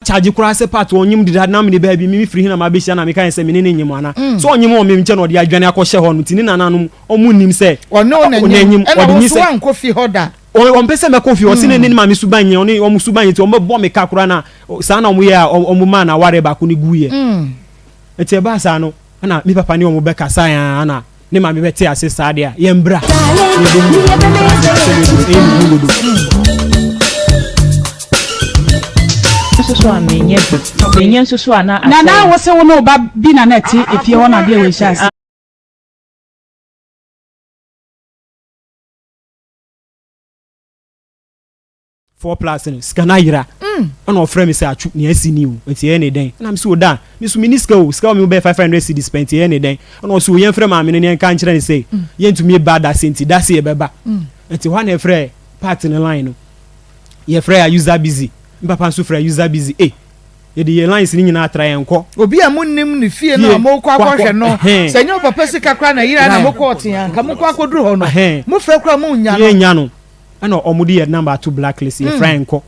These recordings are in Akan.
charge kura se part onyim dida na me ba bi mi free na ma be hia na me kan se me ne nyim ana so onyim o me nche no de adwane akɔhye ho no tini nananom omu nim se ono na nyim odi ni se wan kofi hoda on pese me kofi o sine ni ma me subanye oni o mu subanye ti o mo bo me kakura na sa na o mu ye a o mu ma na ware ba ko ni guye eti e ba sa no ana mi papa ni o mu be kasa ya ana ni ma me be te ase sa de a ye mbra so amenye menye so ana na wo se wo no ba bi na na ti efie ho na de we sha 4+ ni skana yira ana ofre me say atu ne asini o enti ye ne den na me so da me so miniska o ska me be 500 cedis spent ye ne den ana so ye frɛ ma me ne kan kire ne say ye ntumi ba da senti da se ye beba enti ho na frɛ part ne line no ye frɛ ya user busy papa so frɛ user busy ye de ye lines ni nyina tra ye nko obi a munnim ne fie na mo kwa hwɛ no senyo papa sika kra na yira na mo ko otia nka mo kwa koduru ho no mo frɛ kra mo nya no ye nya no ana omudi ye number 2 blacklist ye frɛ nko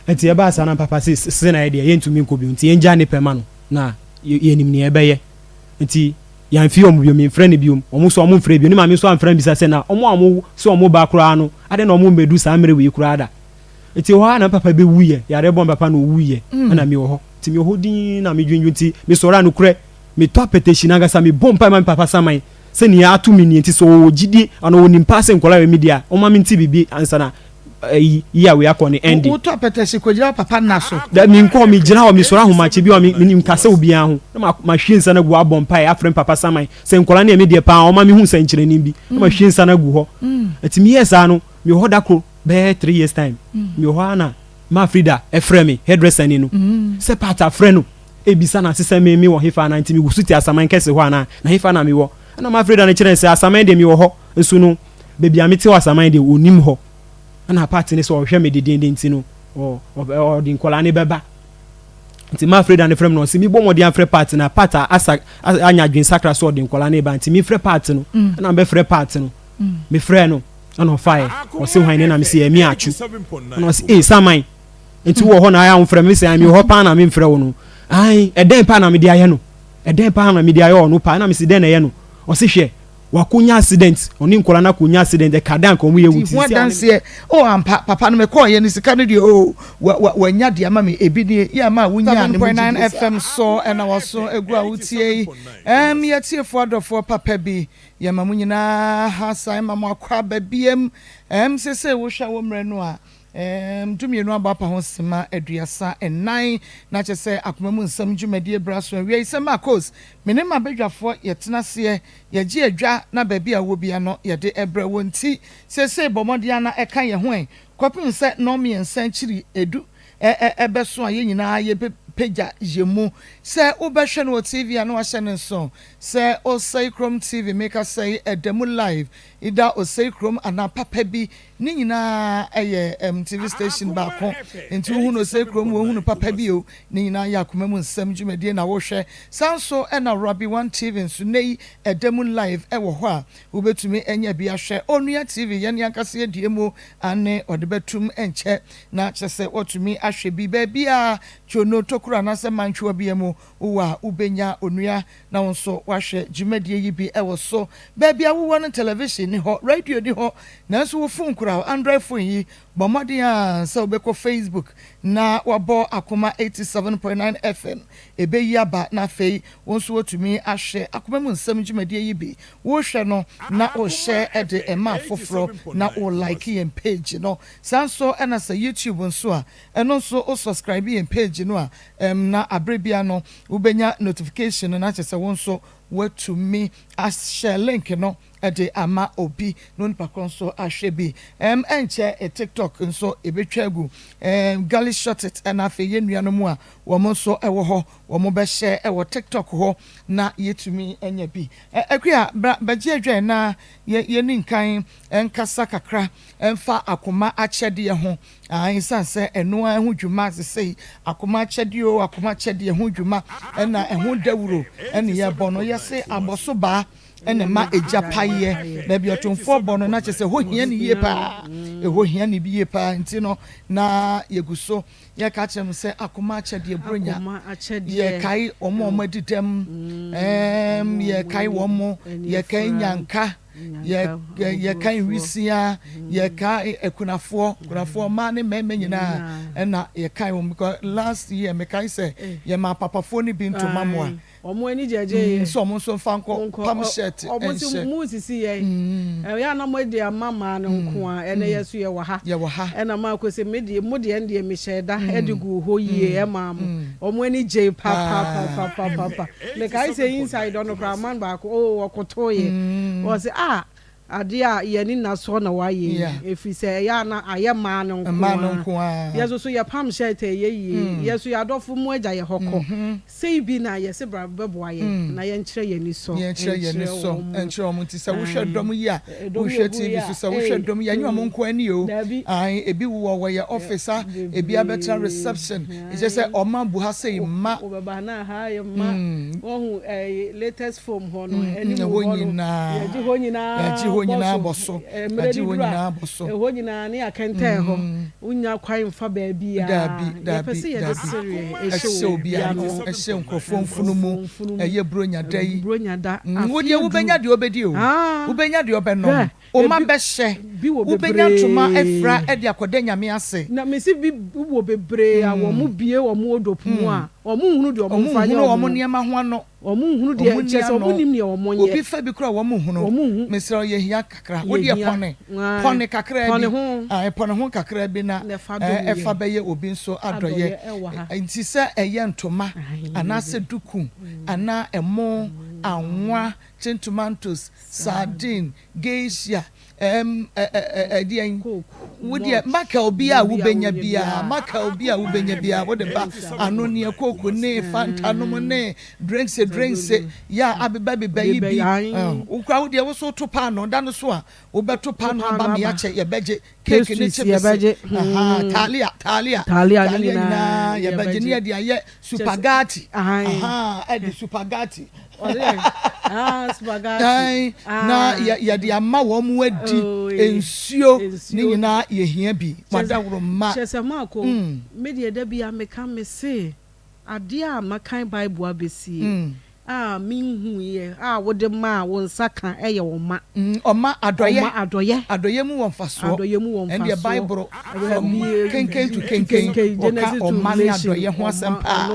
enti ye ba sa na papa se na ye de ye ntumi nko bi enti ye nja ne pema no na ye nim ne ye bɛyɛ enti yan fi omu bi mi frɛ ne bi omu so omu frɛ bi ni ma mi so am frɛ bi sa se na omu so omu ba kra no ade na omu medu sa mre wi kra da eti ho na papa be wuye yare bon papa no wuye na mi wo ho ti mi ho din na mi dwendwu ti mi so ra no kure mi to petition na gasa mi bom pa ma papa saman se ni atu mi ni ti so gidi ana woni mpase nkola we media o ma mi nti bibi ansa na ya we akọ ni endi wo to petition ko jira papa na so da mi nko mi jira ho mi so ra ho ma che bi o mi ni nkase obi an ho na ma hwe nsa na gu abom pa afrem papa saman se nkola na media pa o ma mi hu nsa nkyere ni bi na ma hwe nsa na gu ho eti mi yesa no mi ho da ko be 3 years time mi hoana ma Frida e frɛ me hairdresser ni no se pata frɛ no e bisa na sese me wo hefa na ntimi gusuti asaman kese ho ana na hefa na me wo na ma Frida ne kyerɛ se asaman de mi wo ho nso no bebi amete wo asaman de onim ho na party ne so wo hwɛ me de den ntino o din kola ne beba nti ma Frida ne frɛ me no se mi bɔ mɔde afrɛ party na pata asa anya dwen sakra so din kola ne ba nti mi frɛ party no na be frɛ party no me frɛ no ana fire o se hwan ne na me se emi achu ana se saman enti wo ho na ya mfrɛ me se ami ho pa na me mfrɛ wo no ai eden pa na me dia ye no eden pa na me dia ye no pa na me se den na ye no o se hwe wakonya accident oni nkola na konya accident e kadan ko mu ye wuti si danse o ampa papa no me ko ye ni sika no de o wanya de ama me ebi de ya ma wunya ne 9 FM so na waso egu a wutie ye tiefo adofo papa bi ye ma munyina ha sai ma mo akwa ba biem sese wo hwa wo mre no a dumienu abapa ho sema aduasa enan na kyese akoma mu nsam dwumadie braso wi se Maa Akos mene ma bedwafo yetena se ye gye adwa na ba bia wo bia no ye de ebra wonti sese bomodia na eka ye ho kwapim se no me nsan chiri edu ebeso a ye nyina ye peja jemu se obehwe no TV a no ahye ne so se o say Chrome TV make us say edemu live ida o say Chrome ana papa bi ni nyina eye TV station ba ko enti hu no say Chrome wo hu no papa bi o ni nyina ya akoma mu nsam dwumade na wo hwe sanso na Robbie One TV nso nei edemu live wo ho a wo betumi enya bi ahwe onua TV ye ne ankase ediemu ane odebetum enche na kyese otumi ahwe bi ba bia chono tokura na se manchwa biemu uwa ubenya onua na wonso wahwe dwumadie yi bi wo so ba bia wo no television ni ho radio ni ho na so wo phone kura Android phone yi bomode a se obeko Facebook na wabo Akoma 87.9 FM ebeyi aba na fei wonso wotumi ahwe Akoma mu nsam dwumadie yi bi wo hwe no na o share ede ema foforo na o like yen page no sanso na se YouTube nso a eno nso o subscribe yen page no a na abrebia no ubenya notification na kyese wonso to me as share link no ede ama obi no nipa konso ahwe bi enche TikTok nso ebetwa gu Gali shot it and afi yenua no mu a wo mo so ewo ho wo mo be share ewo TikTok ho na yetumi enya bi akua baje adwa na ye ni nkan enkasa kakra emfa Akoma akyede ho insan se eno ho dwuma sei Akoma akyede o Akoma akyede ho dwuma na ho dawuro ene ye bo no ye se aboso ba ene ma eja paye na bi otumfo bo no na chese ho hia ne yie pa ho hia ne bi yie pa nti no na yeguso ye ka chem se akoma achede bronya ye kai omo adidam ye kai womo ye kai nyanka ye kai wisia ye kai ekunafo ma ne meme nyina na ye kai wo because last year me kai say ye ma papafo ne bi ntoma mo a omo ani jeje so omo so fanko pam shirt omo si mu sisi ye ya na mo de amama no nko a ene yeso ye wa ha ena ma ko se mede mo de ende me sheda edigu ho yie e ma mo omo ani je pa le kai say inside on kra man ba ko okoto ye o se adia ye ni na so na wa ye efi se ya na aye ma no nko a yeso so ye pam shirt ye yeso ya dofo mo agya ye hokko sei bi na ye se bra bebo aye na ye nkyere ye ni so enkyere omo ti se wo hwe dom yi a wo hwe TV so se wo hwe dom ya nyu omo nko ani o ebi wo ye officer ebi abetra reception e je se oma bu ha sei ma wo baba na ha ye ma wo hu latest form ho no eni wo ho ye ji ho nyina boso aji ho nyina boso ho nyina ne akente ho unya kwan fa ba bia ya pese ye de serious ehye obi a ehye nkrofo mfunu mu eye bronya dai wo de wo benya de obedi o wo benya de obeno o ma be hye wo benya tuma efra e de akoda nyame ase na mesi bi wo bebre a wo mu bie wo mu odopu a wo mu hunu de wo mu fanya wo mu niema ho ano wo mu hunu de chese wo mu nim ne wo mu nye obi fa bi kura wo mu hunu mesra ye hia kakra wo de pone kakra bi pone ho kakra bi na efa be ye obi nso adoye nti se eye ntoma anase duku ana emo anwa tomatoes sardine geisha wodia maka obi a wo benya bia wo de ba anonia koko ne fanta no ne drinks ya abeba yi bi ukwa wo de wo so to pa no da no so a wo beto pa no ba me ache ye beje cake ne che beje talia na ye beje ne de aye spaghetti edi spaghetti spaghetti na ya de ama wo mu adi ensuo ni nyina ye hia bi madawro ma chese mako media da bia meka me se ade a makan bible abesi minhu ye wo de ma wo nsaka eye wo ma adoye mu won faso and the bible kenken to kenken o ma ni adoye ho asempa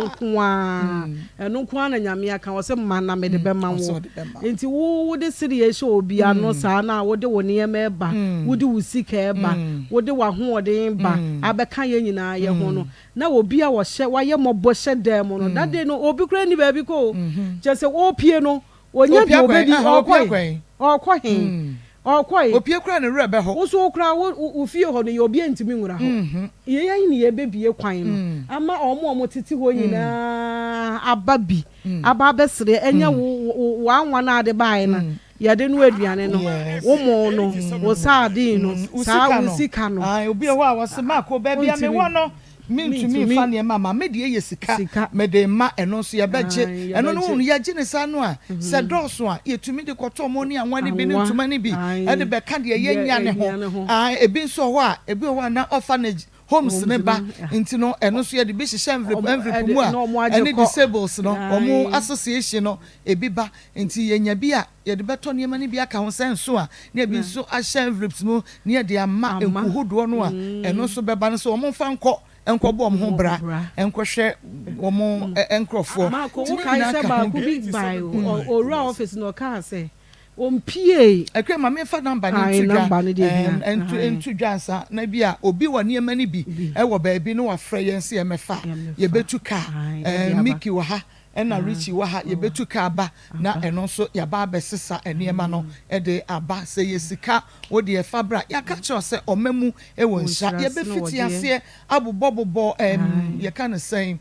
eno kwa na nyame aka wo se ma na me de be ma wo enti wo de siri ehye obi ano sa na wo de wo ne ema eba wo de wo sika eba wo de wa ho ode ba abeka ye nyina ye ho no na obi a wo hye wa ye mobo hye dem no that day no obi kura ni ba bi ko just o pie no onya bi obedi okoi opie kura ne rebe ho wo so kura wo fie ho no ye obi antimi nwura ho ye yan ni ye bebie kwan no ama omo titi ho nyina ababi aba besere enya wo anwa na ade bae na ya de no aduane no wo mo no wo saadi no sa wo sika no obi ho a wo se mako ba bia me wo no me fa ne mama me de ye sika me de ma eno so ye beje eno no hu ye gine sa no a se doso a ye tumi de koto mo ni anwa ne bi ne tuma ne bi e de be ka de ye nya ne ho ebi nso ho a ebi ho na orphanage homes ne ba nti no eno so ye de bi hihye envelope mu a ene disables no omo association no ebi ba nti ye nya bi a ye de beto ne ma ne bi aka ho senso a ne bi nso a share envelopes mu ne de ama enkuhodo no a eno so beba no so omo fa nko enkobo om ho bra enkohwe omo enkrofo ma ko kai se ba ku big buy o ra office no ka se ompie ekwe ma me fa number ni entu dwansa na bia obi wa niema ni bi e wo ba bi no wa frɛ yen se emefa ye betu ka miki wa ha ena richi wa ha ye betu ka ba na eno so ya ba besesa eniema no e de aba se ye sika wo de fabra ya ka cho se omamu e wo nsha ye be fiti ase abobobobo ye kan say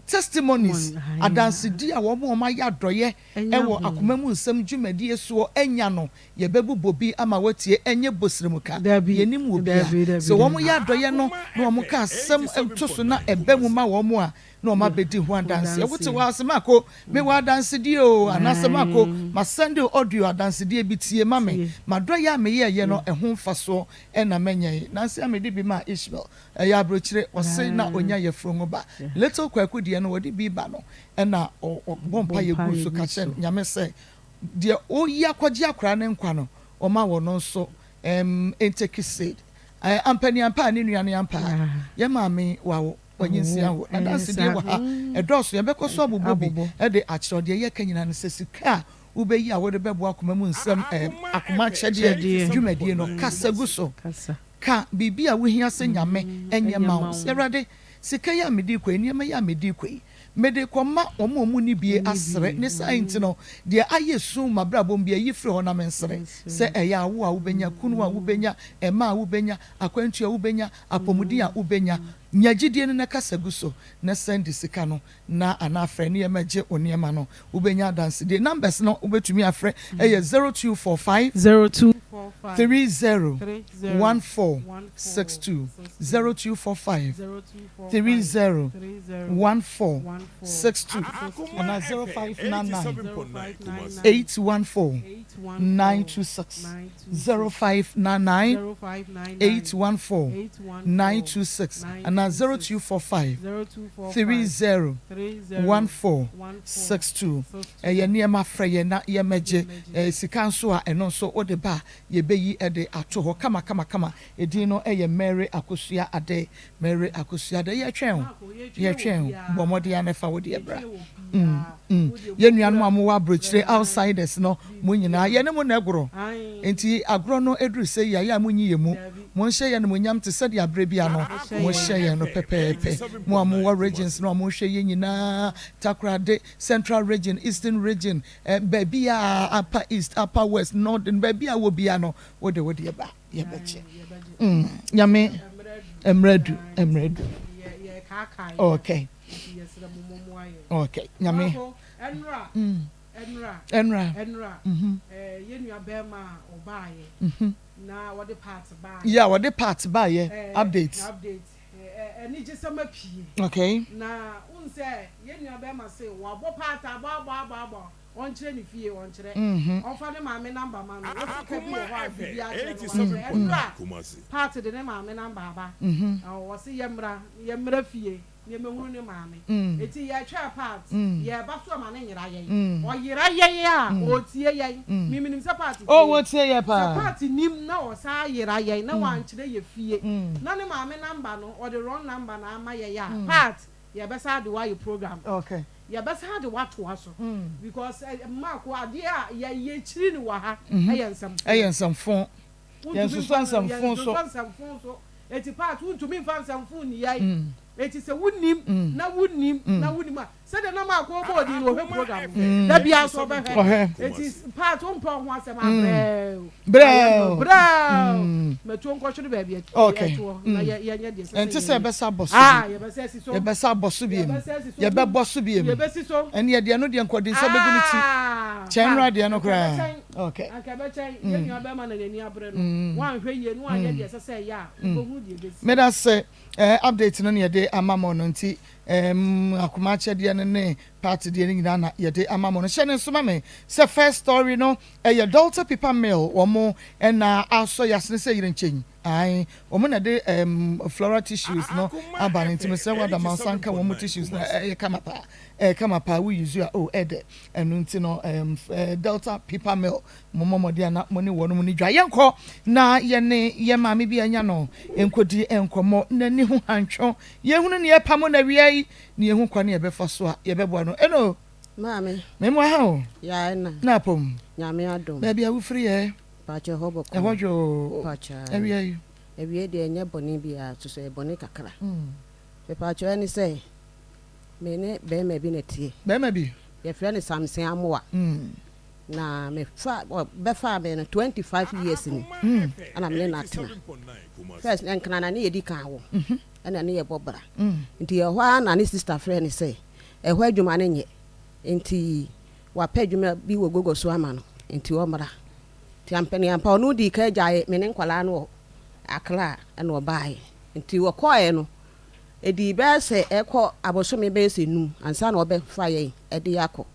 testimonies adanse di a wo ma ya doye e wo akomamu nsam dwumadi eso enya no ye bebubo bi ama watie enye bosremuka ye nim wo bia so wo ya doye no na wo ka sam to so na ebe mu ma wo mu a no ma bedi ho adanse e wote wa asemako me wa adanse di o anasemako ma send audio adanse di ebitie ma me ma do ya me ye no ehun faso e na menye nanse amedi bi ma Ishmael ya abrochire wose na onya ye frongo ba little kwaku die no wodi bi ba no e na bompa ye gu so ka chen nyame se de o ya kwaji akra ne nkwa no o ma wo no so enteki said ampani ampa ni nuane ampa ye ma me wawo wanyinsia wo adanse die wa ha edoso ye bekoso abubobi e de achiro de ye kanyina no sesika ubeyi a wo de bebo akoma mu nsem akoma chede dwumadie no kasa guso ka bibia wo hia se nyame enye ma serade sika ya medi kwa eniema ya medi kwa mede koma omo ni bie asre ne saint no de ayesu mabrabom bia yifre ho na mensre se eya wo a wo benya kunu a wo benya ema a wo benya akwantu a wo benya apomudi a wo benya nyagidie ne kasa guso na send sika no na anafre ne yemaje oniema no wo benya dance de numbers no wo betumi afre eye 0245 30 1462 0245 30 1462 and 0599 814 926 0599 814 926 and 0245 30 1462 ye niema freye na ye meje sika so a eno so odeba ye beyi ede ato ho kama edin no eye Mary Akosua ade ye twen bomode anefa wodi ebra ye nuanu amowa brochire outsiders no munyina ye ne mo na egro enti agro no edru sei ya munyi yemu mo nhye ye no monyam te sade abre bia no mo hye ye no pepepe mo amowa regions no mo hye ye nyina Takrade Central region, Eastern region, babia upper east, upper west, northern babia wo bia no wo de eba ye beche nyame emredu okay nyame enra ye nua be ma obaye na wo de part ba yeah wo de part ba ye update any jesama pie okay na unse ye nua be ma say wo bo part ba on chere ni fie on chere on fa ne ma me number ma no wo ka bi wo ha bi ya part de ne ma me number ba wo se yemra fie ye mehunu ne maame eti ye twa part ye ba so ma ne nyira ye o yira ye a o tie ye miminim se part o tie ye pa part nim na o sa yira ye na wan kire ye fie na ne maame number no or the wrong number na ama ye ya part ye be sa de why you program okay ye be sa de what to aso because ma ko ade a ye chiri ni wa ha ensam fon ye so ensam fon so eti part to me fan sam fon ni ye eti se wunim na wunim se de na ma ko body no he program da bia so be he eti part on pon ho asem abrel me to nko hwere ba bia na ye nya de se enti se be sa boss ye be se si so ye be sa boss bi ye be boss bi ye be si so eni ye de no de nko de se be gu ni ti chenra de no kra okay aka be chen ye nua be ma na ni abre no wan hwe ye no anye de se ya ko hu de be si me da se update no ne de amamo no nti akoma chede ne party de nyina na ye de amamo no hye so ma me se first story no ye Delta Paper Mill omo na aso yasne se yire nchen ai omo na de floral tissues no aba nti me se wada mansanka omo tissues na kamapa we use you ede enu nti no Delta Paper Mill momo de na mo ni wono mo ni dwa yenko na ye ne ye ma me bia nya no enkodi enkomo na ni hu hantwo ye hunu ne pamo na wiai ne ye hu kwane ye befa so a ye bebo no eno maame me mo ha o ya na pom nyame adom ba bia wo free e pacho hobo ko hojo pacha ewie de nya boni bia to so boni kakra pe pacho ani say me ne be ma bi na tie be ma bi ye frɛ ne Samson amoa na me fa be fa me no 25 years ni ana me na tena first enkana na ne yedi kan wo ana ne ye bobra nti ye hwa na ne sister frɛ ne say ehwa adwuma ne nye nti wa pa adwuma bi wo gogo so ama no nti wo mra ti ampani ampa no di ka gyae me ne nkwala no akra na obae nti wo koe no edi be se ekọ abosome be se nu ansa na obe fa ye edi yakọ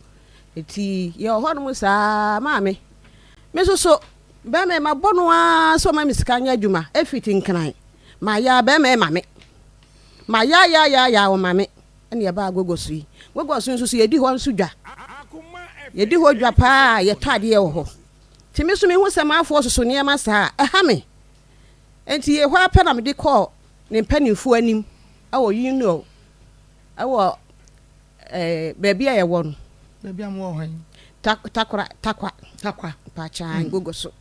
eti ye ho no saa maame me so be me mabonu a so ma misika nya adwuma efiti nkran ma ya be me mame ma ya o mame ene ye ba gogosu yi gogosu nso so ye di ho nso dwa ye di ho dwa pa ye tade ye ho ti me so me hu se ma afo so ne ma saa ha me enti ye ho apɛ na me de call ne mpanimfo anim awo awo baby a ye wo no baby am wo han takwa pa chan gogoso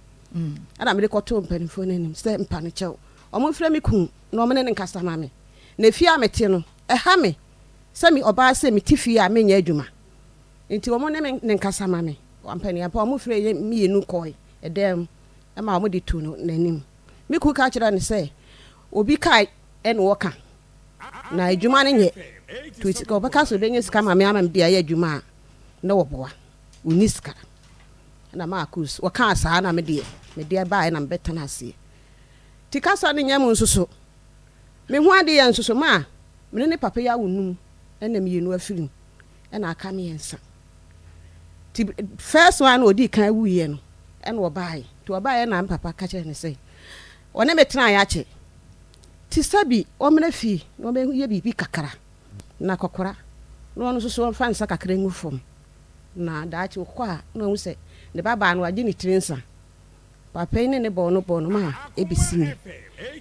ana me de kɔto mpanimfo anim sɛ mpa ne kyɛw ɔmo mfrɛ me ku na ɔmo ne nkasa ma me na fi a mete no ha me sɛ me oba sɛ me tifi a me nya adwuma enti ɔmo ne nkasa ma me wampani apa ɔmo frɛ me yenu kɔe edem ama ɔmo de tu no nanim me ku ka kyerɛ ne sɛ obi kai ɛna wɔka na adwuma ne nye tu sika ɔbɛka so benye sika ma me ama me de ayɛ adwuma na wɔboa uni sika na Maa Akos wɔka saa na me de ba na me betana ase ti kasa ne nyam nsoso me hu ade yɛ nsoso ma me ne papa ya wonum ɛna me yenu afirim ɛna aka me yensa ti first one odi kan wuye no ɛna wɔbae to wɔbae na papa ka kyerɛ ne sɛ wɔne metena ya kye ti sabi ɔmena fi na ɔmɛ yɛ bibi kakara na kokora na ɔno so fa nsa kakara ngu fom na daachi kɔ a na ɔhu sɛ ne baba no agye ne tirinsa papa yi ne bɔ no ma ebisi ni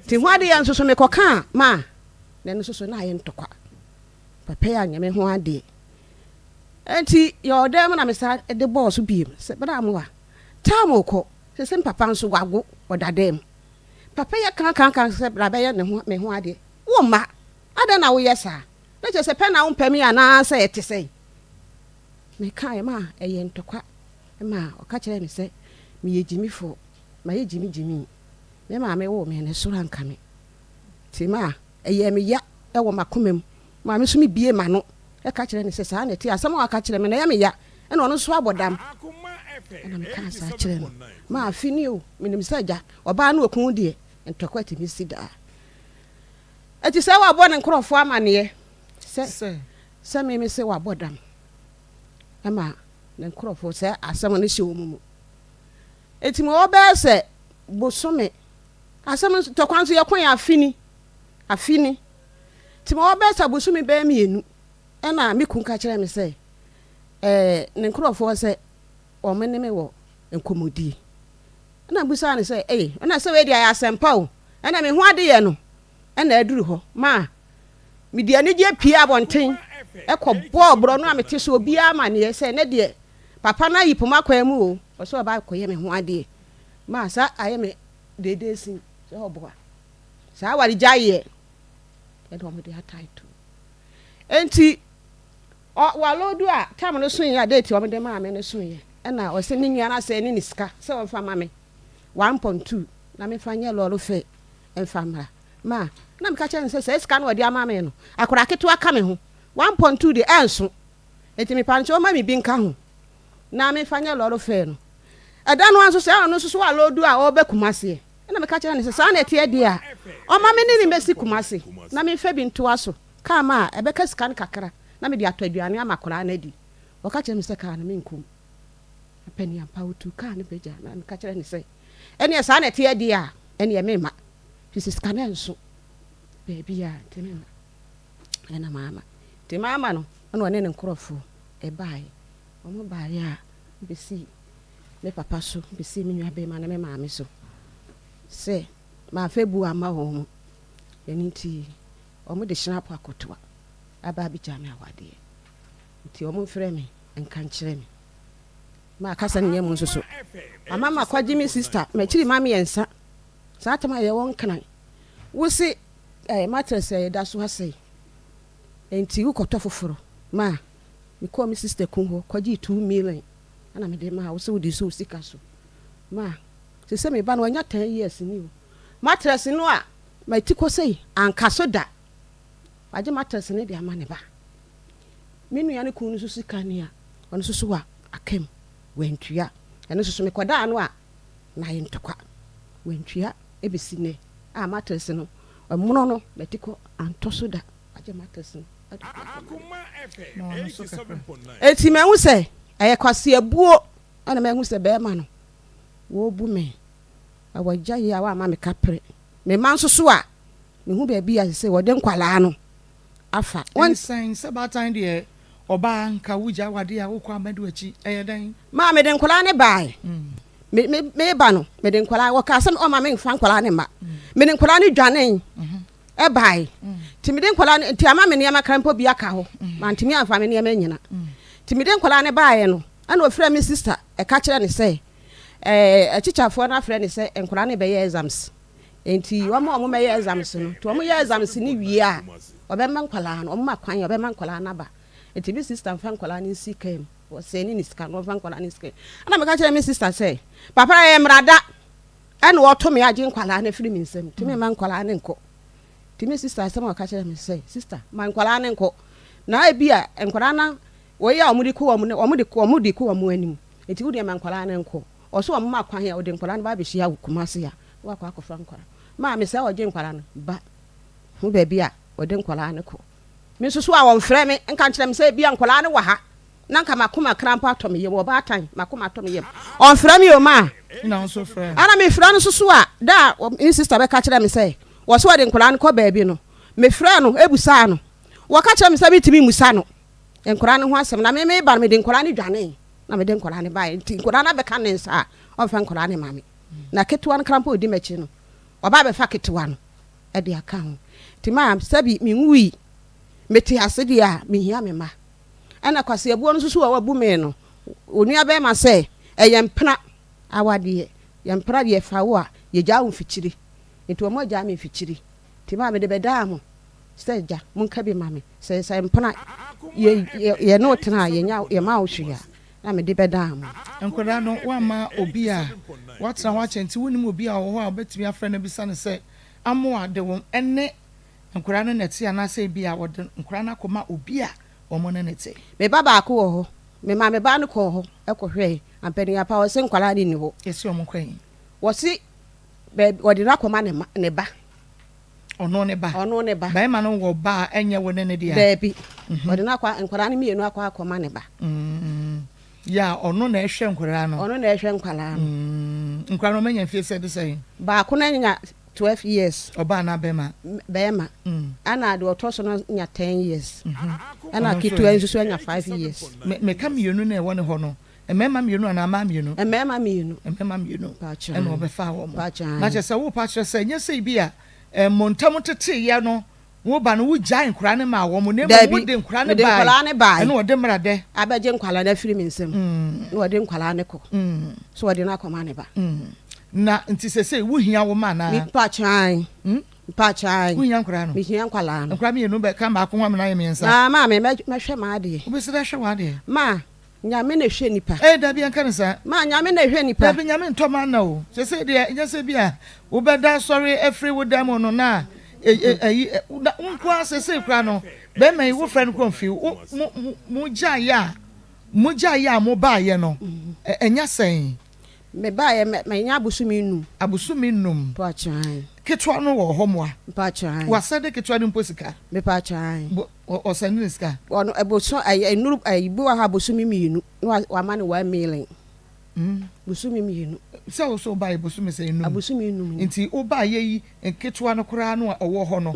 ti ho ade ya nso so me kɔka ma na no so na ayɛ ntɔkwa papa ya nyame ho ade enti yɛ ɔdɛm na me sa de bɔ so biem sɛ bra mo wa ta mo kɔ sɛ papa nso wago ɔdadɛm papa ya kan sɛ bra bɛ yɛ ne ho me ho ade wo ma ada na wo yɛ sa na kyɛ sɛ pɛ na wo mpɛmi ana sɛ yɛ te sɛ me kai ma ɛyɛ ntɔkwa ma ɔka kyerɛ ne sɛ me yɛ gyimifo ma yɛ gyimi me ma me wo me ne so ranka me ti ma ɛyɛ me ya ɛwɔ makomam ma me so me bie ma no ɛka kyerɛ ne sɛ saa na ti asɛm ɔka kyerɛ me na yɛ me ya ɛna ɔno so abɔdam ɛna me ka saa kyerɛ no ma afini o me nim sɛ gya ɔbaa no okun deɛ ntɔkwa ti mi si da ɛti sɛ wa bɔ ne nkorɔfo amaneɛ sɛ me sɛ wa bɔdam ɛma ne nkorɔfo sɛ asɛm no hyɛ wo mu eti mo ɔbɛɛ sɛ bosome asɛm tɔkwa nso yɛ kwan afini ti mo ɔbɛɛ sɛ bosome bɛɛ mienu ɛna me kun ka kyerɛ me sɛ ne nkorɔfo sɛ ɔmo ne me wɔ nkomodi ɛna busa ne sɛ ɛna sɛ we dia ya asɛmpa o ɛna me ho ade yɛ no ɛna aduru hɔ ma me dia ne gye pie abɔnten ɛkɔ bɔɔbrɔ no a mete so obi ama ne sɛ ne de papa na yi poma kwa mu o ɔsɛ ɔba kɔyɛ me ho ade ma sa ayɛ me dede sin sɛ ɔboa saa wari gyaye ɛde ɔmo de ataito enti walodu a tam no so yɛ date ɔmo de ma me no so yɛ ɛna ɔsɛ ne nua na sɛ ne sika sɛ ɔfa ma me 1.2 na me fa nyɛ lɔro fɛ ɛfa mra ma na me ka kyerɛ sɛ sɛ sika no ɔde ama me no akora keto aka me ho 1.2 de ɛnso enti me panche o ma me bi nka ho na me fa nyɛ lɔro fɛ no ɛda no anso sɛ ɔno so walodu a ɔbɛ kumase ɛna me ka kyerɛ ne sɛ saa na ɛte de a ɔma me ne mesi kumase na me fa bi ntoa so ka ma ɛbɛka sika no kakra na me de atɔ aduane ama kora na di ɔka kyerɛ me sɛ ka na me nkom apani ampa wotu ka ne bɛgya na me ka kyerɛ ne sɛ ɛne saa na ɛte de a ɛne me ma fisi sika na nso baabi a te me ma ɛna mama te mama no ɔno ne nkorɔfo ɛbae ɔmo bae a besi me papa so besi me nua bɛma na me maame so sɛ ma fa bu ama wo mo ɛni ti ɔmo de hyena po akotoa aba bi gya me awade nti ɔmo frɛ me nka nkyerɛ me ma kasa ne nyam nso so mama kwagye me sister ma kyiri mama yensa saa tama ye won kan wo se mattress da so asai enti wo kɔtɔ foforo ma me call me sister kun ho kwagye 2 million ana me de ma wo se wo di so sika so ma se me ba no anya 10 years ni o mattress no a ma ti ko sei anka so da agye mattress ne de ama ne ba me nua ne kun so sika ne a ɔno so wa akam wentua ɛno so me kɔda no a na yɛ ntɔkwa wentua ebisi ne a mattress no ɔmono no betiko antɔ so da je matesin no so kakra eti me hu se eye kwase abuo ana me hu se be ma no wo bu me awagya yi awa ma me kapre me man so a me hu be bia se wo de nkwala no afa won sen se batan de oba nka wuja wade a wo kwa madu achi eye dan ma me de nkwala ne bai me ba no me de nkwala wo ka se o ma me nfa nkwala ne ma me de nkwala ne dwane e bai ti me de nkwala ne ti ama me ne ma krampo bia ka ho ma ntimi afa me ne ma nyina ti me de nkwala ne bai no ana ofra me sister e ka kire ne se achichafo na afra ne se nkwala ne be ye exams enti wo mo me ye exams no to mo ye exams ni wie a obema nkwala no mo makwan obema nkwala na ba enti bi sister mfa nkwala ni sikem wo se ni sika no mfa nkwala ni sikem ana me ka kire me sister say papa ye mrada ana wo to me age nkwala na firi mi nsem ti me ma nkwala ne nko ti me sister say mo ka kire me say sister ma nkwala ne nko na e bia nkwala na wo ya omudi ko omudi ko omu anim enti wo de ma nkwala ne nko oso omu makwan ya wo de nkwala na ba be hia kumase ya wa kwa akofra nkwala ma me say wo je nkwala no ba hu ba bia wo de nkwala ne ko me susu a won frɛ me nka nkyerɛ me sɛ bia nkwala ne wa ha na nka makoma krampa atom ye wo ba atan makoma atom ye on frɛ me o ma na on so frɛ ana me frɛ no susu a da mi sister be ka kyerɛ me sɛ wo so de nkwala ne ko ba bi no me frɛ no ebusa no wo ka kyerɛ me sɛ bitimi musa no nkwala ne ho asɛm na me ba me de nkwala ne dwane na me de nkwala ne ba nti nkwala na be ka ne nsa on fa nkwala ne mame na ketewa no krampa odi machi no oba be fa ketewa no e de aka ho ti ma sabi mi nwui meti asedi a mi hia me ma ana kwase abuo no susu wa bu me no onua be ma se eyempna awade yempra de fa wo a ye gya wo fikyiri nti omo gya me fikyiri ti ma me de beda mo se gya mun ka bi ma me se empna ye no tena ye nya ye ma wo hwia na me de beda mo enkoda no wa ma obi a watra wa chenti wonim obi a wo ho a obetimi afra na bisa ne se amo ade wo enne nkura no neti anase bia wode nkura na koma obi a omo no neti me baba ko ho me ma me ba no ko ho ekohwe ampani apa wo se nkwala ni ho esi omo kwan wo si be wode na koma ne ba ono ne ba ba ma no wo ba enye wo ne dia baby wode na kwa nkwala ni mienu akwa koma ne ba ya ono na ehwe nkura no nkwala no nkura no menya fie se de sei ba ko na nya 12 years oba na bema ana de otoso no nya 10 years ana kitu ensusu nya 5 years me kam yenu na e woni ho no emema mienu na ama mienu eno obefa wo mo na chese wo pa chese nya sei bia montam tete ya no wo ba no wo gyan nkura ne ma wo mo ne mo de nkura ne ba eno ode mrade abeje nkwala na firi mi nsem no ode nkwala ne ko so ode na koma ne ba na nti sese wo hia wo ma na mi pa chan wo hia nkura no mi hia nkwala no nkura mi enu be ka ma ko hwa na ye mensa na ma me hwe ma ade obese da hwe wa de ma nyame na hwe nipa da bia nka nsa ma nyame na hwe nipa da bia nyame ntoma na o sese de nya se bia wo be da sorry every wo da mo no na unkwa sese kura no be mai wo friend ko mfi mu ja ya mo ba ye no enya sen me ba ye me nya abusumi num pa chan ketwa no wo homoa pa chan wasade ketwa no mposika me pa chan o sanu sika ono eboso enuru ibu ha abusumi mienu wa ma ne 1 million busumi mienu so ba abusumi se enum abusumi enum nti o ba ye yi ketwa no kura no owo ho no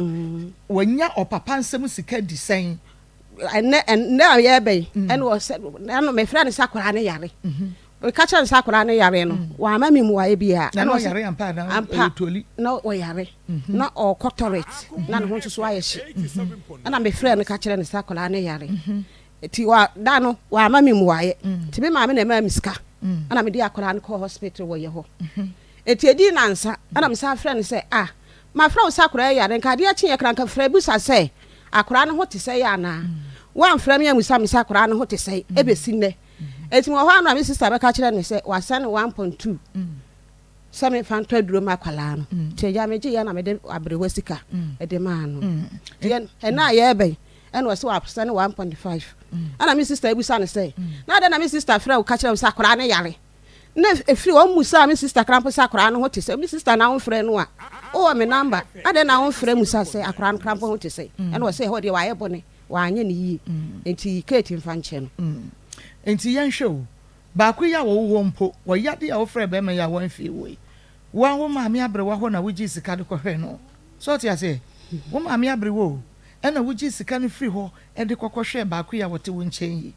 wanya opapa nsem sika di sen ene ye be ene wo se no me fra ne sakura ne yare we catch and sakura ne yare no wa ma mi mu wa e bia na no yare ampa na toli no o yare na o corporate na no ho so aye hye na me frɛ no catch ne sakura ne yare ti wa da no wa ma mi mu wa ye ti me ma me na ma mi sika ana me di akora ne ko hospital wo ye ho eti edi na nsa ana me sa frɛ no sɛ ma frɛ o sakura yare nka de a kye kranka frɛ bu sa sɛ akora ne ho te sɛ ya na wa frɛ me amusa me sakura ne ho te sɛ ebesi ne eti mo hwa na me sister be ka kire ne se wa sane 1.2 same fanto duro makwala no tie ja meje ya na me de abrewa sika e de ma no tie na ye be e no se wa sane 1.5 ana me sister ebusa ne se na de na me sister fra o ka kire o sakora ne yare na efiri o musa me sister krampo sa akora no ho te se me sister na ho frɛ no a o me number ade na ho frɛ musa se akora no krampo ho te se ɛna o se ho de wa ye bone wa anye ne yi enti Kate mfa nche no enti yan hwe ba ko ya wo mpo wo ya de ya wo frɛ be ma ya wo mfi wo wa wo ma me abre wa ho na wo gi sika de ko hwɛ no so te ase wo ma me abre wo ɛna wo gi sika no free ho e de kokɔ hwɛ ba ko ya wo te wo nchen yi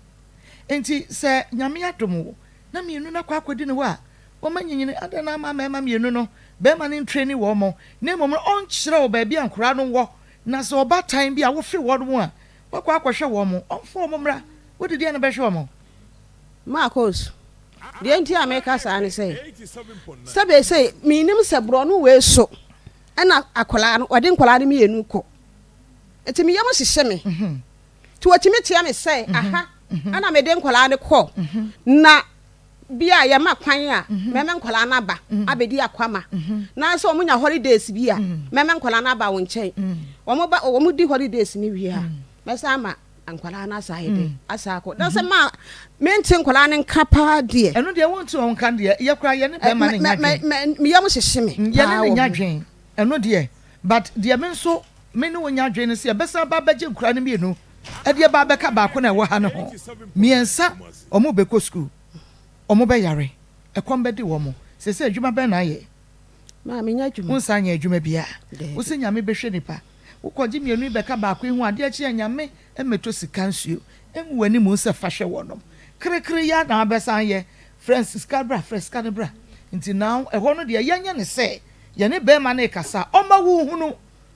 enti se nyame adom wo na mienu na kwa akodi ne wa wo manyinyine ade na ma mienu no be ma ne training wo mo na mo on kyerɛ wo ba bia nkora no wo na se oba time bia wo free wo no a wo kwa akɔhwɛ wo mo on fo mo mra wo de dia na be hwɛ wo mo Maa Akos de enti America sa ne say sabe say minim se bro no we so ana akola no ode nkola no mienu kɔ enti mi yam hyehyɛ me ti watimi tia me say aha ana me de nkola ne kɔ na bia ya ma kwan a meme nkola na ba abedi Akoma na so omunya holidays bia meme nkola na ba wo nkyɛn omo di holidays ni wi a mesa ma nkola na sa hede asako na se ma menti nkola ne nka pa de eno de won tu on kan de ye kura ye ne be ma ne nyadwen me yam hyehye me ye ne nyadwen eno de but de me nso me ne wonya adwen ne se besa ba baje nkura ne mienu e de ba beka ba ko na wo ha ne ho miensa omo be ko school omo be yare ekom be di wo mo se adwuma be na ye ma me nya adwuma unsa nya adwuma bia wo se nyame be hwe nipa wo koji mienu be ka ba ko hu ade achi nyame emeto sika nsuo enwu ani mu se fa hwe wonom krekre ya na abesan ye Francis Cabra nti now eho no de yanya ne se ye ne be ma na kasa oma wu hunu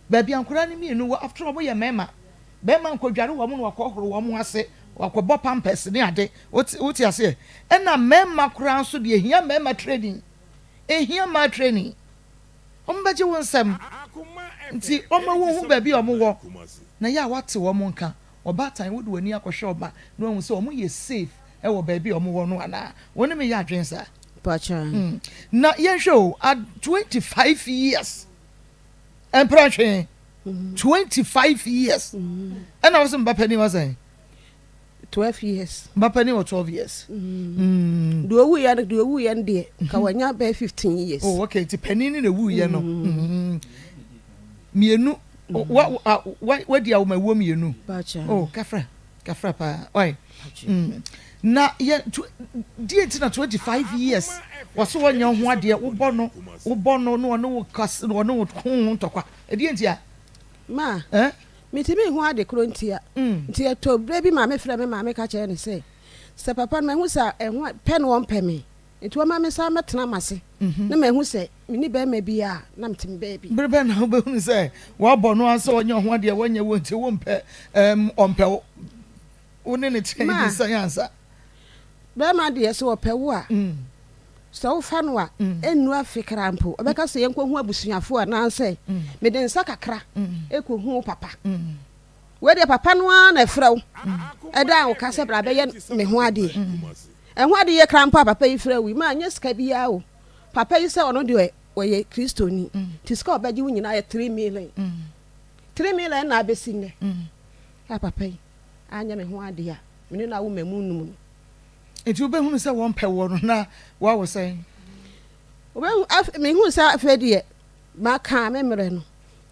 ba bia nkura ne mienu wo after obo ye mema be ma nkodware wo mu no wakohoro wo mu ase wakɔbɔ pampers ne ade woti ase ɛna mema kura nso de ehia mema training ombaje won sam nti oma wo hu ba bi omo wo na ya wate wo mo nka oba tan wo de wani akɔhwɛ oba na wo se omo ye safe ɛwɔ ba bi omo wo no ana woni me ya adwensa pacha na ye show at 25 years empranche 25 years ɛna wo se mbapa ni was 12 years mbapa ni 12 years do wu ya de ka wanya be 15 years oh okay ti panini na wu ye no mienu wa dia wo ma wo mienu pacha oh kafra pa oi na ye dieti na 25 years waso wonya ho ade wo bɔ no no wo kas no wo ho ntokwa dieti a ma mitimi hu ade kro ntia ntia to brebi ma me frɛ me ma me ka kyerɛ ne se papa me hu sa ehun pen won pɛ me nti wo ma me sa metena mase na me hu se mini be ma bi a na mtim be bi brebe na wo be hu se wo bɔ no asa wonya ho ade wonya wo nti wo mpɛ ompɛ wo ne ne kyɛn sa yansa be ma de se wo pɛ wo a so fa no a enu afikra mpo obeka se yenko hu abusuafo a na nse me de nsa kakra eko hu papa we de papa no a na frɛw eda wo ka se bra be ye me hu ade hu ade ye krampo papa yi frɛw ma anya sika bia o papa yi se ono de we kristoni tiska obaji wo nyina ye 3 million na abesinne ya papa yi anya me hu ade a me na wo mamu num eti ube hunu se won pɛ wo no na wa wo sɛn ube me hu sa afedie ma ka me mre no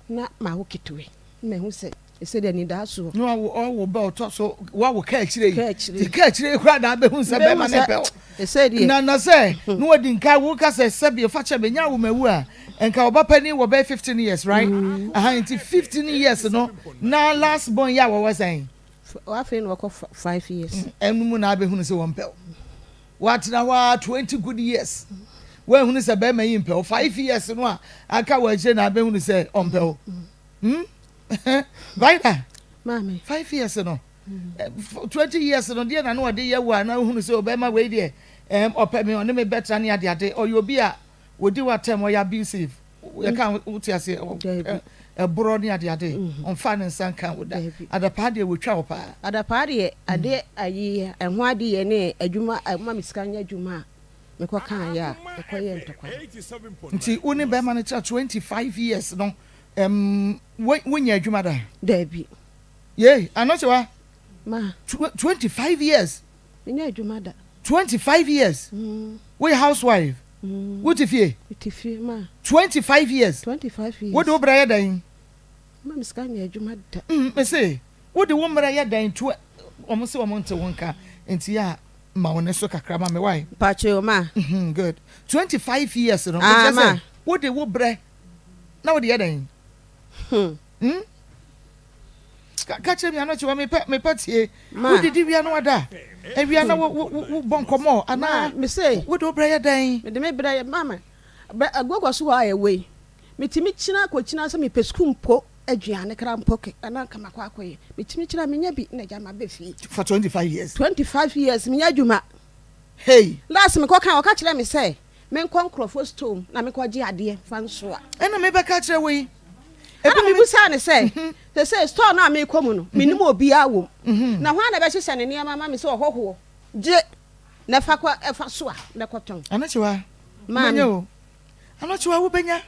na ma wo kitwe me hu se ese de ni da so no wo ba to so wa wo ka akire ti ka akire kura da be hu se be ma ne pɛ ese de na se no wodi nka wo ka se be fa che be nya wo mawu a enka oba pani wo be 15 years right nti 15 years no na last born ya wo was saying wa fe no ko 5 years enu mu na be hu se won pɛ what na wa 20 good years we hu se be ma yin pɛ 5 years no a aka wa je na be hu se on pɛ right mama 5 years no 20 years no de na no de ye wa na hu se obema we de opɛ me on me better na ade o yobi a wodi wa tem o ya abusive we kan utiase bro ni ade on fa ne nsan kan woda adapa de wo twa wo pa adapa de ade ayi ehun ade ye ne adwuma ma misika nya adwuma me ko kan ya e ko ye ntokwa nti uni be man 25 years no wonya adwuma da dabi ye anochewa ma 25 years nya adwuma da 25 years We housewife. What if you? 25 years. 25 years. What do Brian dying? Mam's coming a jumad. I say, what the woman I dying to almost a month to one car and see Maonesoka Krama, my wife. Pacho, ma. Good. 25 years. Ma. What the wood bre? Now the other. Catch me, I'm not sure me pet here. What did you know that? And we are now bonko more. And I say, what do Brian dying? The maybe mamma. But a go was away. Mitimichina, Cochina, some pescum po, Adriana cram pocket, and I'll come a quackway. Mitimichina, Minabi, Najama Biffy. For 25 years. 25 years, Miajuma. Hey, last me cock, I'll catch let me say. Men conquer first tomb, Namikwaji, dear, Francois. And I may catch away. Every say, they say, store now me common, minimo be a womb. Now, one of us and near my mammy saw a ho. Jet, Nefaqua, Efasua, the cotton. I'm not sure. Mano, I'm not sure who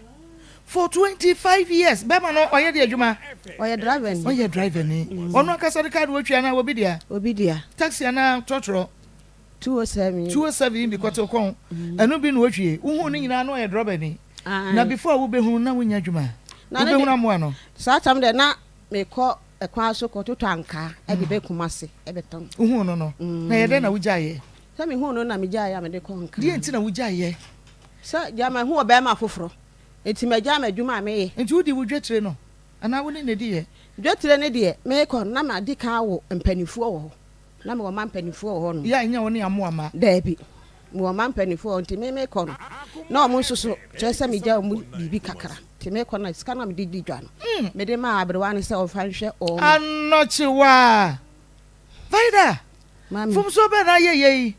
for 25 years. Bema, or your Juma, or your driving, or your driving. Or no Casa card, which I will be there. Taxi and now, Totro. 207 because of con. And no been watching, who need I know a drawing. Now before we be who now in your Juma. Satam de na me call a kwaso ko to tanka e be kumase e beton hu no na ye de na wujaye se me hu no na me jaye me de konka die nti na wujaye sa jama hu oba ma foforo enti me jama adwuma me ye enti wudi wudwetire no ana wo ne ne die dwetire ne die me ko na ma di ka wo mpanifu wo na me wo ma mpanifu wo no ya nya wo ne amo ama da bi wo ma mpanifu enti me ko no na o mo nsoso chese me ja mu bibi kakra me kona skana me didi dwan me de ma abrewane se o fanhwe o anochiwa vaida from so be na ye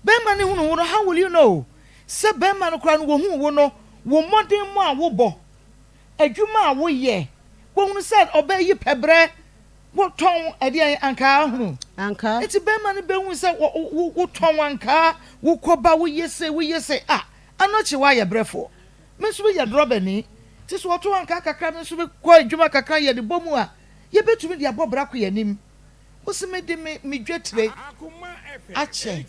be ma ne hunu how will you know se be ma no kra no wo hu wo no wo modern mu a wo bo adwuma a wo ye wo hunu said obe yi pebre wo ton ade anka hunu anka eti be ma ne be hu se wo ton anka wo koba wo yese anochiwa ye brefo me so ye drobani tis what one kakra me so be kwa adwuma kakra ye de bomu a ye betumi de abobra ko yanim wo se me de me dwetire ache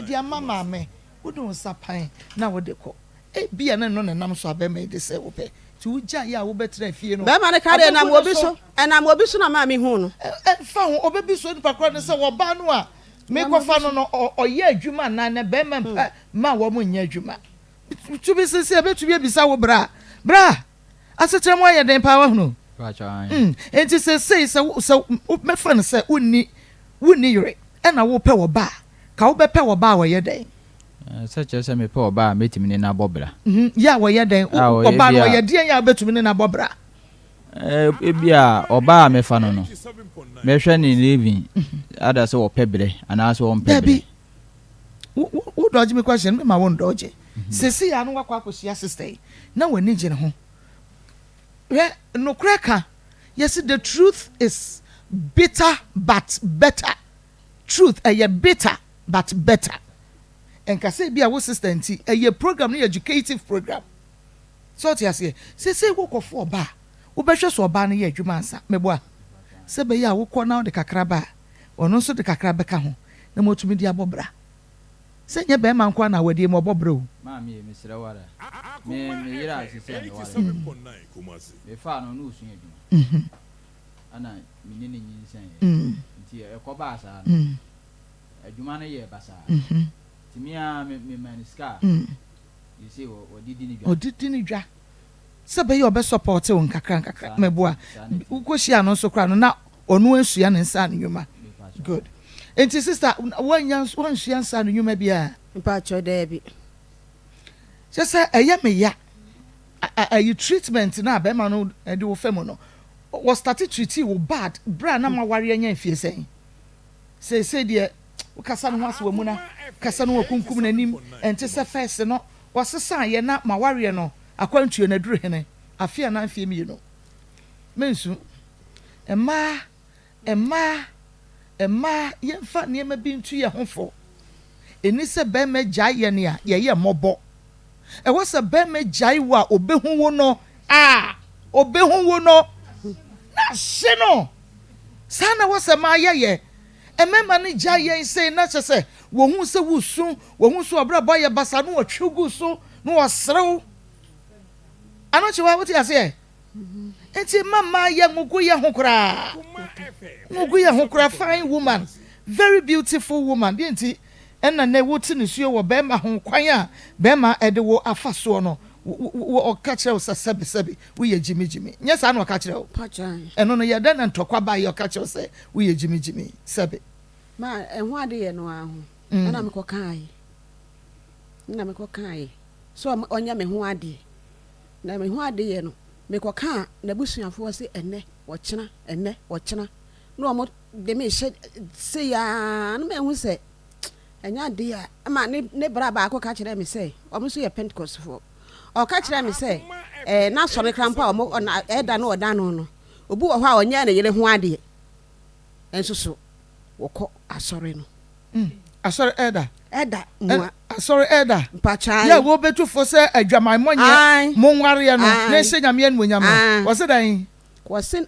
de amama me wo do sapan na wo de ko e bia na no nam so abema de se wo pe ti wo gya ya wo betre fie no be ma ne kare na mo obi so na ma me hu no fa ho obebi so nipa kra ne se wo ba no a me ko fa no oye adwuma na ne be ma wo mo nya adwuma tu bi se betu bi bisa wo bra asetre mo ye den power hunu enti se me fan se unni yure e na wo pe wo ba ka wo be pe wo ba wo ye den such as me pe wo ba metimi ne na bobra ya wo ye den wo ba no ye den ya betumi ne na bobra ebia oba me fa no me hwe ni living ada se wo pebre ana se wo pebre wo dodge me question me ma wo dodge sesi ya no wakwa akosia sister na wani gine ho no kreka yes the truth is bitter but better truth bitter but better enka say bia wo sister nti program no educative program so ti ase sesi wo kofo oba wo behwe so oba no ye adwuma ansa meboa se be ya wo kọ na de kakra ba ono so de kakra beka ho na motumi di abobra se nye be man kwa na wadi mo bobro ma me mesra wara me yira asise no wara me fa no no usun adwuma ana me ne nyinsan nti e ko ba sa adwuma no ye basa timia me maniska you see odidi ni dwa se be yo be support won kakra meboa ukohia no so kra no na onu asua ne nsa anwuma good. Enti sister one shansa no nyuma bia mpa cho da bi just say me ya you treatment na be ma no de wo fam no was started treat you bad bra na ma ware anya fie say de wo kasa no ho mu na kasa no kunkum nanim enti se first no wasesa ye na ma ware no akwantuo na duru hene afia na afie mi no mensu Emma yemfa niema bi ntu ye hofo eni se be me gyaye ne a ye mobo e wo se be me gyaye wa obehu wo no obehu wo no na hye no sana wo se ma ye emema ni gya yen say na che say wo hu se wusu wo hu so obra boy basa no twugu so no osrew anoche wa wuti ase enti mama ye ngugu ye ho kra fine woman, very beautiful woman enti enna na wuti ni suo wo bema ho kwan a bema ede wo afaso no wo okache wo sebe wo ye jimi nya sa na okache wo pachan eno no ye da na ntokwa ba ye okache wo se wo ye jimi sebe ma ehun ade ye no ahu na me ko kai so onya me ho ade na me ho ade ye no me ko kan na busuafo se enne wo kyena no mo de me se ya no me hu se enya de ya ma ne bra ba ko ka kire me se o mo so ye Pentecost fo o ka kire me se na so me krampa o mo eda no oda no obu wo ho a onya na yele ho ade ensusu wo ko asore no asore eda mo asore eda mpacha ya wo betu fo se adwaman monye mo nware no na se nyame anu nyam no wo se dan wo se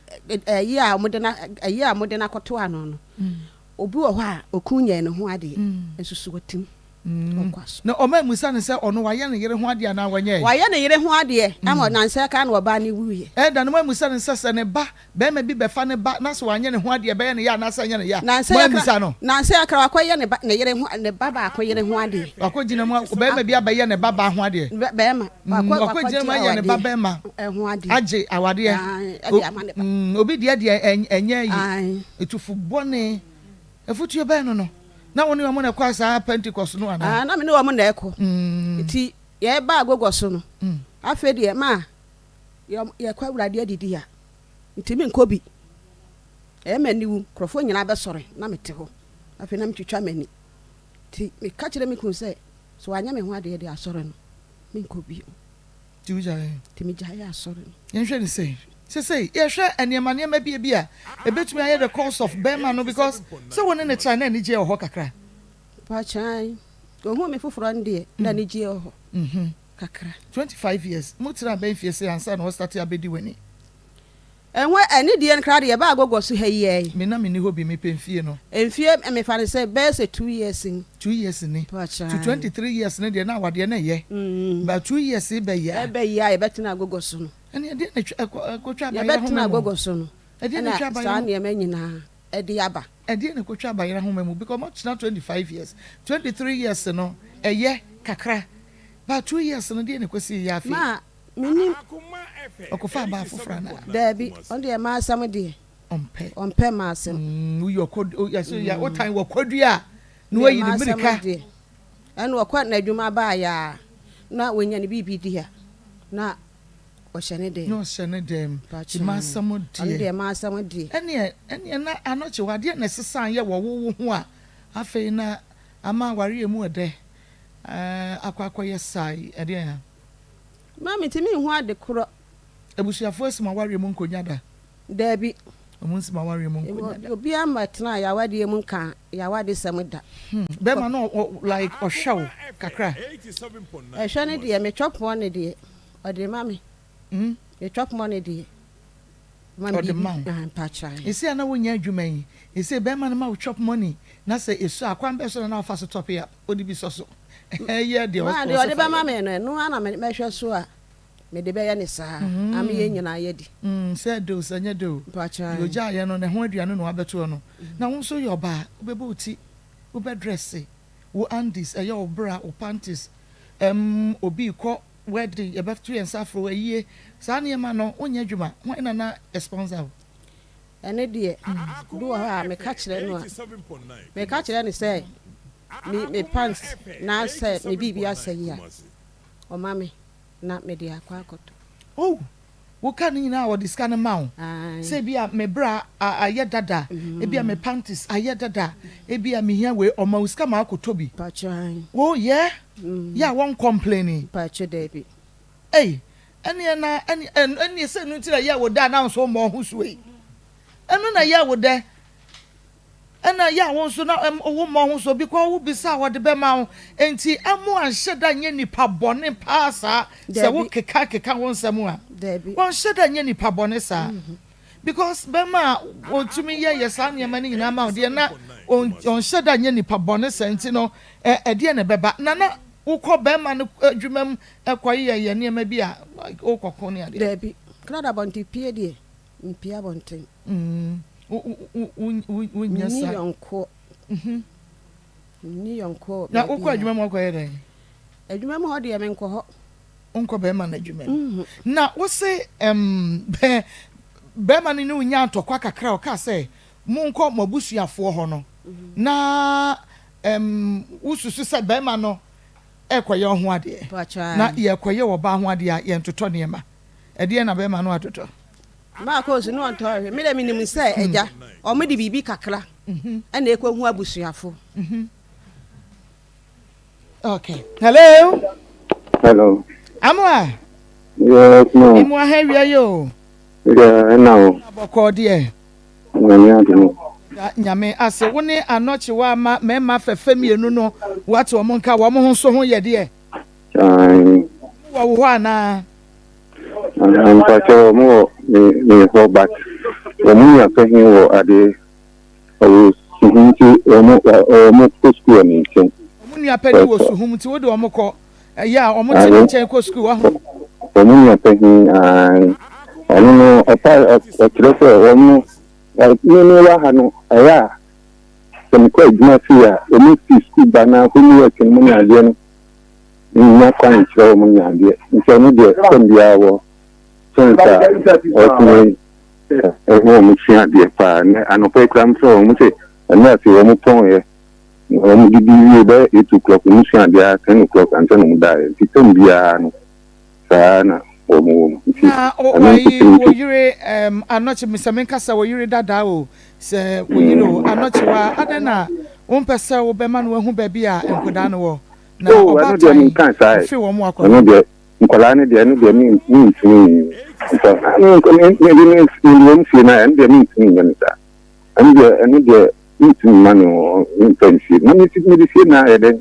yi a mo de na koto ano no obi wo ho a okunye ne ho ade ensusu watim na o ma musa ne se ono wa ye ne yere ho ade na wanye wa ye ne yere ho ade ama nanse ka na oba ne wuye da no ma musa ne se ne ba be ma bi be fa ne ba na so wanye ne ho ade be ye ne ya na sa nye ne ya nanse akra akoye ne ba ne yere ho ne baba akoye ne ho ade akogina mu be ma bi abaye ne baba ho ade be ma akogina mu ye ne baba ma ho ade age awade obi de enye yi etufu bone efutu be no na woni wo na kwa sa Pentecost no ana na me ne wo mo na eko ti ye ba agogoso no afa de ma ye kwa wurade adidi ya ntimi nkobi maniwu krofo nyina be sore na mete ho afa na mtwitwa mani ti me ka kire me kun se so anya me ho ade de asore no me nkobi ti uja ti me ja ya asore no yen hwe ni say ye hwe eniema bi a ebetumi aye the course of Bema no because so woni ne China ni je ho kakra pa chai go hu me foforo ndie na ni je ho kakra 25 years mutira ben fie say ansa na start abedi wani enwe eni die nkra de ba agogoso ha yi me na me ni hobi me penfie no enfie me fa say be say 2 years ni to 23 years ne de na wade na ye ba 2 years be ye e betina agogoso no ene de na kotwa ba ye betina agogoso no ede na twa ba sa na me nyina ede yaba ede na kotwa ba yera homa mu because much na 25 years 23 years no eye kakra ba 2 years no de na kwesi ya afi ma minim okofa ba fofra na dabi on de ma asam de ompe ma asem uyo kod ya so ya o time wo kodua no wayi ni mirika anu okwa na adwuma ba ya na wonya ne bibi di ya na o shene de no shene dem ma asam de on de ma asam de ene na anoche wade na sesan ye wo ho a afei na ama ware emu ede akwakoye sai ede ya mami timi hu ade kro ebusuafo asima ware mu nkonya da dabi omunsi ma ware mu nkonya obi amatna ya wade mu nka ya wade samda be ma no like oshaw kakra ehwe de me chop money de ode mami me chop money de ode man pacha isi ana wonya adwuma yi isi be ma no ma chop money na say esu akwan be so na fa so top ya odi bi so ye de o ode be mami no ana me hwe so a me de be ya ne sa am ye nyina ye di say do sanya do pacha yo ja ye no ne ho aduane no abeto no na won so yo ba obebe oti obe dress wo andis ye obra o panties obi ko wedding e beto en safro aye sa ne ma no onya adwuma ho ina na sponsor ene de do ha me ka kire no a me ka kire ne say me pants na say me bibia say ya o mami na me dia kwa akoto wo kan nyina wo diska ne mawo say bia me bra aye dada e bia me panties aye dada e bia me hia we o ma uska ma akoto bi pachan yeah yeah won complaining pacho debi eni se nu tira ya wo da na so mo hu suwe enu na ya wo de ena ya won so na wo mo hu so because wo bisa wo de be ma enti amu anheda nye nipa bone paasa se wo keka won samu a won heda nye nipa bone sa because be ma wo tumi ye yesa ne ma ni nyina ma de na on sheda nye nipa bone senti no de ne beba nana ukọ bema no adwumam ekwaye ye ne ma bi a ukọkọ ne ade Debi krada bonti pie de mpia bonten nyasa ni yonko na ukọ adwumam akwaye den adwumam ho de me nkọ ho unko bema na adwumam na wo se bema ni nya atokwa kakra o ka se munko mabusuafo ho no na ususu se bema no ekwaye ho ade na ye kwaye wo ba ho ade a ye ntoto ne ma ede na bema no atoto Maa Akos no onto me de minim se eja o me de bibi kakra e na ekwa hu abusuafo okay hello Amwa yes no imwa hawia yo yeah now aboko de nyame ase woni anochi wa ma mema fefemienu no wate o monka wo mo so ho ye de wo ana I'm pacho mo ni ho back o mu ya pehin wo ade o suhunti o mo school ni chen o mu ya pehin wo suhunti wo de o mo ko ya o mo tin chen ko school wa ho o mu ya pehin ano no apa o trefo o mu ni wa ha no ya sem ko adwuma fi a o mu school bana ho mu ya chen mo ni ade no ni kwan chiro mo ni ade nso no de sem bia wo sensa o mu mo chia de pa ne anopo kram so mo se na fi o mu pon ye o mu di bi be 8 o'clock mo chia de 10 o'clock and then mo da ti tem bia no sana o mu na o yire anoche misamenka sa o yire dada o se o yire o anoche wa adana o mpesa o be ma no hu ba bi a enkoda no wo na o ba tan fi wo mu akọ no de nkola ne de no de ni ntini so ni fi na and de ntini nyanita and de ntini mani o intensi na mi fi na ede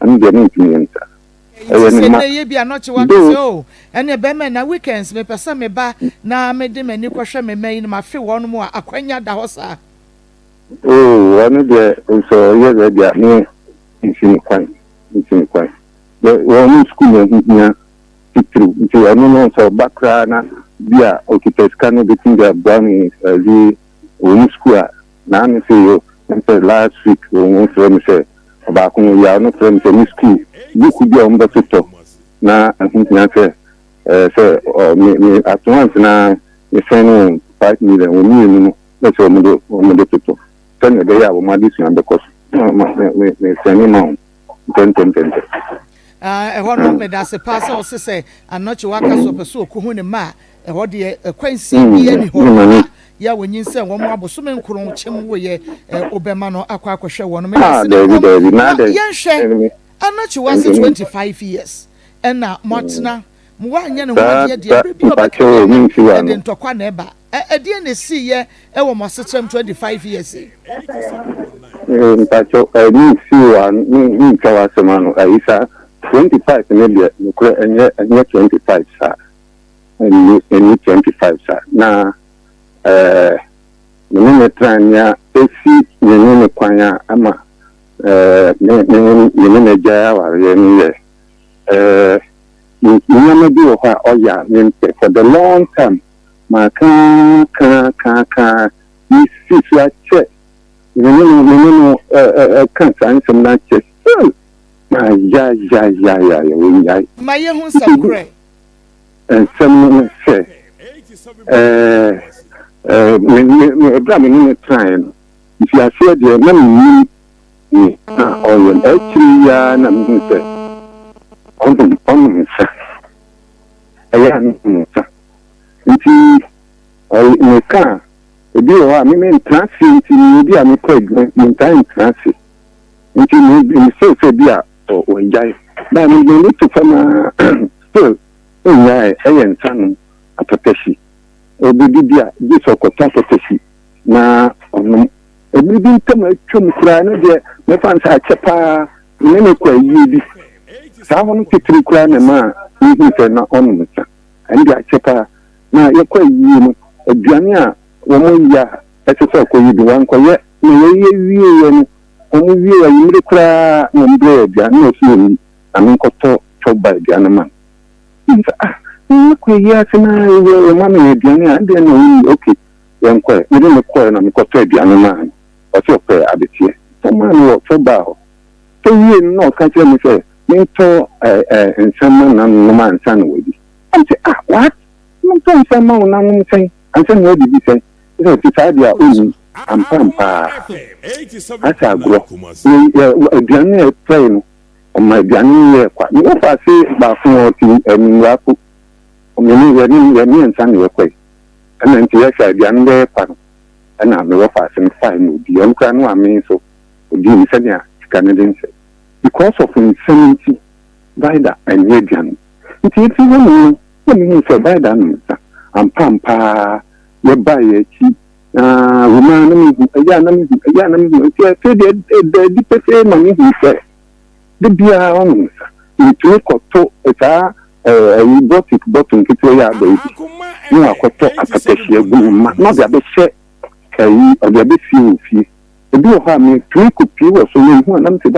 and de ntini nyanita ye bi anoche wa se o ene be me na weekends me pesa me ba na me de mani kwhwe me mai na ma fi wo no mu akwanya da ho sa anu de so ye de dia ni ntini kwan wo school na titru nti anu no so bakra na bia okiteska no between the brownies the school na me say yo last week wo from say ba ko ya no from the school buku bia on beto na ahuntia say me at once na me send 5 million wo ni no na so mo do toto then dey ya wo ma dis na because me send no 10 no me da se pass o se anoche waka so peso okuhu ne ma ho de kwansi bi ani ho ya wonyin se wo mo aboso me nkron chem wo ye obema no akwa akwhwe wo no me da se ya hwe anoche was 25 years na motna mo wa anya ne ho de bi obeka de ntokwa na eba de na si ye wo mo sechem 25 years mpacho ni si wa ni kawa semano aisa 25 maybe enye 25 sa enye 25 sa na ne tranya esi ne kwanya ama ne jaya wa ye ni ni bi o ha oya ni for the long time ma ka ni si ya che ni kan san some na che ya ma ye hu sakure some say me trying if you are sure there na me or actually ya na me say on say aya nsa nti me ka ebi o a me transit ni bi a me ko me transit nti me say bia o enjoy but me need to come still enjoy ayen sanu apoteshi obi bia this okota apoteshi na onu ebi bi ntam atwam kura no de me fan sa chepa me kwa yidi sa hono titiri kura na ma ni se na onu nsa andi achepa na ye kwa yi no aduane a wo mo ya ese so ko yidi wan ko ye ye wie omu wie yimre kura no mbre dia no so ni amin koto choba dia na man ko ya tena ye ma me dia ni ande no okay yen ko me me ko na me koto dia na man o so ko abetie to man wo choba ho to wie no ka che me say me to ensama na no man san we di am say what me to ensama na no say ansan we di say so ti sa dia oni ampampa asa agro aduane e play no o ma aduane ye kwa ni wo fa se ba fun o ti eniwa ku o me ni ye nsan ye kwa ana nti ye sha aduane be pa no ana me wo fa se fa no bi on kwa no amen so o di ni sanya Canadian say because of insanity by that and ye aduane nti ti wo ni so by that no ampampa ye ba ye chi woman na mi say the person money he say the bia on ni to koto eta bottom kito ya be ni akoto akatehie gu ma no bia be hye kai o bia be fi ebi o ha mi to kopi wo so ni hu na mi say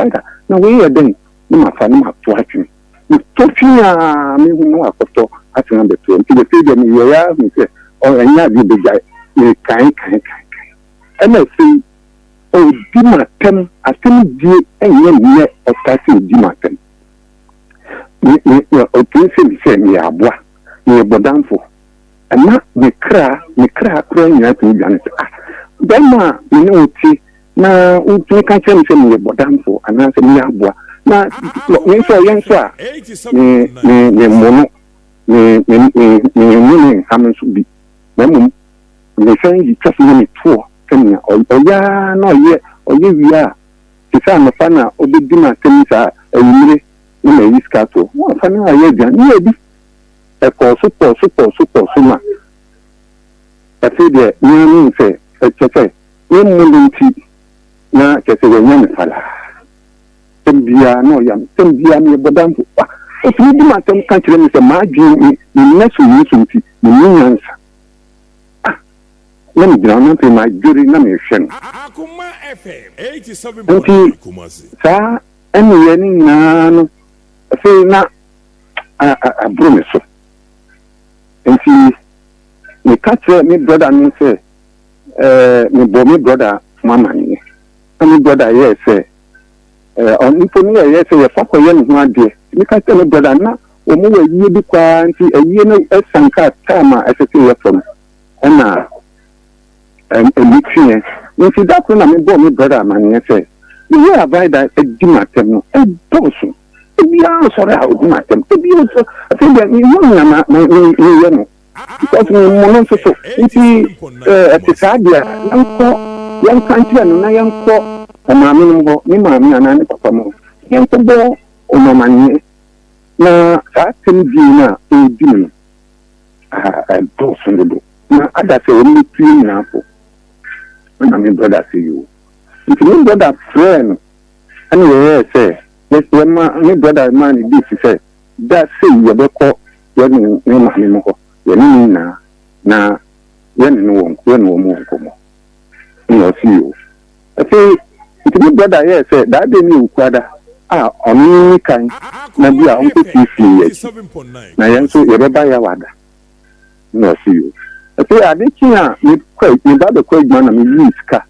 na we ye den ni ma fa ni ma to atwi ni to fi a mi hu no akoto atena be to nti be say mi ya mi say o enya bi be jai ni kai ana say o di matem atem di enye nye o tasi di matem ni o pinse mi se mi aboa ni bodanfo ana mi kra kra nya tu jan dama ni oti na oti ka che mi se mi bodanfo ana se mi aboa na ni so yen so a ni mono ni amansu bi memu ni say yi tsafu ni to kenya oya no ye wia ti sa no fa na obedi ma temisa ayimire ni na yiskato wo fa na ye dia ni ebi e ko super ma ati de ni se cheche ni mulunti na cheche we nyame fala tembia no yam tembia ni bodam o ti di ma tem kan kire mi se ma dwi ni nesu nti ni nyansa let me drown in my jury na me shen Akoma FM 87 Kumasi sa eni yani na no say na promise enti me catch me brother me say me bo me brother mama ni me brother yes say on info yes say fa ko ye no ade me catch me brother na o mo wa yie bi kwa nti awie no esanka tama esese ye from na meeting if that when I'm born my brother man say you have that a dimatem no a dosu be sorry how dimatem be also I think that you know because we mono so it at sadia yan country no na yan ko mama no ni mama na ni papa mo yan ko bo o mama ni na sa tem bi na e di no dosu ndo na ada se o mi tui na po na my brother see you if you brother friend anyway say yes my brother man this say that say you be ko you ni mama mo ko you ni na you ni won ko no mo ko mo no see you I say if you brother yes say that dey ni ukwada oni kan na bi a onko fi na yen so you be ba ya wada no see you okay adikia ni ba the quite man am use car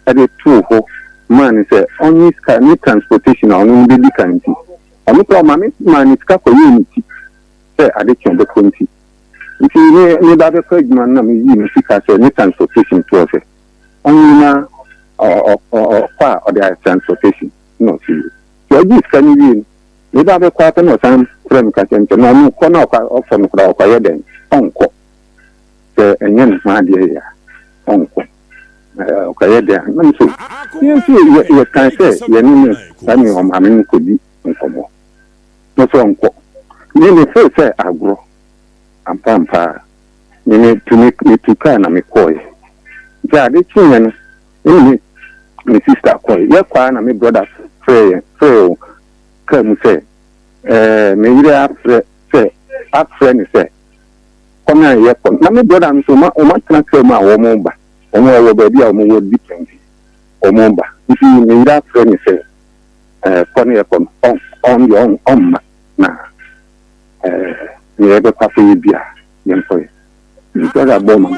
at the two ho man say only car ni transportation on be kanti am ko mama man is car ko unity say adikia the 20 if ni ba the quite man am use car say ni transportation to say only na or car or the transportation no see so this can you ni ba the quite no sam from ka tento no ko na ka offer no ka ya den onko enyen ma de ya onko okay there na so you can say you know tani o ma me ko di nkomo no so onko ni say agro ampampa ni to ka na me koy ja de chinye ni mi sister koy ya kwa na me brother pray so come say me ire afre ni say come here na me brother so ma o ma tran ma wo mo ba o mo wo ba bia o mo wo different omomba nti me ya friend say kɔne yɛkɔ on your own ma na yɛbɛkɔ afei bia yɛnkɔyɛ because abɔ ma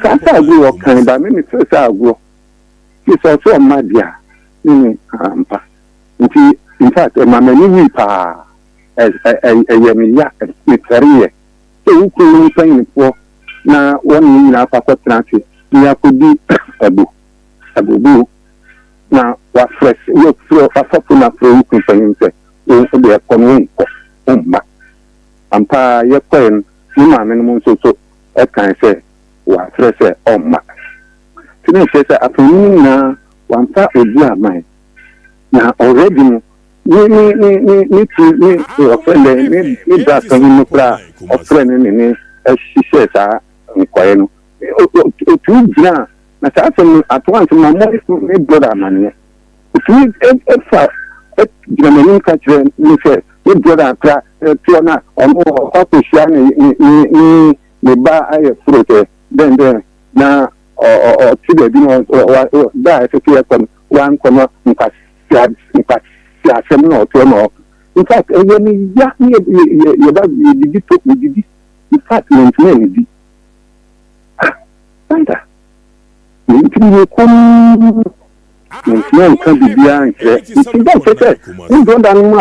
kasa agorɔ wɔ kan ba me sɛ sɛ agorɔ ti sɛ ɔsɛ ɔma bia ne ampa nti in fact ma m'ani wi paa ɛyɛ me ya metɛreyɛ sɛ wokuru mpanyinfoɔ na wɔn nyinaa akɔtena ase ne akɔdi abobu na wafrɛ wasɔfo na frɛ wo kumpanyin sɛ wo de ɛkɔ no wonkɔ womma ampa yɛkɔɛ no ne maame no mu nso so ɛkan sɛ wafrɛ sɛ ɔmma nti ne nhyɛ sɛ afei no nyinaa wamfa obi aman na already no ne ɔfrɛ dɛ ne bra ka ho no koraa ɔfrɛ no ne ɛhyehyɛ saa nkɔɛ no ɔtumi gyina na saa asɛm no atoa nsɛm na mmɔ ne brɔda amanneɛ ɔtumi ɛfa gyina m'anim ka kyerɛ ne sɛ ne brɔda akora tiɔ no a ɔno ɔkɔhyia ne ba ayɛ foro sɛ dɛndɛn na ɔte baabi no da a ɛsɛ sɛ yɛkɔ no wankɔ no nkwasi asɛm na ɔtoɔ no in fact ɛyɛ ne ya ne yɛba yɛdidi to yɛdidi in fact yɛntumi anidi santa yɛntumi yɛkɔm yɛntumi anka biribiara nkyerɛ nti da sɛ sɛ ne brɔda no mu a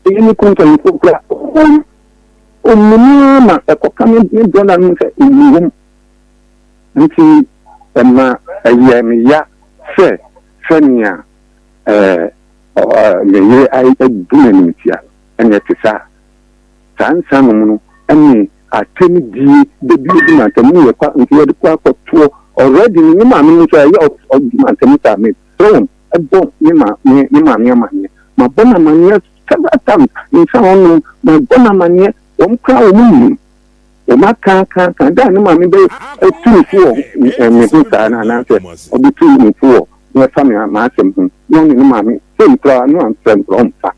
ɛyɛ ne kɔmpanyifo kora ɔmmuni ma ɛkɔka ne brɔda no mu sɛ ɔmmuwom nti ɛma ɛyɛ me ya sɛ sɛnea meyere adu n'animtia ɛnyɛ te saa nsa nom no ɛne atɛm die bɛbi odi mantam ne yɛkɔ nti yɛde kɔ akɔtoɔ already ne maame no nso ɛyɛ ɔdi mantam saa me frɛwom ɛbɔ ne maame amanneɛ mabɔ no amanneɛ several times nsa ɔno mabɔ no amanneɛ wɔm koraa wɔm nnim wɔm aka da ne maame bɛ ɛtu ne fo wɔ me ho saa no anaasɛ ɔbɛtu ne fo wɔ na ɛfa me maasɛm ho na ɔne ne maame sɛ nkura no amfɛ nkura ɔmfa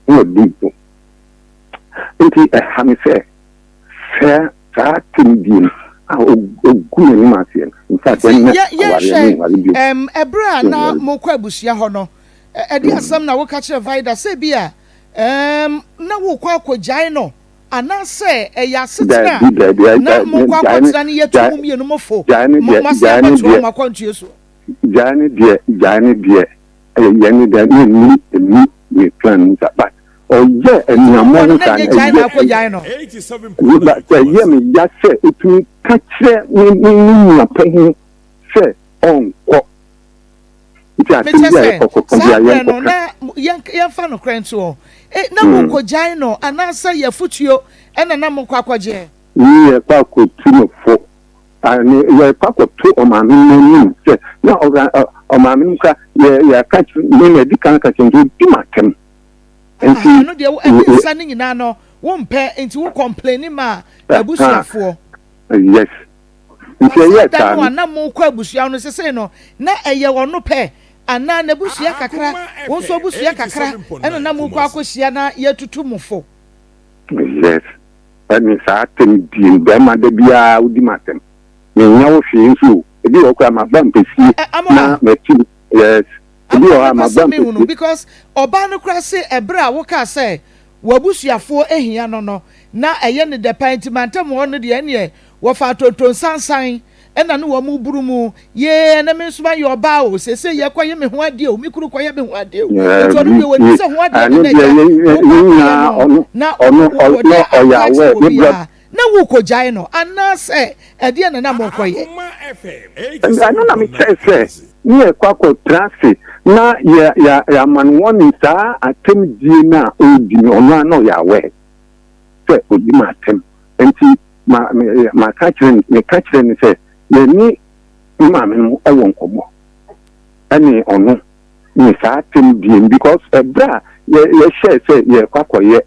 na ɔdi so nti ɛha me sɛ saa tem biem a ɔgu n'anim aseɛ no nfa sɛ yɛhwɛ ɛberɛ a na mokɔ abusua hɔ no ɛde asɛm na woka kyerɛ vida sɛ bi a na wokɔ akɔgyae no anaasɛ ɛyɛ asetena na mokɔ akɔtena no yɛto mu mmienu mofo masa akɔtoɔ mu akɔntua so gyae ne deɛ yɛne deɛ ne plan nsa but ɔyɛ anuamɔ no saa ɛyɛ me ya sɛ ɛtumi ka kyerɛ ne nua panyin sɛ ɔnkɔ nti asɛm bi a yɛkɔkɔkɔ bi a yɛnkɔka yɛmfa no korɛ nto hɔ na mokɔgyae no anaasɛ yɛfotuo ɛna na mokɔ akɔgyeɛ yɛkɔ akɔtu no fo yɛkɔ akɔto ɔmaame no anim sɛ na ɔmaame no ka yɛka ne adi kan ka kyerɛ nti ɔdi matɛm nti no deɛ ɛnsa no nyinaa no wompɛ nti wo complain ma abusuafoɔ yes nti ɛyɛ saa no na mokɔ abusua no sesei no na ɛyɛ wɔno pɛ anaa n'abusua kakra wɔn nso abusua kakra ɛna na mokɔ akɔhyia na yɛtutu mo fo yes ɛne saa tɛm die bɛrima da biara wodi matɛm menya wo hwee nso ebi wɔ kora maba mpɛsie na mati yes ebi wɔ ha maba mpɛsie because ɔbaa no kora se ɛberɛ a woka sɛ wabusuafoɔ ehia no na ɛyɛ ne dɛpa nti mantam hɔ no deɛ neɛ wɔfa tonton sansan ɛna no wɔ mu buru mu yee na me nso ma yɛ ɔbaa o sese yɛ kɔyɛ me ho adeɛ o me kuru kɔyɛ me ho adeɛ o nti ɔno deɛ wɔni sɛ ho adeɛ ne na ɔyɛ awɛ na wokɔgyae no anaasɛ ɛdeɛ na na mɔkɔyɛ ɛno na mekyerɛ sɛ ne yɛkɔ akɔtena ase na yɛamanoɔ ne saa atɛm die no a ɔdi no ɔno a na ɔyɛ awɛ sɛ ɔdi ma atɛm nti meka kyerɛ ne sɛ yɛni maame no ɛwɔ nkɔmmɔ ɛne ɔno ne saa atɛm die because ɛberɛ a yɛhyɛ sɛ yɛkɔ akɔyɛ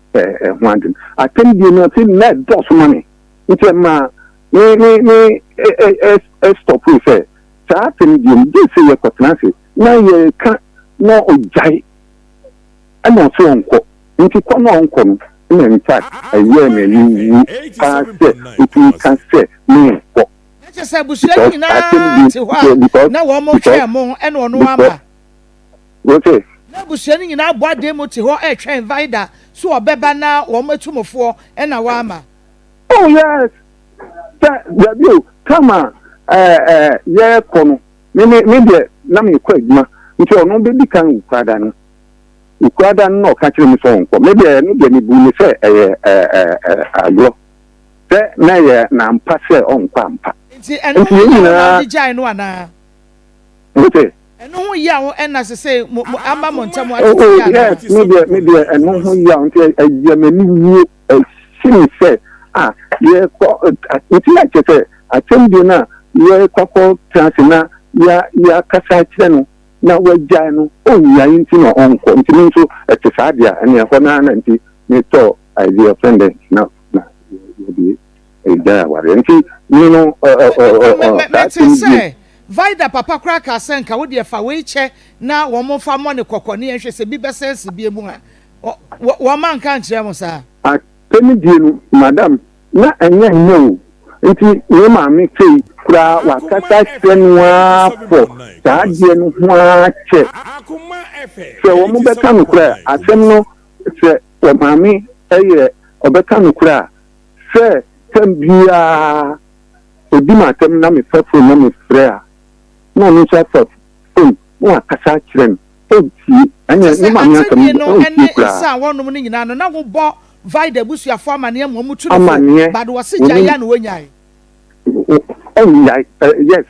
ho ade no atɛm die no ɔte na ɛdɔso ma me nti ma ne stɔpo sɛ saa atɛm die no gye sɛ yɛkɔtena ase na yɛka na ɔgyae ɛna ɔsɛ ɔnkɔ nti kɔ na ɔnkɔ no ɛna nfa ɛyɛ me ani wu paa sɛ ɔtumi ka sɛ menkɔ just say busua nyina te ho na wo mo twa mo e no no ama okay na busua nyina abo ade mo te ho e twa vida so obeba na wo matumofo e na wa ama oh yes that you come on yeah kono me de na me kwa adwuma nti ono be di kan ukwada no ka kire mi so nko me de no de ni bu ni se agro se na ye na mpa se onko ampa nti eno na di jai no ana okay eno ho ya wo ena se say amba mo ntam ati ya yes me de eno ho ya nti aye mani wu sin se ye ko nti na che atembi na ye kwako transina ya kasa kire no na wagya no onya nti no onko nti nso ete saadia ene ho na nti me to idea friend na di da ware nti you know Vida papa kraka senka wo de fa we che na wo mo fa mo ne kokone ehwe se bi besense bi emu ha wo man kan kire mo sa temi dienu madam na enye no nti we ma me sei kura wakata senwa fo saadie no ho ache se wo mo beka no kura asem no se wo ma me eye obeka no kura se tambia obi ma tem na me fafo na me frɛ no no chafo no akasa kire no ti anya no ma me atam no sa wonum no nyina no na wo bo Vida busuafo amane mo mutu no bad wo se jaya no wonyai yes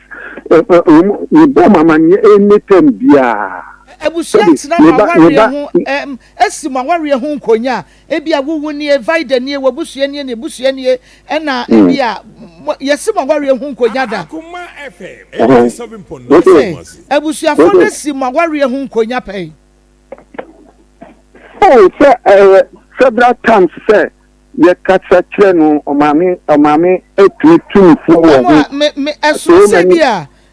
we bo mama ni anytime bia ebusuat na aware ho esim aware ho nkonya ebia wuwu ni Vida ni wabusua ni na ebusua ni na ebia yesim aware ho nkonya da Akoma FM 87.9 ebusuafo na sim aware ho nkonya pai several times say ye catch kire no omame etutu fu wo me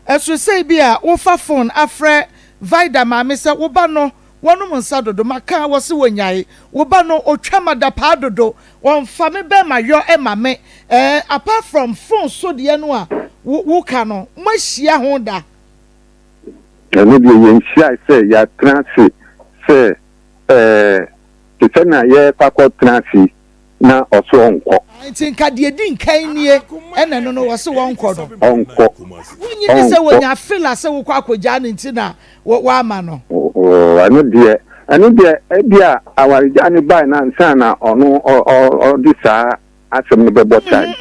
esu se bia wo fa phone afre Vida mame se wo ba no wonum nsa dodo maka wo se wonyae wo ba no otwa madapa dodo won fa me be mayo e mame apart from phone so de no a wo ka no mahia ho da ene bi ye nhia say ya transfer say na ye kwakọ transi na oso onko nti nka de di nkan nie ena no wo se wonko do onko wunyi ni se wonya fila se wo kwakoja ne nti na wo ama no anu de ebia awarija ni bai na nsa na ono di sa asem ne bebo time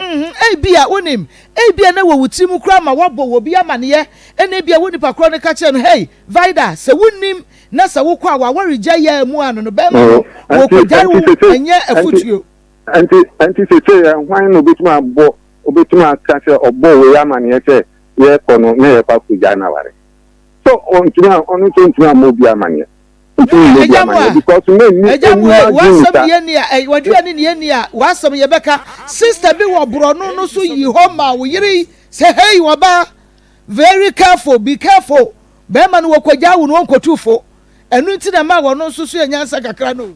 ebia wonim ebia na wo wuti mu kura ma wo bo wo bi ama ne ye ena ebia woni pa kro ne ka che no hey Vida se wonim na se wo kwa awarija ya mu anu no be ma wo ko jai wo enye afutuo anti se hwan no obetuma ka se obo we ama ne ye se ye kono ne ye pa kuja na ware so ontuma mo bi ama ne because wasam ye ni wadua ni ye a wasam ye beka sister bi wo brono no so yi ho ma wo yiri say hey waba very careful be careful be ma no wakwaja wo no nkotufo enu nti na ma wo no so so enyansa kakra no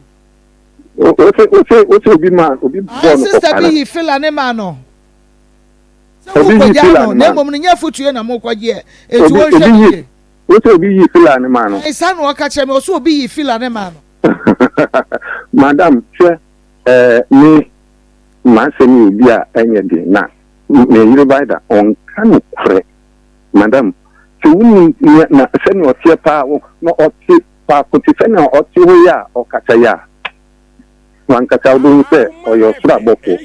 obi bon sister bi yi fila ne ma no so wakwaja no na mom no nya fotuo na mo kwaje etu wo hwe obi yi fila ne ma no isa no ka che me so obi yi fila ne ma no madam che ni ma se ni obi a enye de na me yiri Vida on kan kure madam se wuni na se ni otie pa wo no otie pa ko ti se na otie ho ya o kata ya wan kata do se o yo sura boko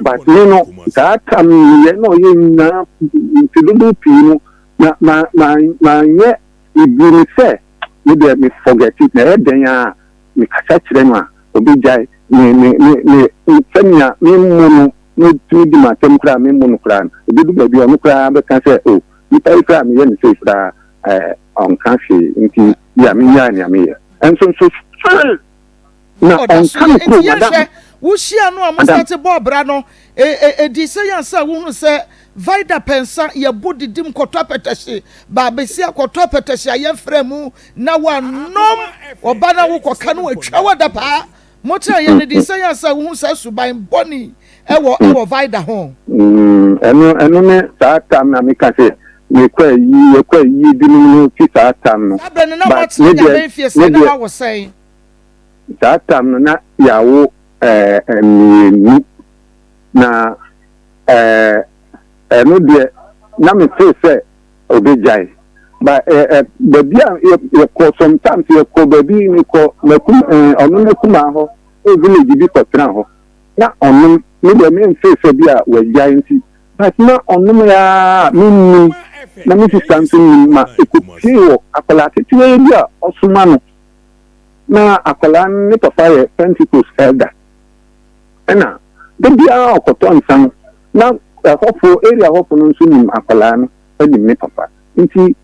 but you know that ye no ye na ti do pi no na ye ibiri se you dey me forget it na den ya me kata kire no a obi jai me senya me munu no tu di matem kra me munu kra obi du ba bi o kra be kan se o ni tai kra me ye ni se kra on kan fi nti ya me ya ni ame ya enso na on kan ko madam wo hia no am start bo bra no di se yan sa wo hu se Vida pensa ye body dim kotopetese ba besi akotopetese ye fremu na wa nom oba na wo koka no atwa wada pa motra ye ne di say asa wo hu sa suban boni ewo vida ho eno ne sa tam na me ka say me kwa yi di no fi sa tam no abene na what na be fie say na wa say sa tam no na yawo ni na eno de na me say obejai but the bia you call sometimes you call baby ni call na kum onu na kuma ho e village bi kotra ho na onu ni de me say bia we giant but na onu ya minni na me something ma ekuti akola tete bia osuma no na akola ni papa ye Pentecost elder na de bia okoto nsam na hofo area hofo no nso nim akola no edi me papa nti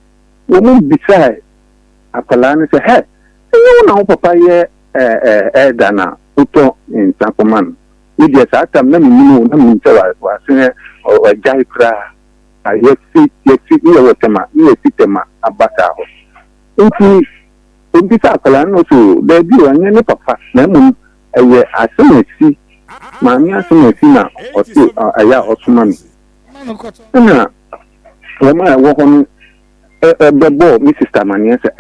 woman beside akola say hey you know papa ye dana uto in Akoma we just atam na minu na minta wa se o jai kra yesi ye wotema tema abata ho nti bisa akola no so da bi wanye ne papa na mu eye asemesi maami asemesi na oti aya osuma mi na wama wo hono bebo mi sister mania say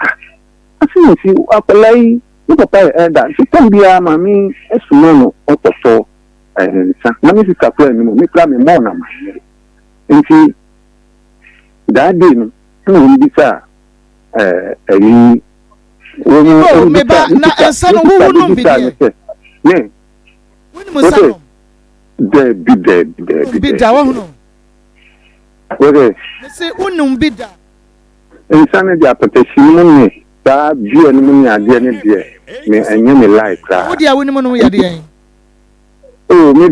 asemesi akola yi ni papa da si tambia maami esuma no ototo na mi sister kra ni mo mi kra me mo na ma nti that day no no bisa ayi wo me ba na ensa no wo no bi de ne woni mo sa no de bi da wo no okay say wonum bi da ensa ne dia protection mo ni ba bi enu mo ni ade ne de me enye me like ra wo dia woni mo no ya de oh me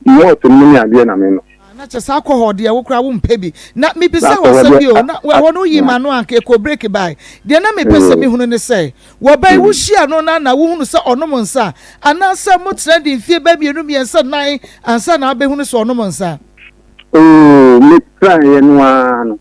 mo to mo ni ade na me no na chesa alcohol de wo kra wo mpebi na me bisa wo se bi o na wo no yi ma no anka e ko break by de na me pese me hunu ne say wo bai wo hia no na wo hunu se onom nsa ana se mo trend fie ba bi enu miensa nan ansa na be hunu se onom nsa oh me try ye no ano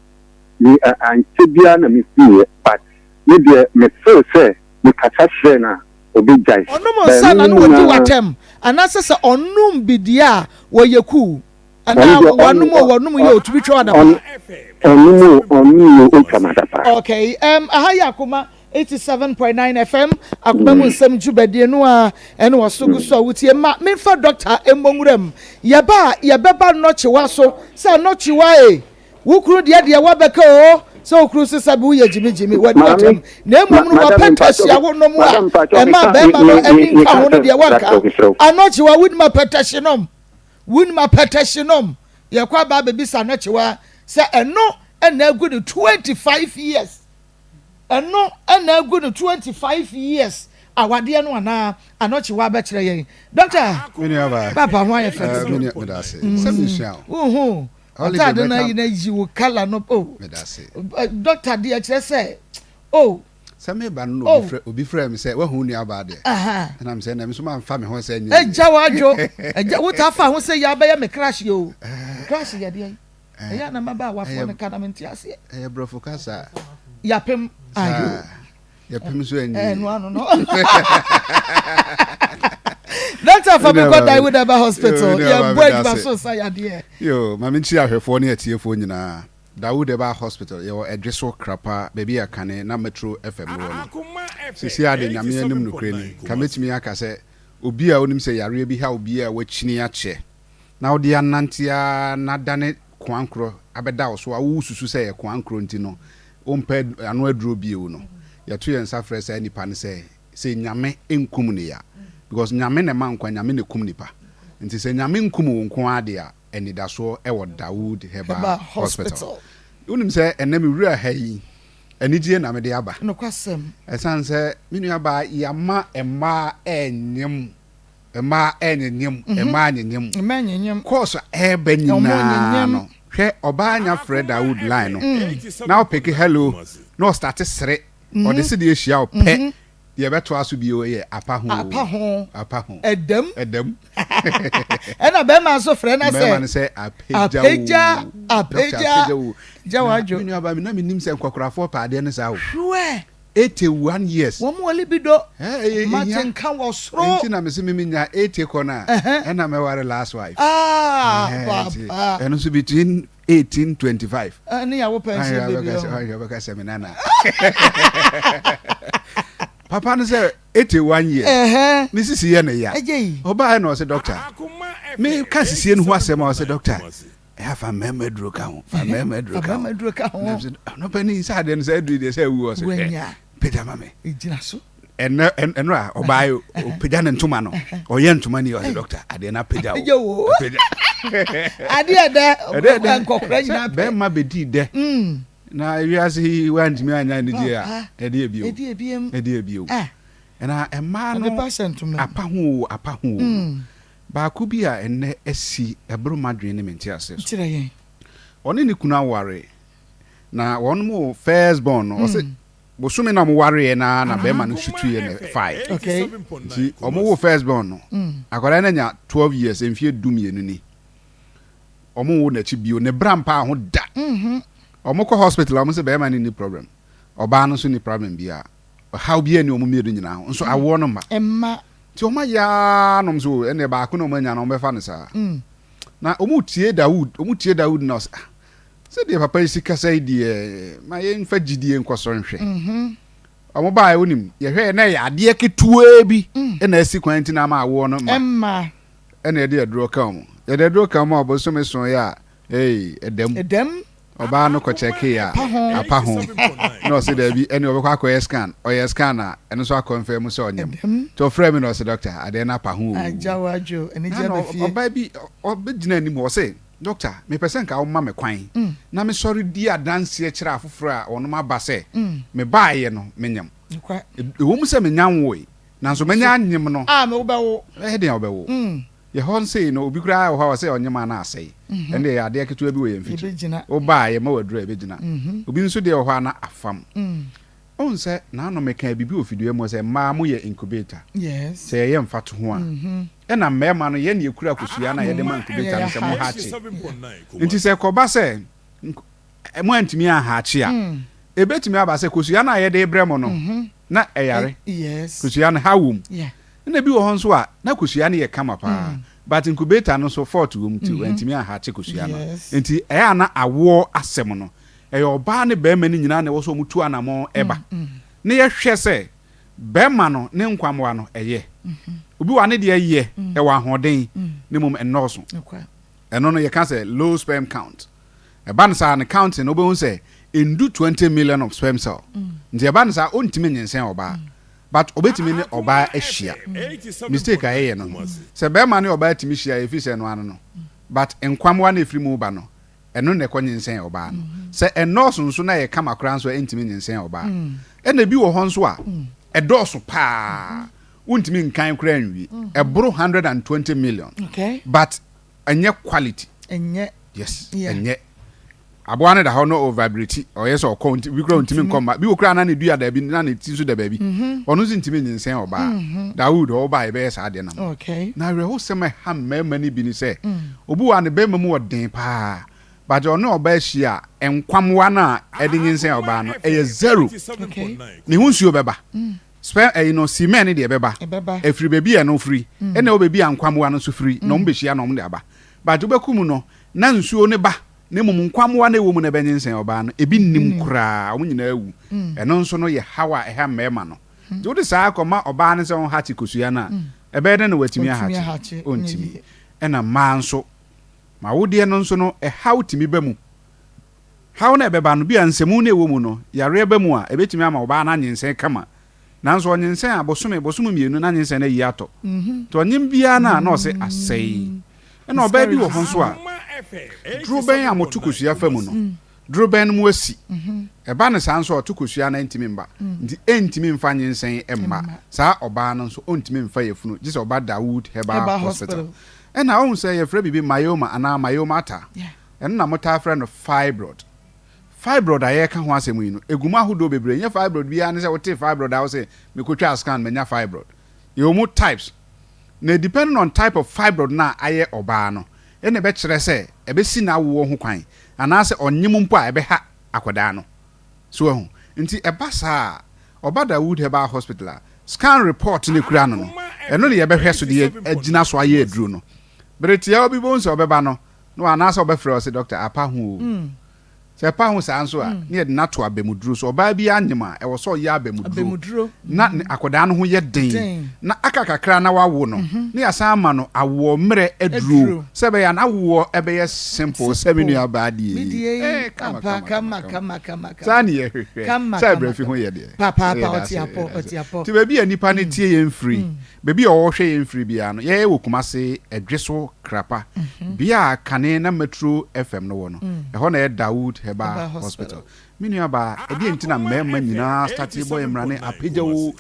ni anche bia na me fie but me de me feel say me kata share na obi jai onom nsa na no wo di watem ana se onum bidia wo yeku ana wanum ye otubi twa da onu okamada pa okay ahaya Akoma 87.9 FM Akoma mu nsem jubadie no a ene wosogu so wutie ma memfa doctor emmonwuram yebeba no chewa so se no chewa wukuru de wabeka o so wukuru se sabi wo ye jimijimi wadi watem na emom no wapetashia wo no mu a ma be ma no eni nka ho no de wanka ano chewa wudi ma petashinom win ma petitionum ye kwa ba bebi sa no chewa se eno na agu 25 years eno na agu 25 years awade no ana ano chewa ba kire yen doctor papa ho aye fe me da se se mi sha ota de na yina yi wo kala no me da se doctor de kire se oh Same ba no obi frɛ me sɛ wahu ni aba de na me sɛ na me so ma fa me ho sɛ nyi eja wajo eja wo ta fa ho sɛ ya ba ya me crash yo crash ya de ya na maba wa fo ne kana me ntiase brofo kasa ya pem ayo ya pem so nyi no no Doctor Fabio die with the hospital ya boy ba so sa ya de yo ma me nchi ahwefo ne atiefo nyina Dawood Eba Hospital yo edreso krapa baby akane na Metro FM no sisi ade nyame anim no kreni kametimi aka se obi a onim se yare bi ha obi a wachini ache na odi anantia na dane kwankro abeda so a wo susu se ye kwankro nti no ompe ano aduro bi e no yato ye nsafre se nipa ne se nyame enkum ne ya because nyame ne mankwa nyame ne kum nipa nti se nyame nkum wo nko ade a enidaso ewo Dawood Eba Hospital unim se enemi wura hayi enigye na me de aba no kwasem esan se minu aba yama ema enyem course eba nyina no hwe oba anya Fred Dawood line no now pick hello no start sere or the city ehia o pe ye beto aso bi o ye apa ho edem ena be ma so frɛ na se apeja jawajo minu aba mi na minim se nkokorafo pa ade ne sa wo hwe 81 years. Wo mo libido. Martin kan wo soro. Enti na me se me nya 80 kona. And na me ware last wife. Papa. And also between 1825. Ani ya wo pension baby. I baka se me nana. Papa no say 81 years. Me sisi ye na ya. Oba na o say doctor. Me ka sisi en ho asem o say doctor. I have a memory drug account. A memory drug account. No penny inside and said, they say, who was it? Peter Mammy. And ra, or buy Pedan and Tumano, or Yen to money or the doctor. I did not pay down. I did that. Ben my be there. Now, you see, went me and a dear view. And I am man a person to me. A pahu. Bakubia and SC a bromadri in Mentias. Only ni kuna worry. Na one more firstborn or say, Bosumi no worry na bema no shoot 5. Okay. See, omo firstborn. Akwara na nya 12 years emfie dumienu ni. Omo wo na chibio ne brampa ho da. Omo ko hospital omo say bema ni problem. Oba no so ni problem bia. How bia ni omo miedu nyina ho. Nso awo no ma. Emma ti o ma ya no so ene ba ko no manya no befa ne sa na omu tie Daud na se de papa isi kasa die ma ye nfa gidie nkoso nhwe omo ba wonim ye hwe na ya ade ketua bi na asi kwanti na ma awo no ma emma ene de adro kam ye de adro kam oboso me so ya edem oba no ko check ya apa ho no se da bi ene obekwa ko scan o scan na ene so confirm so onyem to frame no se doctor ade na apa ho ajawajo ene je ba fie oba bi obegina ni mo say doctor me person ka o ma me kwan na me sorry di adanse e kira afoforo a ono ma ba se me baaye no menyam e wo mu se menyam wo na so menya anyem no me wo ba wo de obewo ye hon say no obi kura ho say onyema na asai ende ya de keto bi wo ye mfiti o ba ye ma wadura be gina obi nso de ho na afam on say na no meka bibi ofidue mo say ma mo ye incubator yes say ye mfato ho a e na mema no ye ne ekura kosua na ye de ma incubator say mo hachi nti say ko ba say mo antimi a hachi a ebetimi aba say kosua na ye de bremo no na eyare yes kosua na hawum yeah na bi wo hon so a na kosua na ye kama pa but incubator no so fort wom ti antimi a hachi kosua no nti e na awo asem no e oba ne be ma ni nyina na wo so mutu anamo eba ne ye hwe se be ma no ne nkwamwa no eye obi wa ne de ye e wa hoden ne mum enoso eno no ye kan say low sperm count e ban sa ne count no be hu say endu 20 million of sperm cell nti e ban sa ontimi nyensen oba but obetimi ne oba ahia mistake aye no se be ma ne oba timi hia e fi se no ano no but nkwamwa na efri mu ba no eno ne konye nsen oba no se enoso nso na ye kama kran so entimi nsen oba ena bi wo hon so a edoso pa untimi nkan kra nwi ebro 120 million okay but enye quality yes enye aboane da ho no overbrity o yes o count bi kra untimi nkoma bi wo kra na ne dua da bi na ne ti so da ba bi ono so ntimi nsen oba Daud oba e be sa de na okay na re ho sema ha mema ni bi ni se obu wa ne be mamu odin pa but ono oba hia enkwamwa na edinyensen oba no eye zero okay ni hunsuo beba spare no semen de beba efri bebi e no free e na obebi ankwamwa no so free no mbehia no mde aba but obekum no na nsuo ne ba ne mum nkwamwa na ewo na benyensen oba no ebi nnim kura wo nyina awu eno nso no ye hawa e ha mema no de wo sa akoma oba ne se on hati kosua na ebe de na watimi hati ontimi ena ma nso ma wo de no nso no e haw timi ba mu haw na ebeba no bia nsemu na ewo mu no yare ba mu a ebetimi ama oba na nyensen kama nanso onyensen abosom mienu na nyensen na yi ato to onyem bia na o se asei na oba bi wo ho nso a druben amotukosua famu no druben mu asi eba ne sanso otukosua na ntimi mba ndi entimi mfa nyensen emma saa oba no nso ontimi mfa yefunu gise oba Daud Herbal Hospital ena ohun say ye fra bibi myoma ana myomata eno na mota fra no fibroid aye ka ho asemu yi no eguma hodo bebre nya fibroid bia ne say wote fibroid a wo say me kotwa scan menya fibroid you mo types na depending on type of fibroid na aye oba no ene be kire say ebe si na wo ho kwan ana say onyem mpo a ebe ha akoda no so ho nti eba sa oba Dawood Heba Hospital scan report ni kura no eno ne ye behwe so de agina so aye aduru no beretia obi bon so obeba no no anasa obefre o se doctor apa ho se pa ho sa nso a ne de nato abemuduro so oba bi anyema e wo so ye abemuduro na akoda no ho ye den na akakakra na wawo no ne asa ama no awo mere aduro se be ya na awo ebe ye simple se menu abadi kama sani ye hwehwe se brefi ho ye de papa otiapo ti bebi anipa ne tie ye mfiri bebi o hwe ye mfiri bia no ye wokumase edweso krapa bia kane na metro fm no wo no e ho na ye Dawood Heba Hospital. Minu aba edi entina mema nyina start boy mrane apagya wo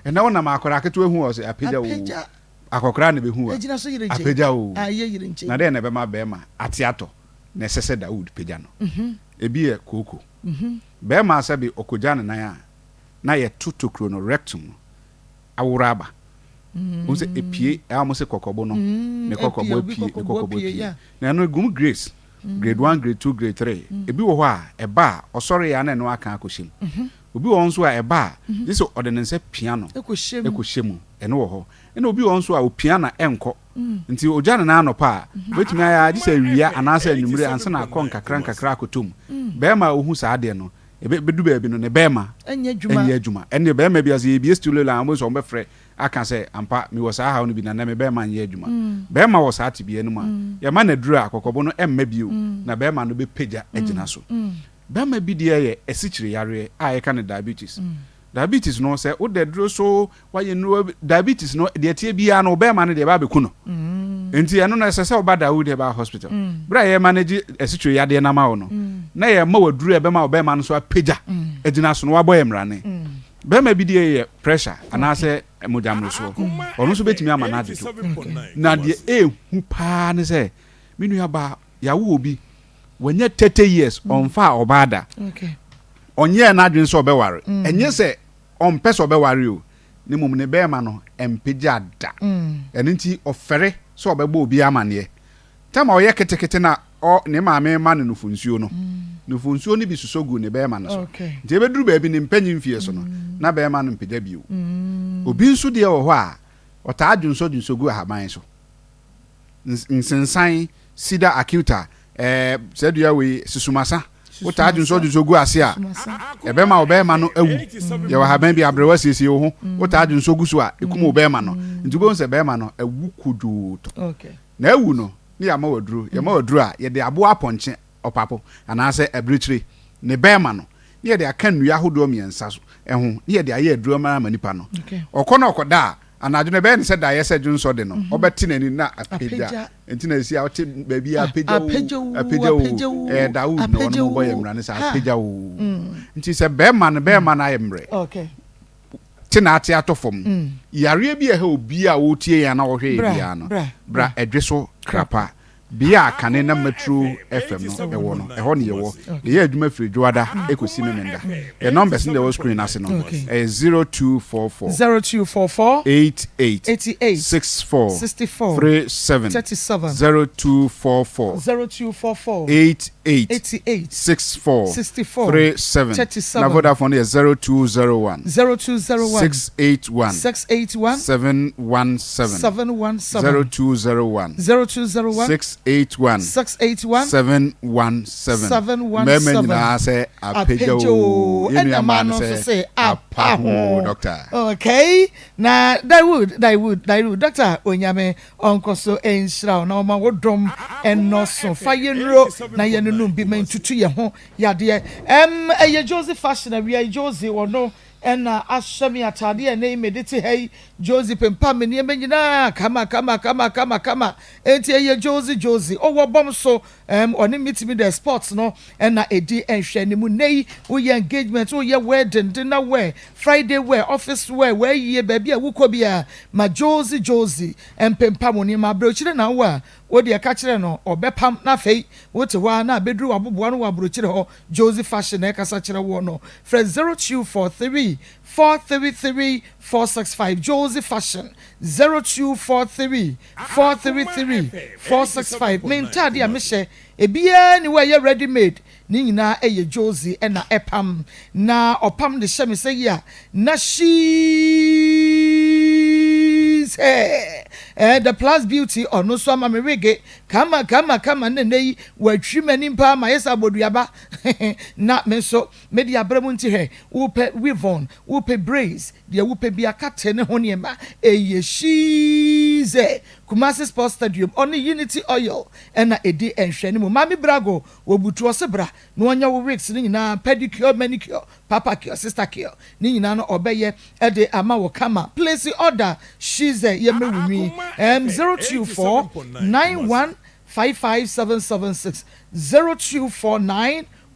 na wona makora keto ehu o se apagya wo akokra ne behu a apagya wo na de na be ma be ma atiato na sese Dawood pagya no ebi e koko be ma sabi okoja na na ye tutokro no rectum awuraba wo se epie a mo se kokobo no ne kokobo epie na no gum grace grade 1 grade 2 grade 3 ebi wo ho a eba osori ya na no aka akohyem obi wo nso a eba this ordinance piano ekohyem ene wo ho ene obi wo nso a opiana enko nti oja na anopa betumi aya this awia anasa anumre ansa na akon kakra akotom be ma ohu sa ade no bedu ba bi no ne be ma enya adwuma ene be ma bi as ye studio la mo so be frɛ aka say ampa mi wo sa ha no bi na me be ma nye adwuma be ma wo sa ate bi enu ma ye ma na duru akokobo no emma bio na be ma no be pagya agina so be ma bi de ye esikyire yare a ye ka ne diabetes no say wo de duru so wa ye no diabetes no de tie bia no be ma no de ba be ku no enti eno na se oba Dawood Heba Hospital bra ye manage esikyire yade na ma wo no na ye ma waduru be ma obe ma no so apagya agina so no wa boy mrane be ma bi de ye pressure anase mojamro so onu so betimi ama na dedo na de ehu pa ne se minu ya ba ya wo obi wanya 30 years on fa obada onye na adwen so obeware enye se on pese obeware o ne mum ne be ma no empagya da enti ofere so obegbo obi amane tama oye ketekete na ne maame ma ne nufunsuo no nufunsuo ne bi susogu ne be ma no so nti ebeduru ba bi ne mpanyi mfie so no na be ma no mpagya bio obi nso de wo ho a ota adwunso gu ahaban so nsensan sida acuta sedua we susumasa ota adwunso gu ase a ebe ma obema no awu ye wa haban bi abrewa siesie wo ho ota adwunso gu so a ekum obema no ntubo nse bema no awu kuduto na awu no ni ya ma waduru a ye de abo aponche opapo anase abrichire ne bema no ye de aka nnua hodo miensa so ehu ye de aye aduru ma manipa no okono okoda anadwo ne be ne se da ye se dwunso de no obeti nani na apagya enti na si a wote ba bi apagya Dawood no no boy mrane sa apagya wo enti se be ma na ayemre tina ate atofom yare bi e obi a wotie ya na wo hwe bia no bra edweso krapa bia kane na metro fm no e wo no e ho ne ye wo ye adwuma firi dwoada ekosi memenda the numbers in the screen ase no 0244 88 64 37 0244 88 64 37 na Vodafone is 0201 681 717 0201 681 717 Meme na say apejo enu man say apaho doctor. Okay, na Dawood doctor onyame onkoso enshira na oma wodom enoso fayenro na yenunum bi mentutu ye ho yade eye Josie fashion we Josie wono ena ashami atade ene medite hey Josie pempa me ne nyina kama enti eye Josie owo bom so oni meet me the sports no ena edi enhwe ne mu nei wo ye engagement wo ye wedding dinner wear Friday wear office wear we ye baby a wuko bia ma Josie empempa mo ne ma brochire na wo a wo de ka kire no obepam na fei wote wa na bedru waboboa no wa brochire ho Josie fashion e kasa kire wo no friend 0243 433 465 Josie fashion 0243 433 465 me ntade a me hye ebia ni we ye ready made ni nyina eye Josie na epam na opam de hye me say ya na she the plus beauty ono so ama me wege kama ne watwi manim pa ma yesa boduaba na me so me dia bramu nti he wo pe weavon wo pe braids dia wo pe bia kate ne ho ne ma eye she Kumasi Sports Stadium on Unity Oil and edi enhwene mu mami brago wobutu osebra no onya wo wigs ni nyina pedicure manicure papa cure sister cure ni nyina no obeye e de ama wo kama place order she's ye mewumi 0249155776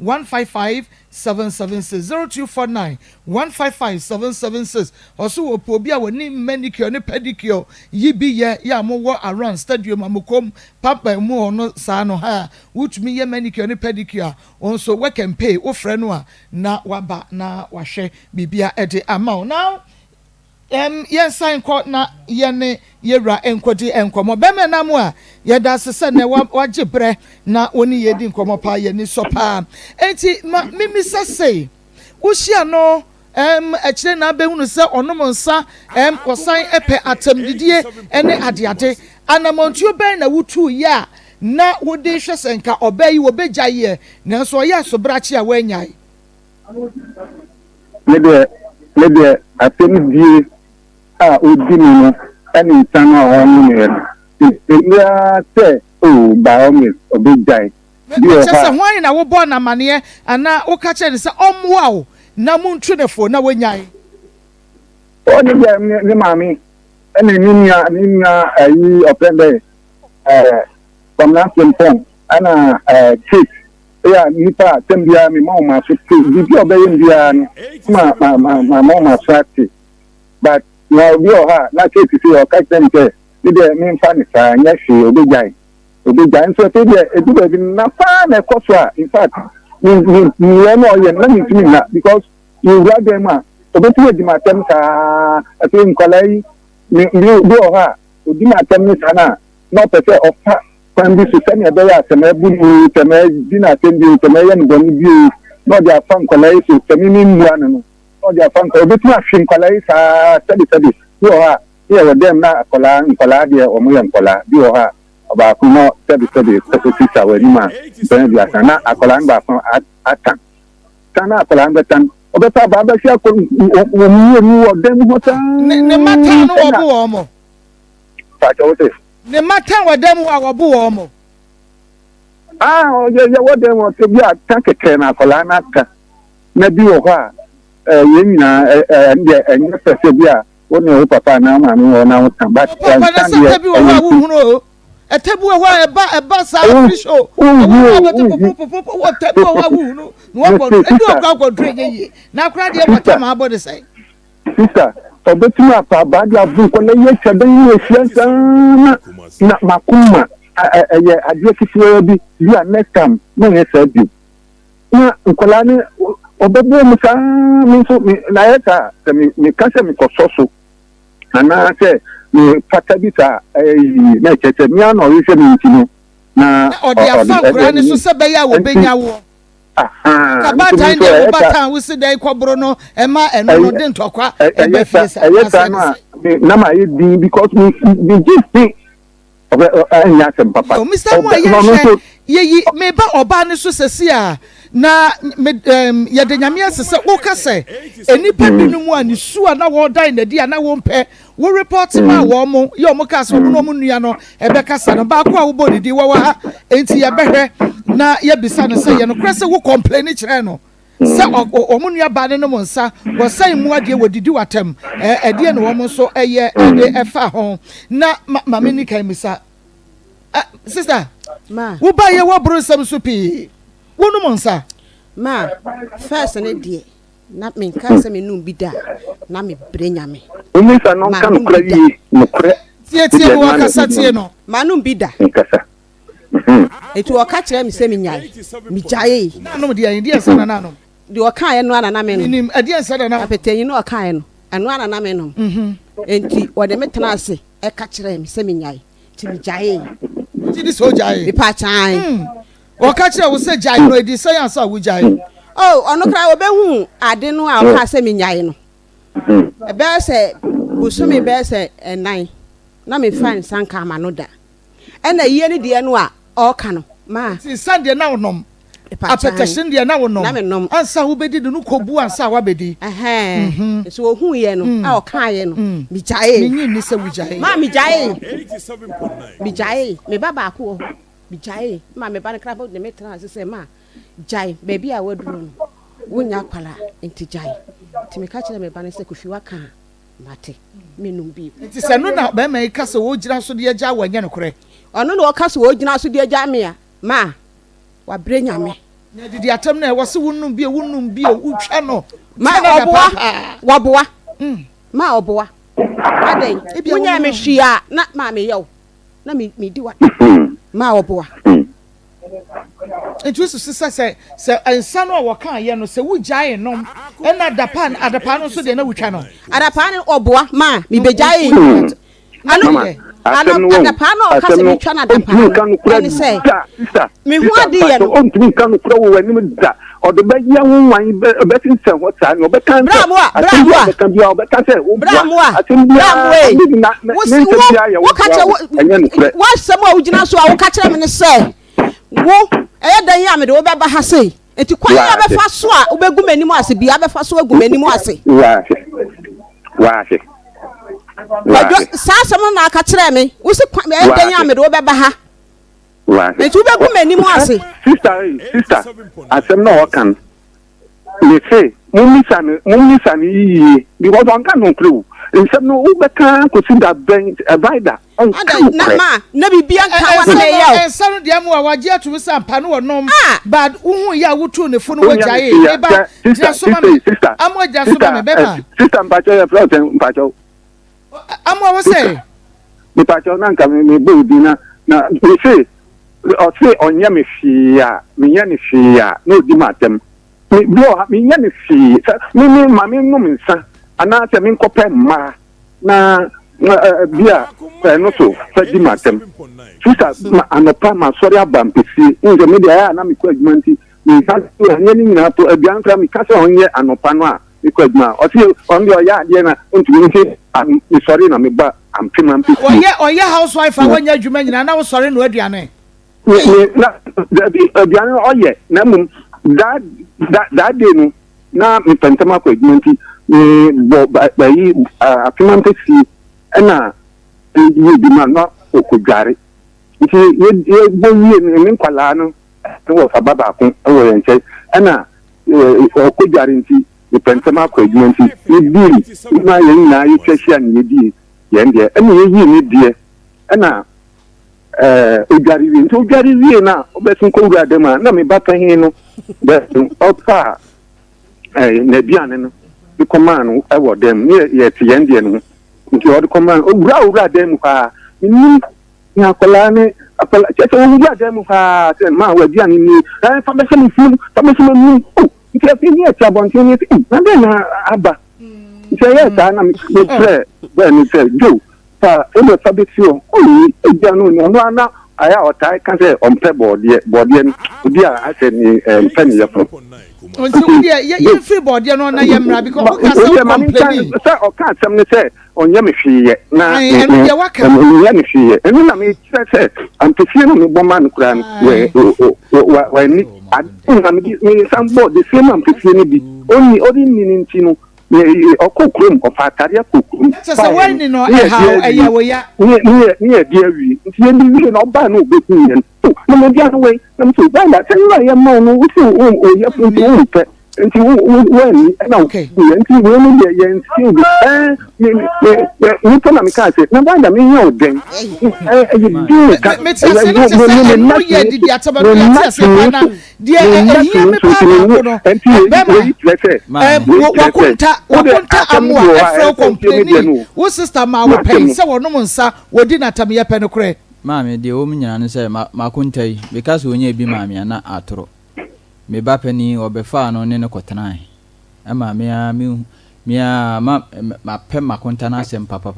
0249155776 0249155776 also wo pobi a woni manicure ne pedicure yibi ye ya mo wo around stadium amokom papa mu ono sa no ha wutumi ye manicure ne pedicure onso we can pay wo frɛ no a na waba na wahwɛ bibia ede ama now yen sign court na yene yera enkodi enkomo beme na mu a yeda sese ne wagye bre na oni yedi nkomo pa yeni so pa enti mimi sese wo hia no akire na behunu se onom nsa osan epe atamdidie ene adeade anamontuo ben na wutu ya na wode hwese nka obayi wo begyaye nanso ya so brachi a wanyai maybe atemdie odini no ani tano awon ni ya te o ba omi obejai bi o ha hwan na wo bo na mane ana wo ka che se omwa o na muntwenefo na wanyai o ni mami eni ninya ayi opende from na tempon ana chief ya nipa tembia mi ma so bi obeye ndia ma swati but now we are not to see your captain there. Did they mean funny? Yes, she obey. So it would have been not fun. In fact, you know, you're not to me because you read them. So what you my attempts are a thing, Colay, you do her, who do not tell me, Sana, not a fair of when this is any other as a mebu, to me, dinner attending to me and don't view, not their fun Colay, so to me, one. Dia fan ko bitu afin kola isa study yo ha ye we dem na kola dia o mu yan kola yo ha ba ku no study sisa we ni ma ben dia sana akola ngba fan atan sana akola ngba tan o be ta ba ba sia ko o mu o dem ho tan ne matan no obu o mo ta chote ne matan wa dem wa obu o mo ye wo dem o te bia tan keke na akola na ka na bi wo ha yemina enye pese bia woni o papa na ma mi wona o tan ba tan dia bi wo wa wu no etebu wo eba sa fish o wo tebu wo wa wu no wo go edu go dre ye na kura de pata ma body sai sister obetumi apa ba dia bu ko na ye chebe ye fiansa na makuma ye adie kisiwa bi ya next time no ye sabi na nkola ni obebe musa minso na yeta mi kase mi kososo ana se mi fatabita na chete mi ano yese mi ntino na odi afa kura ni so se be ya wo benya wo ka ba tan de wo batan wo se dai kwobro no e ma eno no de ntokwa e be fiesa ayeta na ma ye din because me just think anya sem papa o Mr. Mo ya ye me ba oba ni so sesi a na ye de nyame asese wo ka se enipa binu mu ani su na wo dan na dia na wo mpe wo report ma wo mo ye mo ka so no mo nua no e be ka sa no ba ko a wo body di wo ha enti ye behwe na ye bisa no se ye no krese wo complain kire no se o mo nua ba ne no mo nsa wo sai mu ade wo didi watam e de no wo mo so eye de efa ho na ma me ni kai misa sister ma wo ba ye wo bro sam so pi wonu monsa ma first ne die na me kan se me num bi da na me brenya me umi sa non kan kura yi no kura tie wo kasa tie no ma num bi da kasa etu o ka kire me se me nyai mi jaye na no die sa na no de o kan ye no ana na me no nim adie sa na apetenyi no o kan ye no eno ana na me no enti o de me tena ase e ka kire me se me nyai ti mi jaye ti di so jaye mi pa chan o ka kire wo se jai no edi say ansa wo jai oh ono kra obehu ade no a o ka se me nyae no e be se busumi be se enan na me fan sanka ma no da ena yie ne de no a o ka no ma si sande na wonom application de na wonom ansa wo bedi no kobu ansa wa bedi so ohu ye no a o ka ye no mi jae mi nyi ni se wo jae ma mi jae 87.9 mi jae me baba ko mi jae ma me ba ne kra bo de me tra se ma jae baby a waduro no wonya kwala enti jae ti me ka kire me ba ne se kofi wa ka mate menum bi enti se no na ba me ka se wo gira so de ja wa nya no kore ono no ka se wo gira so de ja me a ma wa bre nyame na didi atam na wo se wonnum bi utwa no ma oboa ma oboa adai wonya me hwia na ma me yew na me di wa ma oboa It was say ansa no wo kan ye no se wo jae nom e na adapa no so de na wutwa no adapa no oboa ma me be jae ano adapa no ka se me twa na adapa ni say me hu ade ye no ontumi kan no kura wo wanim da odo be ye ho wan be tin se ho ta no be kan bravo kan bia be kan se bravo wo ka che wo se mo ugina so a wo ka che me ne say wo dan ya me de wo be ba ha sei enti kwan ya be fa so a wo be gu manimu ase bia be fa so agu manimu ase wa sa sama na aka kire me wo se kwan dan ya me de wo be ba ha wa enti wo be gu manimu ase sister asem na o kan le say mumisa ni yi because on kan no clue nsem no wo be kan ko si da ben advisor on na ma na bibia kan wa na yaw ensanu de amu awaje atu sa mpa no wonom bad uhu ya wutu ne funu wajaye e ba ja so ma amu ja so ma me beba sister mpacho ya float mpacho amu wo say mpacho na nka me be odi na we say o say onya me fia me nya ne fia na odi matem me bro me nya ne fia me ma me no nsa ana se me nkopɛ ma na bia no so fadi matem sister anopa ma sorry abampesi nje me dia na me ko adwumanti me ka so anya ni nyina to aduan kra me ka se onye anopa no a me ko adwuma o se on de oya ade na ntumi nse me sorry na me ba ampema mpesi oye housewife a wanya adwuma nyina na wo sorry no aduane na aduan oye na mum that day no na me pentama ko adwumanti bo ba yi afimante si na yi bi ma no okudware nti ye bo yi ni nkwala no wo fa baba ko wo yenche na okudware nti me pentama ko adwumanti ye biri na ye na ye twahia ne di ye ndie na ye yi ni die na odware wi nti odware wi na obesin ko wura dem na me ba pahin no be opa na biane no the command about them near the Indian into the command owura dem fa ni na kolane apala cheche owura dem fa ma wa biane ni fa be se ni nke fi ni echa bontin ni na be na aba nke ye ta na me pre be ni se jo fa e be fa be ti o ni eja no ni no ana aya otai kan se on pe body odi a ase ni pen ye fo onti ye free board no na ye mra because o ka say complain say o ka sem ni say onye me hwiye na ye waka ye me hwiye enu na me say ampefie no me bomba no kura we ni na me sam board the same ampefie ni bi oni ni nti no okokrum ofatare okokrum so when ni no e ha e wo ya ni e dia wi nti ye ni wi no ba no obeku yen no me dia no we na so ba na say you are mo no uti o ye fu ti o pe nti when na okay nti we no ye yen ti ni to na me ka say na ba da me ye oden me ti say no ye di ataba no ye say na dia ye me pa no wakunta amu afro complain wo sister ma wo pay say wo no nsa wodi na tam ye pe no kure maame de o mnyana no say makunta yi because onye bi maame na atoro me ba pani obefa no ne ne kotenan ama me ma pe makunta na sem papa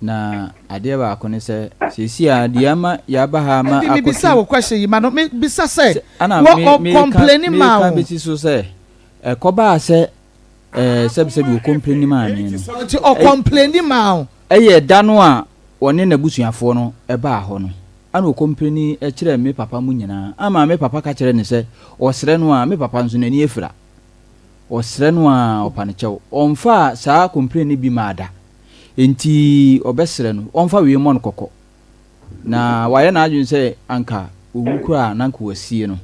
na adeɛ baako ne sɛ sisi a deɛ ama yaba ha ma akɔti bisa wo question yi ma no me bisa sɛ wo complain ma wo bisi so sɛ ɛkɔba sɛ sɛbisɛbi wo complain ma me no nti o complain ma wo ɛyɛ da no a wɔne n'abusuafoɔ no ɛba hɔ no ana o complain kyerɛ me papa mu nyinaa ama me papa ka kyerɛ ne sɛ ɔsrɛ no a me papa nso n'ani efira ɔsrɛ no a ɔpa ne kyɛw ɔmfa saa complain bi ma ada enti obesere no onfa wie mon kokɔ na wayɛ na adwun sɛ anka owu kura na anka wasie no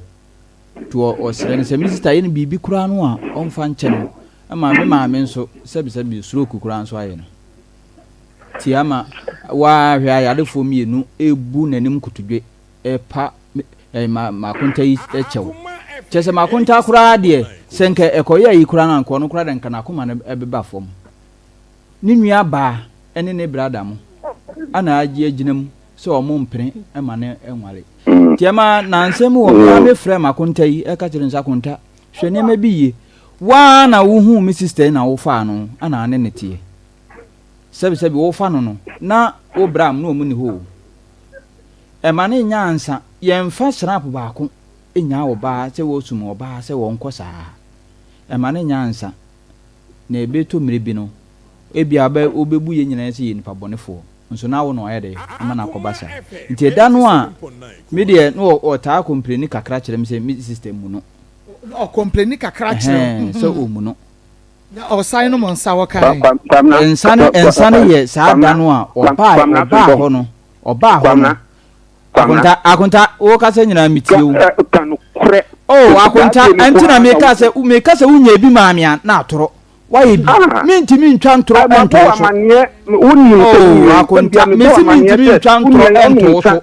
to ɔsere no sɛ minister yɛ no bibi kura no a onfa nkyɛ no ama me maame nso sɛbi suro kukura nso ayɛ no ti ama wa hwɛ ayadefo mienu ebu nanim kutudwe ɛpa makonta yi ɛkyɛw kyɛ sɛ makonta kura deɛ sɛ nka ɛkɔyɛ yi kura na anka no kura de nka na akoma no ɛbeba fam ni nua ba ene ne brada mo ana agye agyinam sɛ ɔmo mpene ɛma ne enwale tiama na nsɛm wɔ ba me frɛ makonta yi ɛka kyerɛ nsa konta hwɛ ne ma bi ye wa na wo hu me sister na wo fa no ana ane ne tie sɛbi wo fa no na wo bram no mu ni ho ɛma ne nya ansa yɛmfa snap baako enya wo ba sɛ wo sum wo ba sɛ wo nkɔ saa ɛma ne nya ansa na ebeto mmere bi no ebia ba obebu ye nyina sɛ ye nipa bɔnefoɔ nso na wo no ɔyɛ de ama na akɔbasa nti da no a me de no ɔtaa complain kakra kyerɛ me sɛ me system mu no o complain kakra kyerɛ sɛ o mu no na o sign no monsa wɔ kai ensane ye saa da no a ɔba hɔ no akonta wo ka sɛ nyina mitiew akonta antina me ka sɛ unya bi maame a na atoro why mintimi ntwa ntoro onto so akonta mesi mintimi ntwa ntoro onto so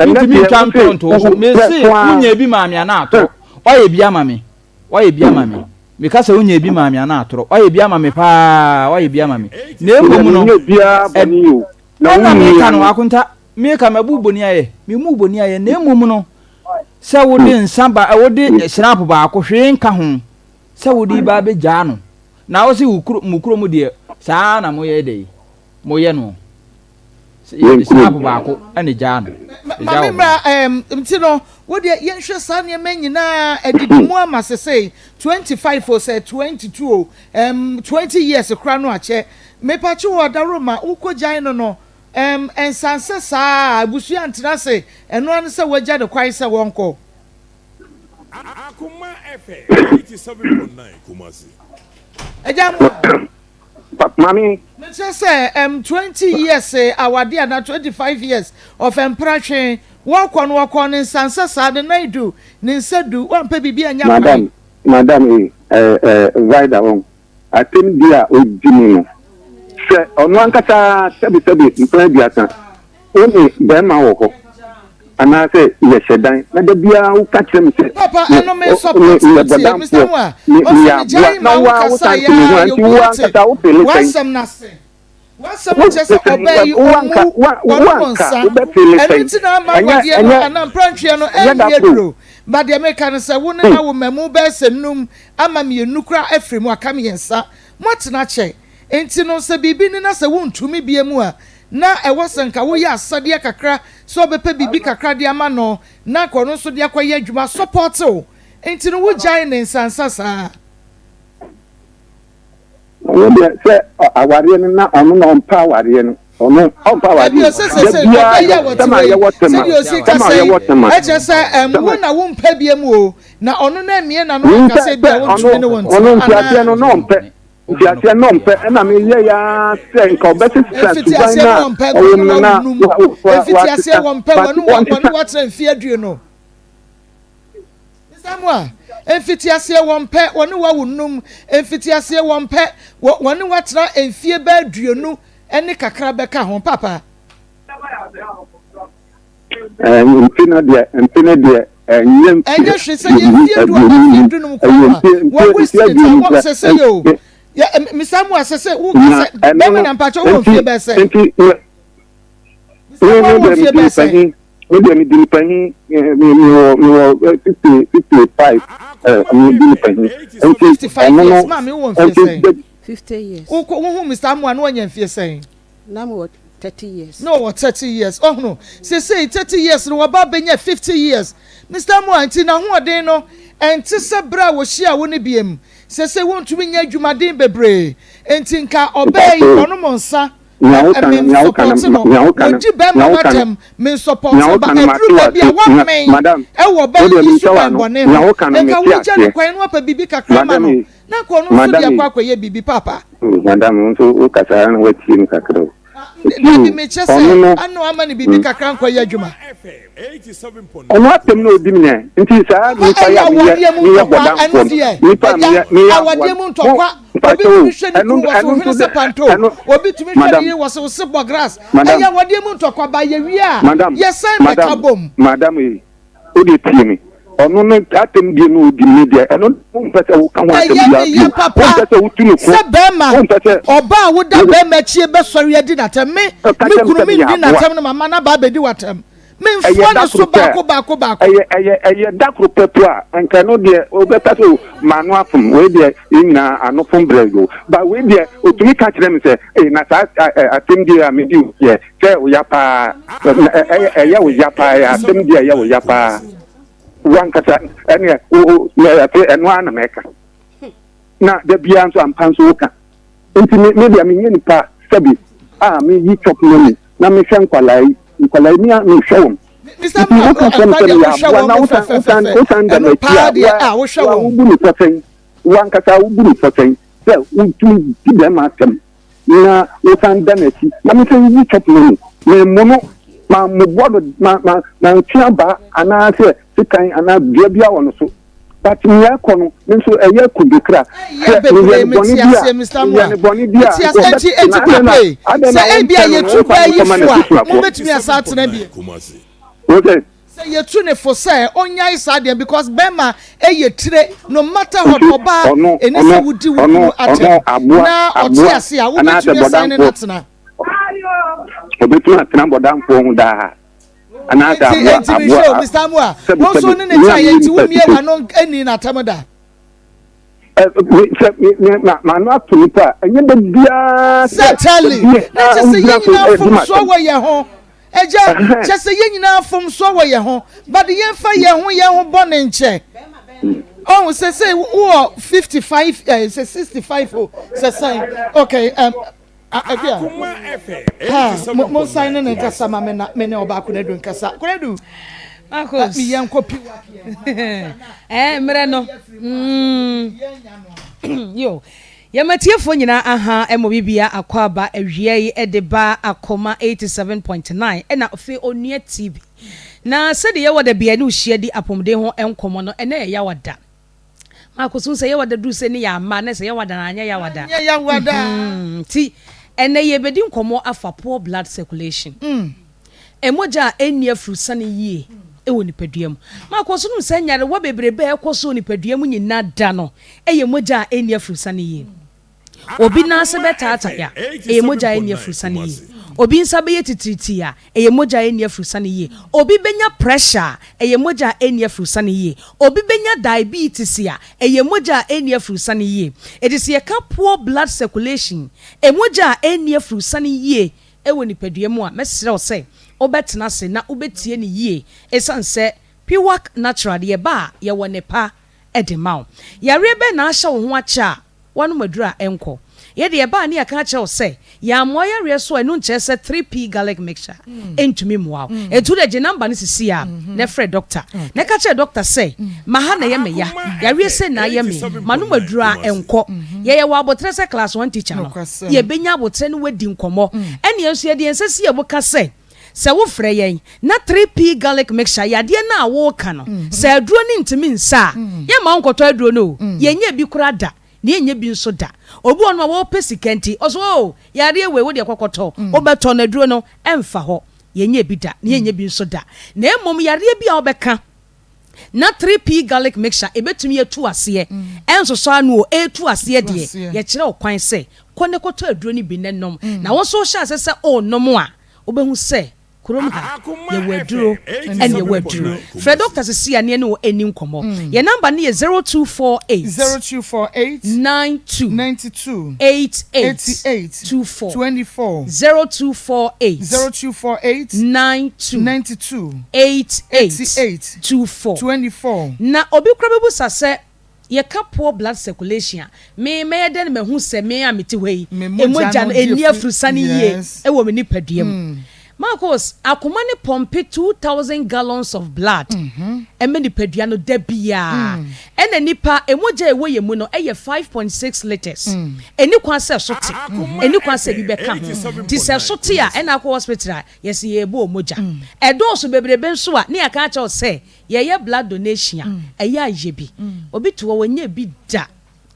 mintimi ntwa ntoro onto so mesi unya bi maame na atoro why bi ama me me ka sɛ unya bi maame na atoro why bi ama me pa why bi ama me na emu no na me ka no akonta me ka mabu boni aye me mu boni aye na emu no sɛ wo de nsamba wo de snap ba akɔhwe nka ho sɛ wo di ba be gya no na wo si mukuro mu de saa na moyɛ de moyɛ no snap ba akɔ ane gya no mamra mtino wo de yenhwe saa ne ma nyina adidimu ama sesei 25 o sɛ 22 20 years kra no akyɛ mepachi wo daroma ukogyan no ensanse saa abusu antena se eno an se wagya de kwai se wonko Akoma FM 87.9 Kumasi ejamu mami me say 20 years awade na 25 years of empratwe wokɔ no nsanse saa de na idu ne nsadu wampa bibia nya madam rider on atem dia odini no se ono ankasa sebi mplan biata oni be ma wo ho ana se ye shedan na da bia wo ka kyerem se papa eno me support Mr. Wa ya na wa wo san ni ho anti wo ankasa wo pele sen wasam chese obey wanka wo be pele sen enti na ma wadie no ana mprantwe no enye but the American say wo na wo mamu be senum ama me enukura afrimu aka me yensa motena che enti no se bibi ni na se wo ntumi bia mu a na ewo senka wo ya asade kakra so obepe bibi kakra de ama no na ko no so de akoye adwuma support o enti no wo gyan ne nsansa saa wo de se aware no na ono no mpa aware no ono mpa aware bia se sama ye wotema e je se wo na wo mpa bia mu o na ono na mie na no ka se bia wo ntumi ne wo ntumi ono ntiase no no mpa ntiase no mpa na me ye ya se nka obeti ntiase no mpa wo na ntiase wo mpa wo no wa tra mfie adue no samwa enfitiase wo mpa wo no wa wunum enfitiase wo mpa wo no wa tra mfie ba aduonu ene kakra beka ho papa mpina de nyem enye hwe se ye fie do na fie do no kwa wo wisi ta wo se yo ya misamu asese wo kase bema na mpacho wo fie be se wo de mi di pani mi 55 mi di pani 55 years ma me wo fie se 50 years wo hu misamu anu anya fie se na mo 30 years. No, what 30 years? Oh no. Say 30 years no about benya 50 years. Mr. Mo anti na ho ade no enti se bra wo hia wo ne biem. Say won tumi nya adwumaden bebre. Enti nka obey ono mo nsa. Nyawo kana me support ba edru bia wa men. Madam. E wo ba isu ba bone. Nyawo kana me tia. Nka wo kwan no pa bibi kakra ma no. Na ko no so dia kwa ye bibi papa. Madam nso o kasa na wati ni kakra. Bibi me chese anu ama ni bibi kakra kwa ye adwuma. Ono atem no odi me nti saa ni fa ya me ye bodan fo. Ni pa me ya awade mu ntokwa. Obi tumi hwe ni ku waso hwe se panto. Obi tumi hwe ni waso se bo grass. Aya wade mu ntokwa ba ye wi a. Ye sai me ka bom. Madam e odi tie me. Ono no atem die no odi me dia. Eno mpese wo kan wa atem dia. Mpese wo tunu ko. Se bema. Oba wo da bema chie be sori adi na tem me. Me kunu me di na tem no mama na ba be di watem. Me mfo na so baako. Eye dakro pepua enka no de obeta so manu afum we de ina anofum brego ba we de otumi ka kire me se na sa atem de a me di ye se o ya pa eye o ya pa ya atem de eye o ya pa wan kata ene o eno ana meka na de bia nso ampan so ka enti me de me nyeni pa sabi me yi chop no me na me hwe nkwalai ni a show. Mr. Mo wan kasa wo buru foten se untu ti be ma tem na wo san da na ti na me se yi chop no me mono ma mo bodo ma ntia ba ana se sikan ana bia wono so but me akono nso eye kubikra se boni dia se bia ye tu ba yi fua mo betumi asat na bia okay say ye tu ne for say onya isa dia because bema eye tire no matter what oba eni se wudi wu atem na oti ase a wo betumi asane na tena obetumi atena bodan fo hu da anata abu Mr. Mo no so ne ne cha ye ti wo mie wa no eni na tamoda ma no atupa enye de bia certainly na say ye nyina fom so wo ye ho eja say ye nyina fom so wo ye ho but ye fa ye ho bone nche oh say wo 55 say 65 oh say okay Akoma FM mo sign na nkasa ma me na oba ko na do nkasa ko Akos mi yan kopi mre no yo yamatiefo nyina aha emo bibia akwaba awie ede ba Akoma 87.9 na ofe onua TV na sede ye wada bia ne uhia di apomde ho enkomo no ena ya wada Akos se ye wada du se ne ya ma na se ye wada na anya ya wada ti ene ye bedi nkomo afa poor blood circulation emoja enia frusane yie ewo nipaduam Akos no se nyare wo bebrebe ekoso nipaduam nyina da no eye moja enia frusane yie obi na se betata ya eye moja enia frusane yie obi nsa be yetitriti ya eye moja enia frusane yie obi benya pressure eye moja enia frusane yie obi benya diabetes ya eye moja enia frusane yie edise ye ka poor blood circulation emoja enia frusane yie ewo nipaduam a mesere o se obetena se na obetie ne yie esanse piwak natural ye ba ye wonepa edemaw yare be na ahya wo ho acha wanu madura enko ye de ba ne aka acha wo se ya moya re so enu nche se 3p garlic mixture entumi moa etu de je number ne sisi a ne frɛ doctor ne ka che doctor se maha na ye me ya yare se na ye me manu madura enko ye wa abotre se class 1 teacher no ye benya abotre ne wadi nkomo ene enso ye de ensesi ye boka se wo frɛ yen na 3p garlic mixture yade na wo ka no se aduro ni ntimi nsa ye ma nkoto aduro no ye nya bi kura da ne ye nya bi nso da obi ono wo pesikenti oso yade we wo de kokoto obeto na aduro no emfa ho ye nya bi da ne ye nya bi nso da na emom yade bi a obeka na 3p garlic mixture ebetumi etu ase enso so anu etu ase de ye kire okwan se kone koto aduro ni bi nenom na wo so hya se o nom a obehu se kurom ha ye waduro and ye waduro Fred Dr. Cecilia ne no enim komo ye number ne 0248 92 88 24 0248 92 88 24 na obi kura bebu sase ye kapo blood circulation me den me hu se me ameti hwe emoja eni afrusane ye e wo me nipaduam Maa Akos Akoma ne pompe 2,000 gallons of blood eme nipadua no da bia ena nipa emoja ewo ye mu no eye 5.6 liters eni kwa se sote eni kwa se bibeka ho ti se sote a ena akọ hospital yes ye ebo omoja edo so bebrebe nso a ne aka acha o se ye blood donation eye ayebi obi to wo nya bi da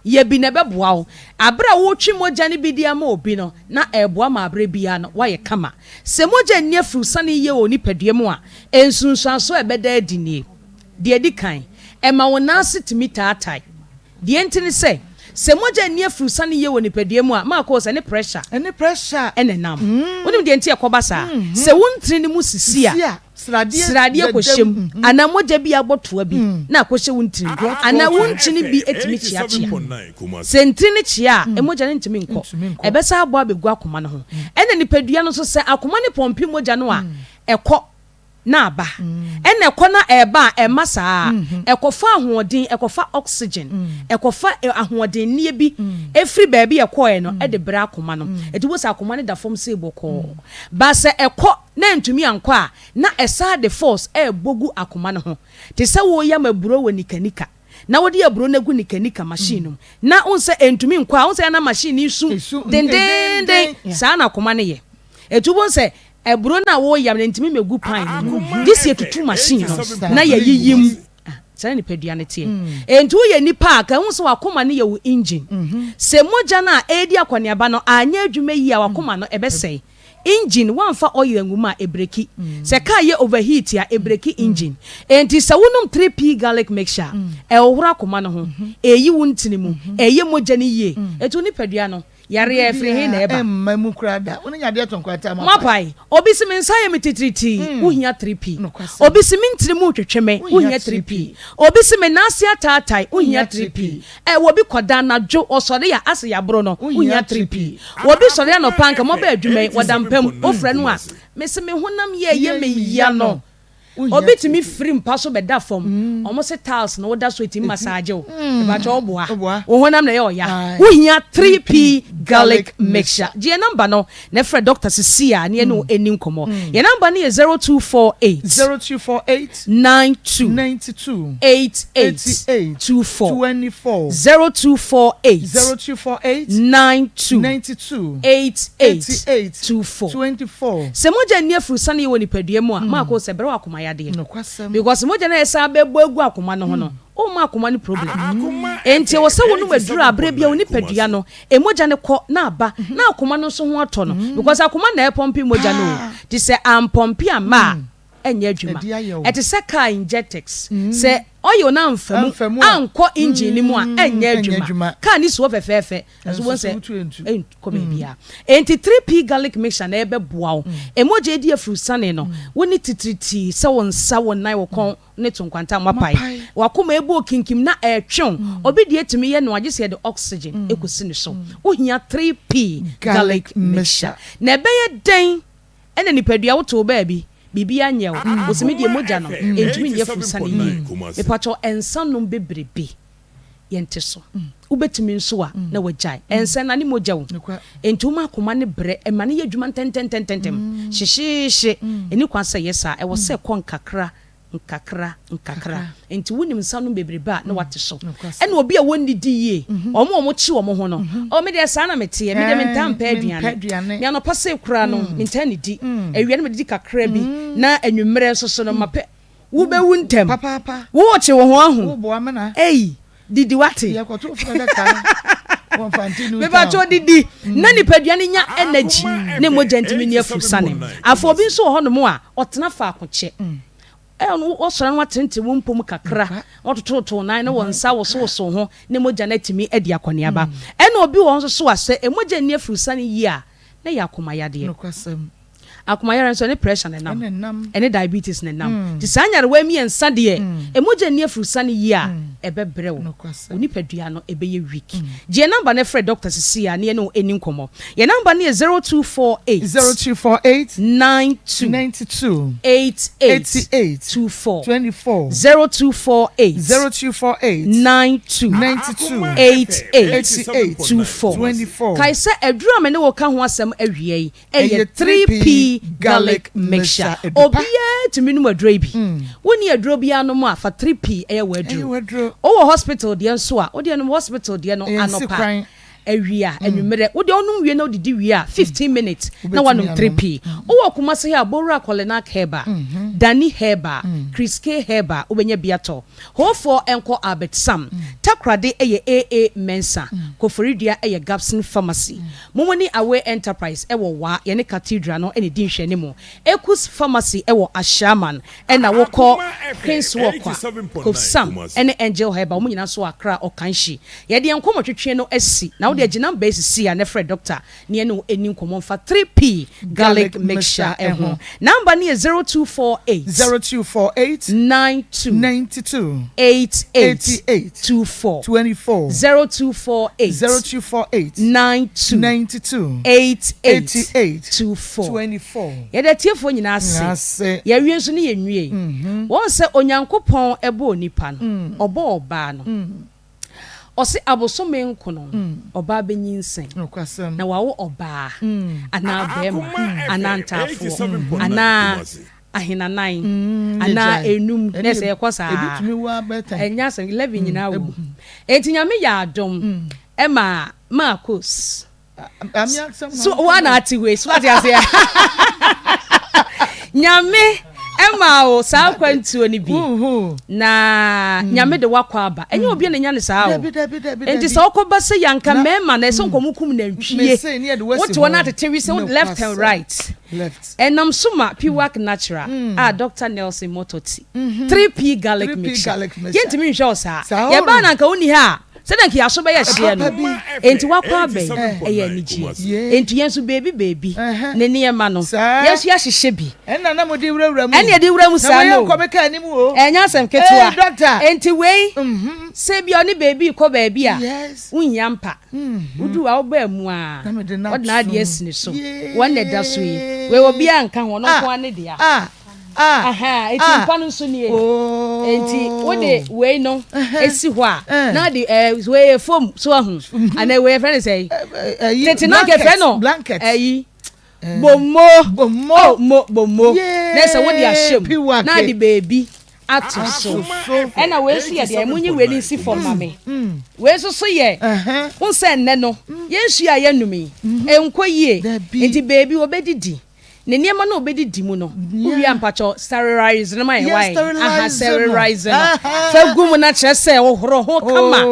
ye bi na beboa wo abra wo twi moja ne bi dia ma obi no na eboa ma abra bia no wa ye kama se moja nne frusane ye oni padua mu a ensunsuanso ebeda adini de edi kan e ma wona sitimi taatai de entini se moja nne frusane ye oni padua mu a Maa Akos ne pressure ene nam wonim de enti ekoba sa se wontri ne mu sisi a sradie ko shem ana moja bi abotoa bi na ko hye wontini ana wontini bi etimi chia sentini chia emoja ne ntimi nko ebesa abo abegu Akoma no ho ene nipadua no so se Akoma ne pompi moja no a ekọ na aba ene ekọ na eba emasa ekofa ahoden ekofa oxygen ekofa ahoden nie bi efri baabi ekoe no e de bra Akoma no etiwo sa Akoma ne da form se boko ba se ekọ na ntumi ankọ a na esa the force e bogu Akoma no ho te se wo ya maburo woni kanika na wodi aburo na gu nikanika machine na unse entumi nkọ a unse na machine isu den sa na Akoma ne ye etubo se eburo na wo yam ntimi megu pan this ye tutu machine na ye yiyim sare ni pedua ne tie entu ye nipa aka hu so Akoma ne ye wo engine se moja na edi akwaniaba no anya adwuma yi a Akoma no ebesei engine wanfa oil nguma ebreki se ka ye overheat ya ebreki engine enti se wonum 3p garlic mixture e ohura Akoma no ho eyi wuntini mu eye moja ne ye etu ni pedua no yare efre he na eba mamu krada woni nyade tonkwata mapai obi si mensa ye metitriti uhia 3p obi si mintiri mu twetweme uhia 3p obi si menase atatai uhia 3p obi koda na dwo osore ya ase ya bro no uhia 3p obi sore no panka mo ba adwume wadampam ofre no a mesi me honam ye me ya no obi timi free mpaso be da form omo se tiles no da so timi massage o ba cho oboa wo honam na ye oya wo hia 3p garlic mixture je number no na Fred Dr. Cecilia ne no enim komo ye number ne 0248 92 88 24 0248 92 88 24 se moja ne frusane ye woni padua mu a Maa Akos se bere Akoma because moja na esa bebo egu Akoma no ho no o ma Akoma ni problem enti wo se wonu maduru abre bia woni padua no emoja ne kọ na aba na Akoma no so ho ato no because Akoma na e pompi moja no ti se am pompi ama enye adwuma eti se ka injectex se oyo na mfamu anko engine mu a enye adwuma ka ni so fefefe so won se ko bia enti 3p garlic mixture na ebe boa emoja edi afrusane no woni titriti se won sa won nai wo kon ne tonkwanta mapai Wakoma ebo kinkim na etwon obi de etimi ye no age se de oxygen ekosi ne so ohia 3p garlic mixture na ebe ye den ene nipadua wo to baabi bibia nyew osimi die moja no entumi nye frusane yi e pacho ensanom bebrebe yente so ubetimi nso a na wajai ensan na ni moja wo entuma Akoma ne bre e mane ye dwuma tententem hyehyehye eni kwansa yesa e wo se kon nkakra enti wonim nsanom bebrebe a na wate so ene obi a wonni di ye omo chi omo ho no o me de sa na mete ye me de mentam pa aduane me no pase kura no mentani di ewie na me di kakra bi na anwumere so no mape wo be wuntem papa wo che wo ho ahu wo bo amena didi wate yakoto funa ka me ba cho didi na ni paduane nya energy ne moja ntimi ne afusane afo bi nso ho no mo a otena fa akoche no osora no atente wo mpom kakra otototo nan na wonsa wo so ho ne moja na timi edi akoniaba ena obi wo so ase emoja ni afusane yi a na ya Akoma yade akoma yare nso ne pressure ne nam ene diabetes ne nam ti sanyare wa mi ensa de emoja ni afrusa ne yi a ebebre wo onipadua no ebeye week je number ne fred doctor sisi a ne no eni nkomo ye number ne 0248 92 88 24 0248 92 88 24 kaisa eduru amene wo ka ho asem awie eye 3p garlic mixture obia tuminum aduro bi woni aduro bia no ma fa 3p eye waduro o hospital de nso a o de no hospital de no anopa awia anwumere wo de onum wie na odidi wie a 15 minutes na wanum 3p wo kuma se ya bora kolena heba dani heba kriske heba obenya biato hofo enko Albert Sam takrade eye AA Mensa koforidia eye Gapson Pharmacy momoni Awe Enterprise ewo wa ye ne cathedral no ene di hwene mu Ekus Pharmacy ewo Ashaman ena wo ko Prince Walker Kof Sam ene Angel Heba mo nyina so akra okanhyi ye de enko motwetwe no asi na wo de ginam base si a ne Fred doctor ne no eni nkomo fa 3p garlic mixture eho number ne 0248 92 88 24 0248 92 88 24 ye de tiefo nyina ase ye wie nso ne ye nwie won se onyankopon ebo onipa no obo oba no osi abosome nkono oba benyinsen na wawo oba ana bema ana ntafo ana ahinanan ana enum nese ekosa ebitumi wa beta enya se 11 nyina wo etinyame ya adom ema Maa Akos so wana ati we so ati ase nyame ema o sa kwantu oni bi na nyame de wakwa aba enye obi na nya ne sa o enti so okoba se yanka mema na so nkomukum na ntwie what one at tewi se left and right enam suma piwak natural Dr. Nelson Mototi 3p garlic mixture yentimi nhwe o sa ye ba na nka oni ha sedan ki aso be ya hie no enti wakwa be eya niji enti yensu baby ne ne ma no yesu ya hihye bi enna na modi wurawura mu enne di wura mu sa no ko meka ni mu o enya asem ketua enti wei se bi oni baby ko baby a unya mpa udu a oba mu a odna ade asini so wonne da so yi we obi anka ho no ko ane dia eti mpanu nso nie enti wode we no esi ho a na de we fom so ahu ana we friend say tete na ke fe no ayi bommo na se wode ahyem na de baby ato so ena we so ye de munyi we ni si for mame we so ye won se nne no ye nsu a ye numi enko yie enti baby obedidi ne niema na obedidi mu no wi ampacho sterilize na mai why sterilize na fa gumu na chese ohoro ho kama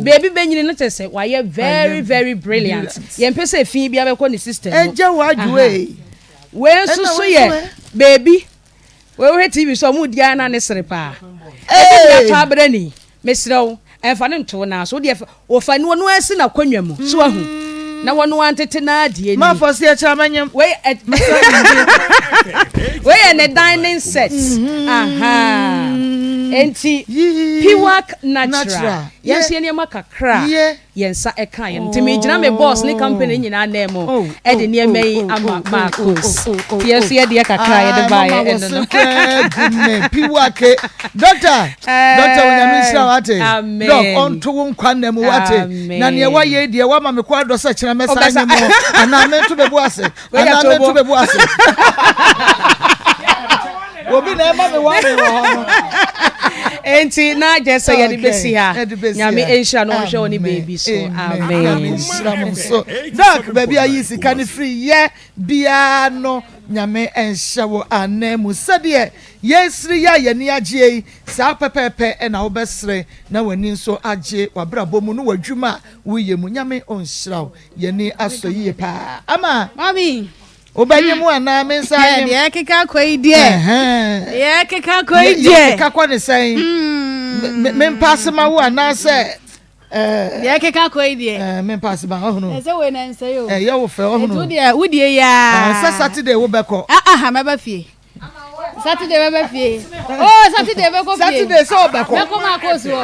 baby benyini na chese why very very brilliant ye mpese fi bia be ko ni system eje wadwe we so ye baby we TV so mu dia na ne srepa e ta brani mesrew enfa ne nto na so de ofa ni wonu asi na kwanwa mu so ahu na wonu antete na adie ni ma fosi e chamanyam we ne dining set enti piwak natural yes ye ne makakra yensa eka ye ntimi gina me boss ne company nyina na emo e de ne mai ama Maa Akos yes ye de kakra ye de ba ye eno no piwak doctor unyami sha wate doc onto won kwanna mu wate na ne wa ye de wa ma me kwa do sa kira mesa nyemo ana me to bebu ase obi na ma me wa me ho enti na jesa ye de besi ha nyame ensha no hwe oni baby so amen so doc baby ayi sika ni free ye bia no nyame ensha wo anemu sade yesri ya ye ni agye sa pepepe na wo besre na wani nso agye wabrabo mu no wadwuma wo ye mu nyame onhra ye ni aso yi pa ama mami obanyemu ana mensa ye ye keka koidie ye keka koidie keka kwa ne sai me pass ma wo ana se deɛ keka kɔ yi deɛ me pass ba ɔhunu ɛsɛ we na nsɛ yo ɛyɛ wo fɛ ɔhunu ɛtu deɛ wodie ya sɛ Saturday wo bɛkɔ mɛba fie Saturday bɛbɛ fie Saturday bɛkɔ fie Saturday sɛ ɔbɛkɔ bɛkɔ Maa Akos wɔ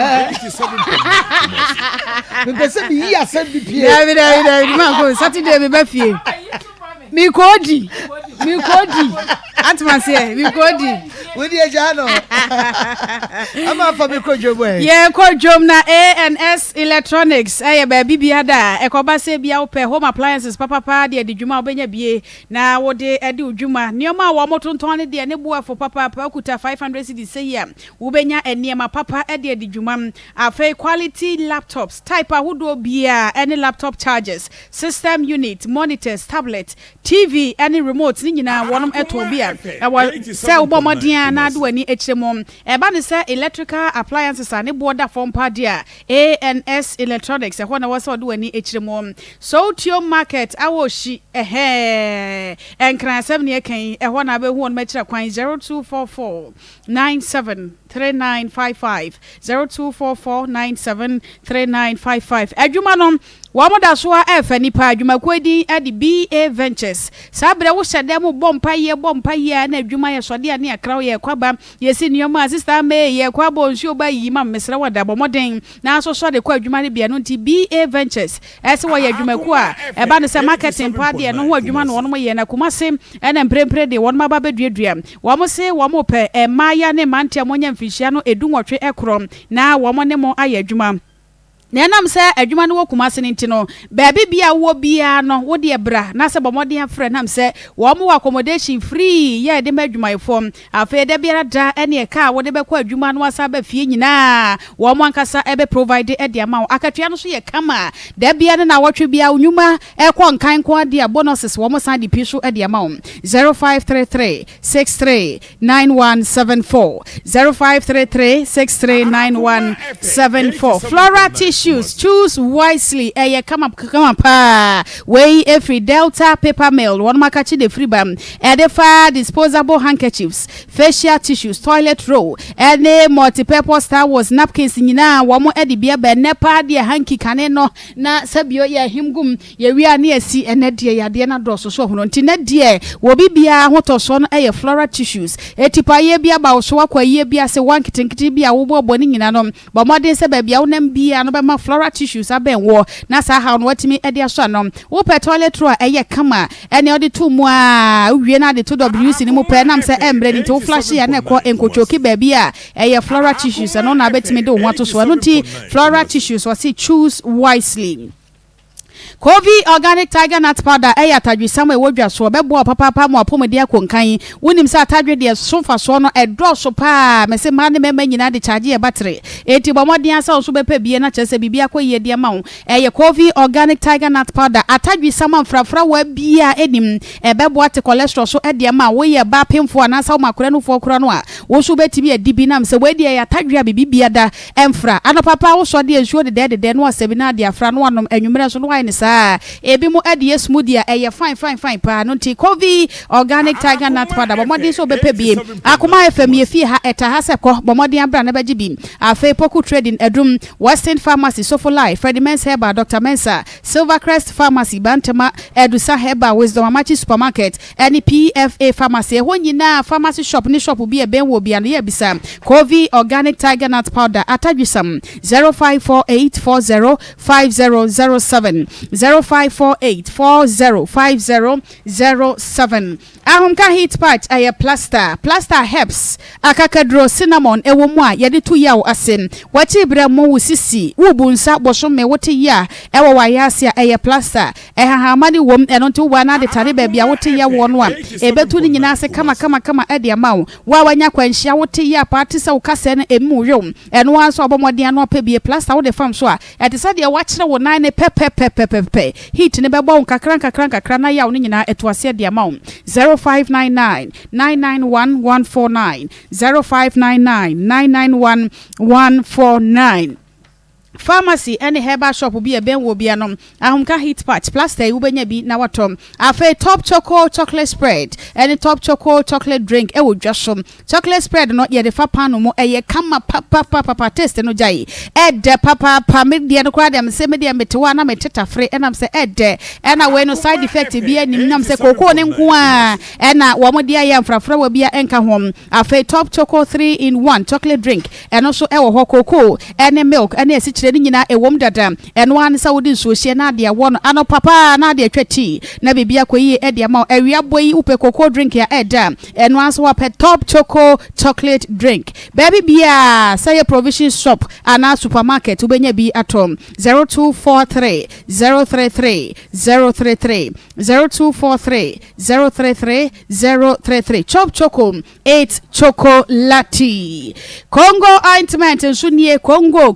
mepɛ sɛ meyi asɛm bi pie David Maa Akos Saturday bɛbɛ fie mikodi antimaseɛ mikodi wodi agya no ama fa mikɔdwom kɔdwom na ANS Electronics ɛyɛ baabi bia da ɛkɔba sɛ bia wopɛ home appliances papapa deɛ de dwuma wobɛnya bie na wode ɛde dwuma nneɛma a wɔn tontɔn ne deɛ ne boafo papapa okuta 500 cedis sɛ yi a wobɛnya nneɛma papa ɛde de dwuma afei quality laptops type ahodoɔ bia ɛne laptop chargers system unit monitors tablet TV any remote ni nyina wonum eto bia sɛ wobɔ modern na do ani ekyire mom eba ne sɛ electrical appliances ne border form pad a ANS Electronics ɛhɔ na wɔsɛ do ani ekyire mom so tio market awoshi enkran 7 ne kan ɛhɔ na behu on mekyire kwan 0244 97 3955 0244973955 adwuma no wamoda so a efa nipa adwuma kwedi adi BA Ventures sabre wo hyede mo bompa ye na adwuma ye sode ane akra ye kwaba ye si nioma sister me ye kwaba onsuo ba yi ma mesra wada bomoden na so so de kwa adwuma ne bia no nti BA Ventures ese wo ye adwuma ku a eba no se marketing pa de no ho adwuma no wono ye na kumase ena mprempre de wono ba beduadua wo mo se wo mo pe emaya ne mantia monya mfihia no edu nwotwe ekrom na wo mo ne mo aye adwuma na nam sɛ adwuma no wɔkuma se nti no baabi bia wo bia no wo de bra na sɛ bɔmɔden afrɛ nam sɛ wo mo accommodation free ye de ma adwumayefo afei de biara da ene ka wo de bɛkɔ adwuma no asa ba fie nyina wo mo ankasa ebe provide e de ama wo akatua no so ye kama da bia na wɔtwe bia onwuma ɛkɔ nkan ko ade bonuses wo mo san de pi so e de ama wo 0533 639174 0533 639174 Flora Tissue choose wisely come up pa way every Delta paper mill one makachi de free bam edifa disposable handkerchiefs facial tissues toilet roll any multi-purpose towels napkins nyina wo mo edi bia be nepa de hanky kane no na sabio ya himgum ye wi ani asi ene de ya de na doso so hono nti na de wo bibia hotoso no eye Flora tissues etipa ye bia ba so akwa ye bia se wan kitinkiti bia wo bo ni nyina no ba modern se ba bia wo nam bia no be Flora tissues abenwo na sa ha no watimi e de aso no wo pe toilet roll eye kama ene odi tu mu a wie na de to WC ni mu pe nam se embre ni to flash ya na ko enkochoki ba bia eye Flora tissues no na betimi de wo ato so no ti Flora tissues was choose wisely Kovi organic tiger nut powder tadwi samwe wodwa so bebo papa mo apomede akonkan wonim sa tadwe de sofa so no edo so pa mese ma ne mema nyina de charge e battery eti bomodin asa so bepa bie na chese bibia koye de ma wo Kovi organic tiger nut powder atadwi sama mfrafra wa bia enim bebo ate cholesterol so de ma wo ye ba pemfo na sa makora no fo kora no a wo so betimi edibi na mse we de ya tadwe bibia da emfra ano papa wo so de ensuo de no asebina de afra no anom anwumere so no wa ni sa ebi mo adie smoothie fine pa no ti Kovi organic tiger nut powder bomodin so bepa bie Akoma FM ye fie ha eta ha se ko bomodin abra na baji bi afi poku trading edum Western Pharmacy Sofo Life Freddy Men's Herba Dr. Mensa Silvercrest Pharmacy Bantama Edusa Herba Wisdom Amachi Supermarket any PFA Pharmacy ho nyina pharmacy shop ni shop bi e ben wo bia no ye bisa Kovi organic tiger nut powder atadwisam 0548405007 0548405007 ahomka heat patch aye plaster herbs akakadro cinnamon ewo mu a yede to yaw asen wachi bra mo wusisi wubunsa bosome wote ya ewo wayase aye plaster ehahamani wom eno to wa na de tare ba bia wote ya wo no a ebetu ni nyina ase kama ade amawo wa wanya kwanhia wote ya party sa ukase na emu yom eno anso obomode ano pa bie plaster wo de fam so a etisa de wachire wo nan ne pepe heat ne bebo nkakran na yaw ne nyina etuase de amawo 0599 991149 0599 991149 pharmacy any herbal shop will be a ben will be an ahumka heat patch plaster you benya be na watom afe top chocolate spread any top chocolate drink e wo dwasom chocolate spread no ye de fa pan no mo eye kama papa taste no jai e de papa me de no kra dem se me de metewa na meteta free enam se e de na we no side effect bi anim nam se koko ne nko a e na wo mo de aye mfrafra wa bia enka hom afe top choco 3-in-1 chocolate drink and also e wo cocoa any milk any ni nyina ewom dada eno an sa wodi nsuo hye na de won ano papa na de twati na bibia koyi e de ma awia boyi upe cocoa drink ya eda eno an so wa top chocolate drink baby bia say provision shop ana supermarket ubenya bi atom 0243 033 033 0243 033 033 chop choco 8 chocolate Congo ointment nsunie Congo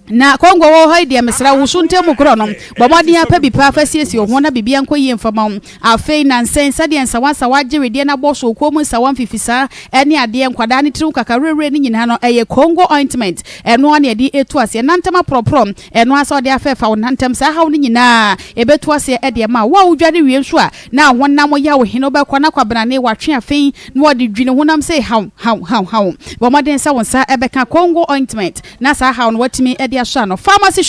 na Congo wo haidi ya mesra wusunte mu kro no bomodi ya pa bi pa fasiesie ho na bibia nkoyi mfama afei na nsensa de nsawansa wagye de na boso komu nsawan fifisa ene ade nkwada ne tiru kakarere ni nyina no eye Congo ointment eno ane de etu ase nantama proprom eno asa de afefa wonantam sa hawo ni nyina ebetu ase ede ma wa wudwade wie nso a na wonnam ya wo hino be kwana kwabrane watwe afei no wode dwine honam say haw bomodi nsa wonsa ebeka Congo ointment na sa hawo no watimi ede no pharmacy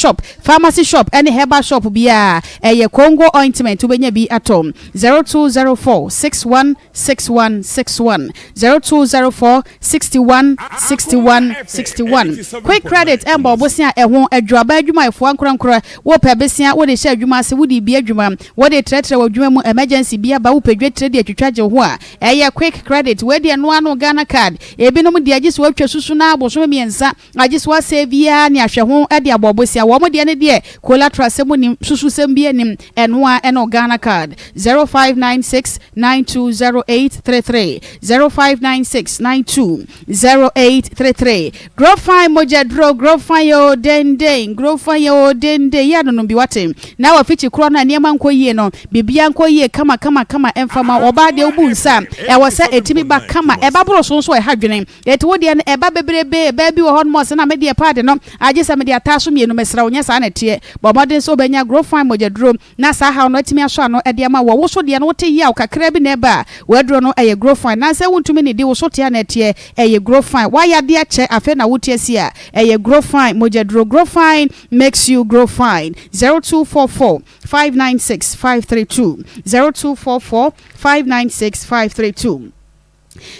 shop any herbal shop bia eye Congo ointment ubenya bi atom 0204 616161 0204 616161 quick credit embo bosia eho adwaba adwuma efo ankorankora wo pe besia wo de sha adwuma ase wo de bi adwuma wo de tretre wo adwuma mu emergency bia ba wo pedwe tre de atwitwaje ho a eye quick credit we de no ano Ghana card ebinom de agise wo atwa susu na aboso miensa agise wa save bia ne ahwe ho ade abobosia wo mo de ne de collateral semu susu sem bia nim enwa eno Ghana card 0596920833 0596920833 grow fine moja grow fine yo dende ya no bi wate na wa fichi kro na niam ankoyie no bibia ankoyie kama emfama oba de obunsa e wo se etimi ba kama e ba bro so e hadwene eti wo de ne e ba bebrebe e ba bi wo hon mo se na me de pade no agisa me de ataso mienu mesra onya sa na tie bomodin so benya grow fine moja dro na sa ha no etimi aso ano e de ma wo so de no wote yi a kakra bi na ba we dro no e grow fine na se wontumi ne de wo so te na tie e grow fine wa ya de ache afa na wote asi a e grow fine moja dro grow fine makes you grow fine 0244 596 532 0244 596 532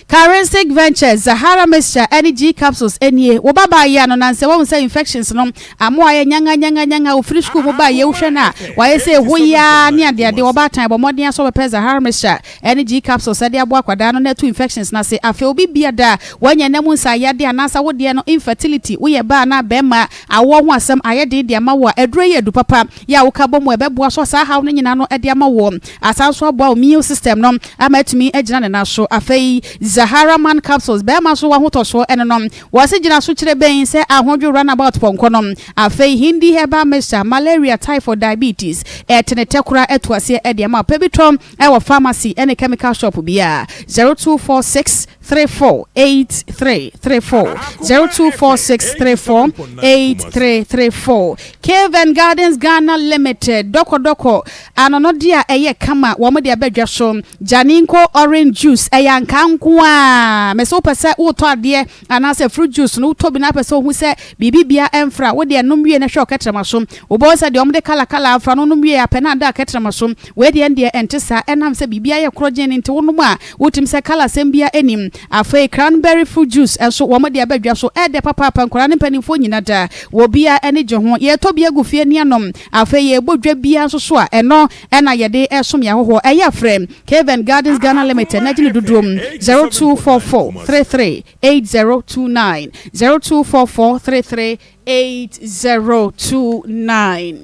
Currency Ventures Zahara Mixture Energy Capsules enie wo baba ya no nanse wo say infections no amo aye nyanga ofiri school mo ba ye wo hwe na wa ye say hoya ne ade wo ba tan bo modern aso be Zahara Mixture Energy Capsules ade abo akwada no na two infections na say afi obi bia da wanya namu nsa ya de anasa wo de no infertility wo ye ba na be ma awo ho asem aye de ama wo aduro ye du papa ya wo ka bo mo e be boa so sa hawo no nyina no ade ama wo asanso abo immune system no amatumi agina ne na so afei Zahara Man Capsules be ma so wa hotoso enenom wase gina so kire ben se ahodwo run about ponkonom afei Hindi Herbal Mixture malaria typhoid diabetes etenetekura etuase ede ma pebitom e wo pharmacy ene chemical shop bia 0246 348334 0246348334 Cave Gardens Ghana Limited doko anono dia eye kama wo mo dia bedwa so Janinko orange juice eyanka kwa meso pese uto ade anase fruit juice no to bi na pese hu se bibibia emfra wo de nomwie na hwe oketramaso obo se de omde kala afra no nomwie apena da oketramaso we de ende entesa enam se bibia ye krogen nti wo no mu a wotim se kala sembia enim afei cranberry fruit juice enso wo mo de abadwa so ede papa nkora ne panifo nyina da wo bia ene je ho ye to bia gufie ne anom afei ye bodwa bia so so a eno ena ye de esom ya hoho eya frem Kevin Gardens Ghana Limited na gine dudum 0244338029 0244338029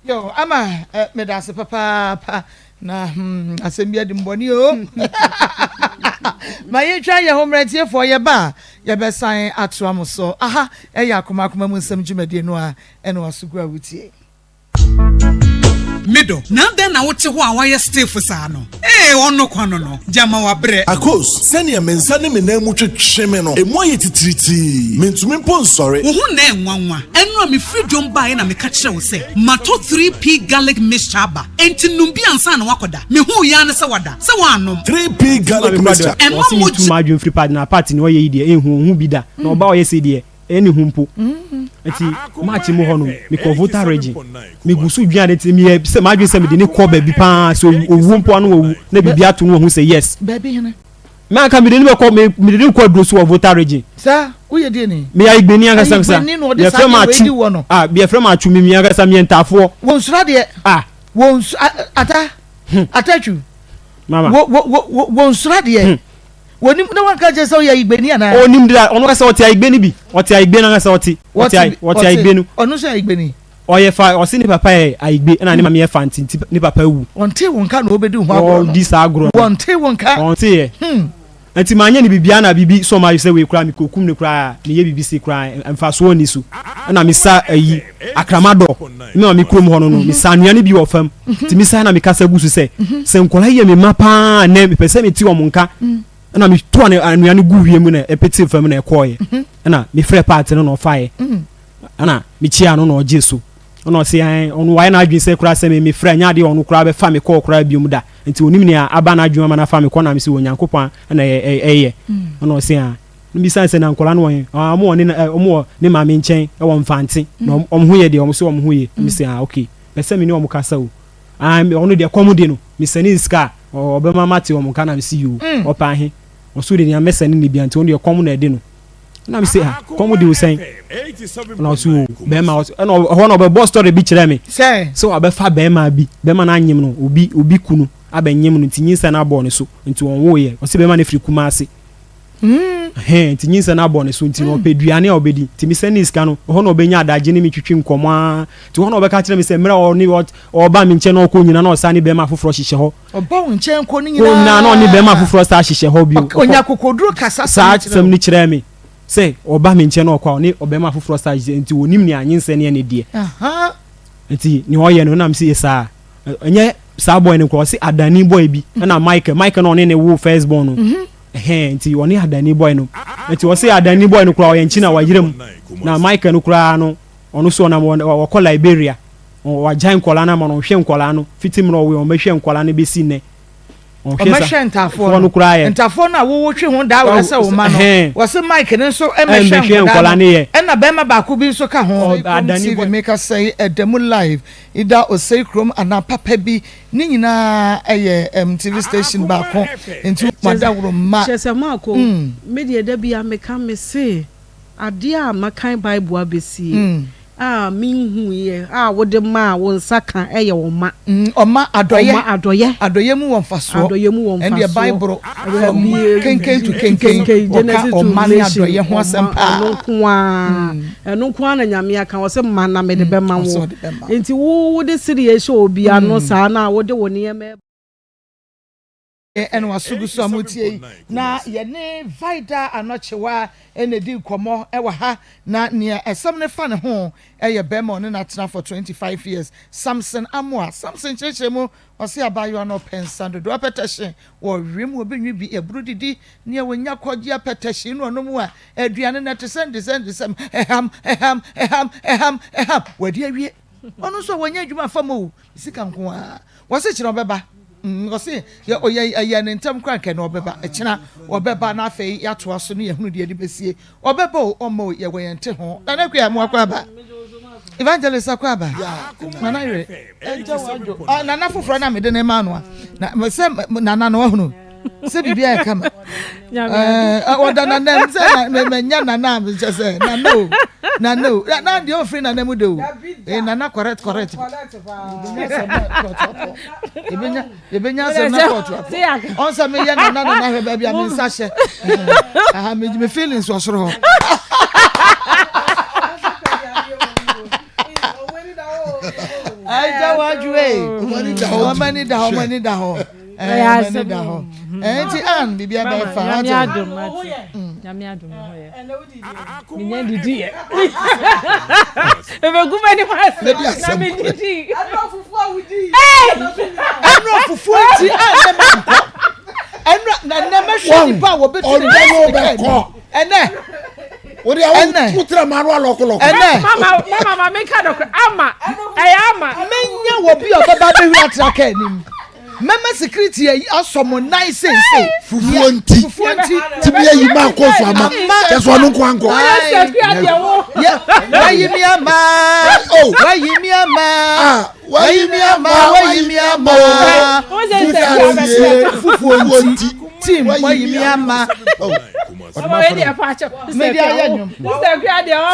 Yo ama me da se papa na asembia di mboni o ma ye twa ye homretie for ye ba ye be san atoam so aha e ya akoma mu nsam dwumade no a ene wasugua wutie middle na den na wote ho a wayɛ stiff saa no ɔno kwano no jama wabrɛ Akos sɛnea mensa ne me nan mu twetwe me no emu ayɛ titiriti mentumi mpo nsɔre wo ho na enwanwa ɛno a me free dwom bae na me ka kyerɛ wo sɛ mato 3p garlic mixture aba enti num bi ansa na wakoda me hu ya ne sɛ wada sɛ wanom 3p garlic mixture ɛma mo tu madwen free party na party ne ɔyɛ yi de ehu bi da na ɔba ɔyɛ sɛ de eni humpo enti match mu hɔ no me ko voter regi me gusu dwan de me sɛ madwen sɛ me de ne kɔ ba bi pa so owu mpo anu owu na bibi ato no hu sɛ yes baby hene me aka me de ne kɔ me de ne kɔ dro so wɔ voter regi sa wo ye de ni me ya igbeni anga sansa ye frɛ ma achu be frɛ ma achu me anga sa me ntafo won sura de won atachu mama won sura de wonim na wanka je so ya igbeni ana onim dira ono ka se oti igbeni bi oti igbeni na ka se oti igbenu ono so igbeni oye fa o si ni papa e igbe na ni mama ye fa nti ni papa wu onte wonka na obedi hu agro no dis agro onte wonka onte ye nti manye ni bibia na bibi so ma se we kura mi kokum ni kura ni ye bibi si kura emfa so oni so na mi sa ayi akramado mi ma mi krom ho no no mi sa nuane bi wo fam nti mi sa na mi kasa gusu se nkola ye me mapa na mi pese mi ti wo monka na mi to anuane gu wie mu na epeti fam na ekoye na mi frɛ party no no faye na mi chia no no oje so no se an ono why na adwin se kura se mi frɛ nya de ono kura be fa mi kɔ kura biom da nti onim ne aba na adwuma na fa mi kɔ na mi se onyankopɔn na eye no se an no bi sanse na nkola no won mo ne ma mi nkyɛn e wo mfante na ho ye de wo se wo ho ye mi se okay pese mi ne wo kasa o ono de komode no mi sani ska obema mate wo kana mi see you opa he osu de nya mesani ni bia nti ono de komu na de no na mi say komu de wo sen na osu be ma na ho na be boss story bi kire me so abefa be ma na anyim no obi kunu abanyim no nti nyinsa na abo ne so nti won wo ye osi be ma na firi kuma ase nti nyinsa na abo ne so nti no peduane a obedi nti mi sani ska no ho na obenya adaje ne mi twitwi nkomo a nti ho na obeka kire me say mra o ni oba mi nche na okɔ nyina na osane be ma foforo hihye ho oba wo nche nko ni nyina na no ni be ma foforo sta hihye ho bio onya kokoduro kasa sa sam ni kire me say oba mi nche na okɔ ni obema foforo sta hihye nti wonim ni anyinsa ne ne de nti ni ho ye no na mi say sa enye sa boy ne ko say adani boy bi na Mike no ne wo first born no nti woni adani boy no nti wo say adani boy no kura o yenchi na wayirem na Mike no kura no ono so na wo ko Liberia wa jan kola na ma no hwe nkola no fitim ro we o mehwe nkola no besi ne o mehwe ntafo no kura ye ntafo na wo hwe ho da wo se wo ma no wo se Mike ne so e mehwe nkola ne ye e na be ma ba ko bi so ka ho adani boy make us say edemu live ida o say krom ana papa bi ni nyina eye TV station ba ko nti madawro ma chese ma ko media da bia me ka me se ade a makan bible abesi minhu ye wode ma won saka eye wo ma oma adoye mu won faso and the bible kenken to kenken Genesis to adoye ho asempa eno kwa na nyame aka wo se ma na me de be ma wo enti wo de serious obi ano sa na wo de woni ema eno asugusu amutie na ye ne vida anochewa enedi komo ewa ha na ne esam ne fa ne ho eye bema ne na tena for 25 years Samson Amoa Samson chechemu osi abayo no pensando do apeteshe wo wem obi nwi bi eburu didi ne wonya kogye apeteshe no no mu a aduane na tesendesem eham wadi awie ono so wonya adwuma famo sika nko a wose kire obeba ngosi ya oya ne ntam kranke na obeba ekina obeba na afei ya to aso ne yehunu de besie obeba omo ye weyente ho na nakwa mu akwa ba evangelist akwa ba na ire eja wajo na na foforo na mede ne ma no na se na na no hunu se bibia e kama oda na na se me nya na na me se na no na the offering na nemu do na na correct ebenya se na kotu on sa me ya na na he ba bia me nsa hye me feelings was wrong aja wajue omani da ho enti an bibia ba fa nyame adom ho ye minya didi ye ebe guma ni mas na me didi fufu awudi fufu ti na me hwe ni pa wo betu ni ene Odi awu putra maru alokolo. Mama make ka dokro ama ama menya wo bi obaba be hu atraka anim. Mama security asomo nice say fufuanti tibi ayi Maa Akos ama keso no kwanko wayi mi ama wayi mi ama fufuanti team wayi mi ama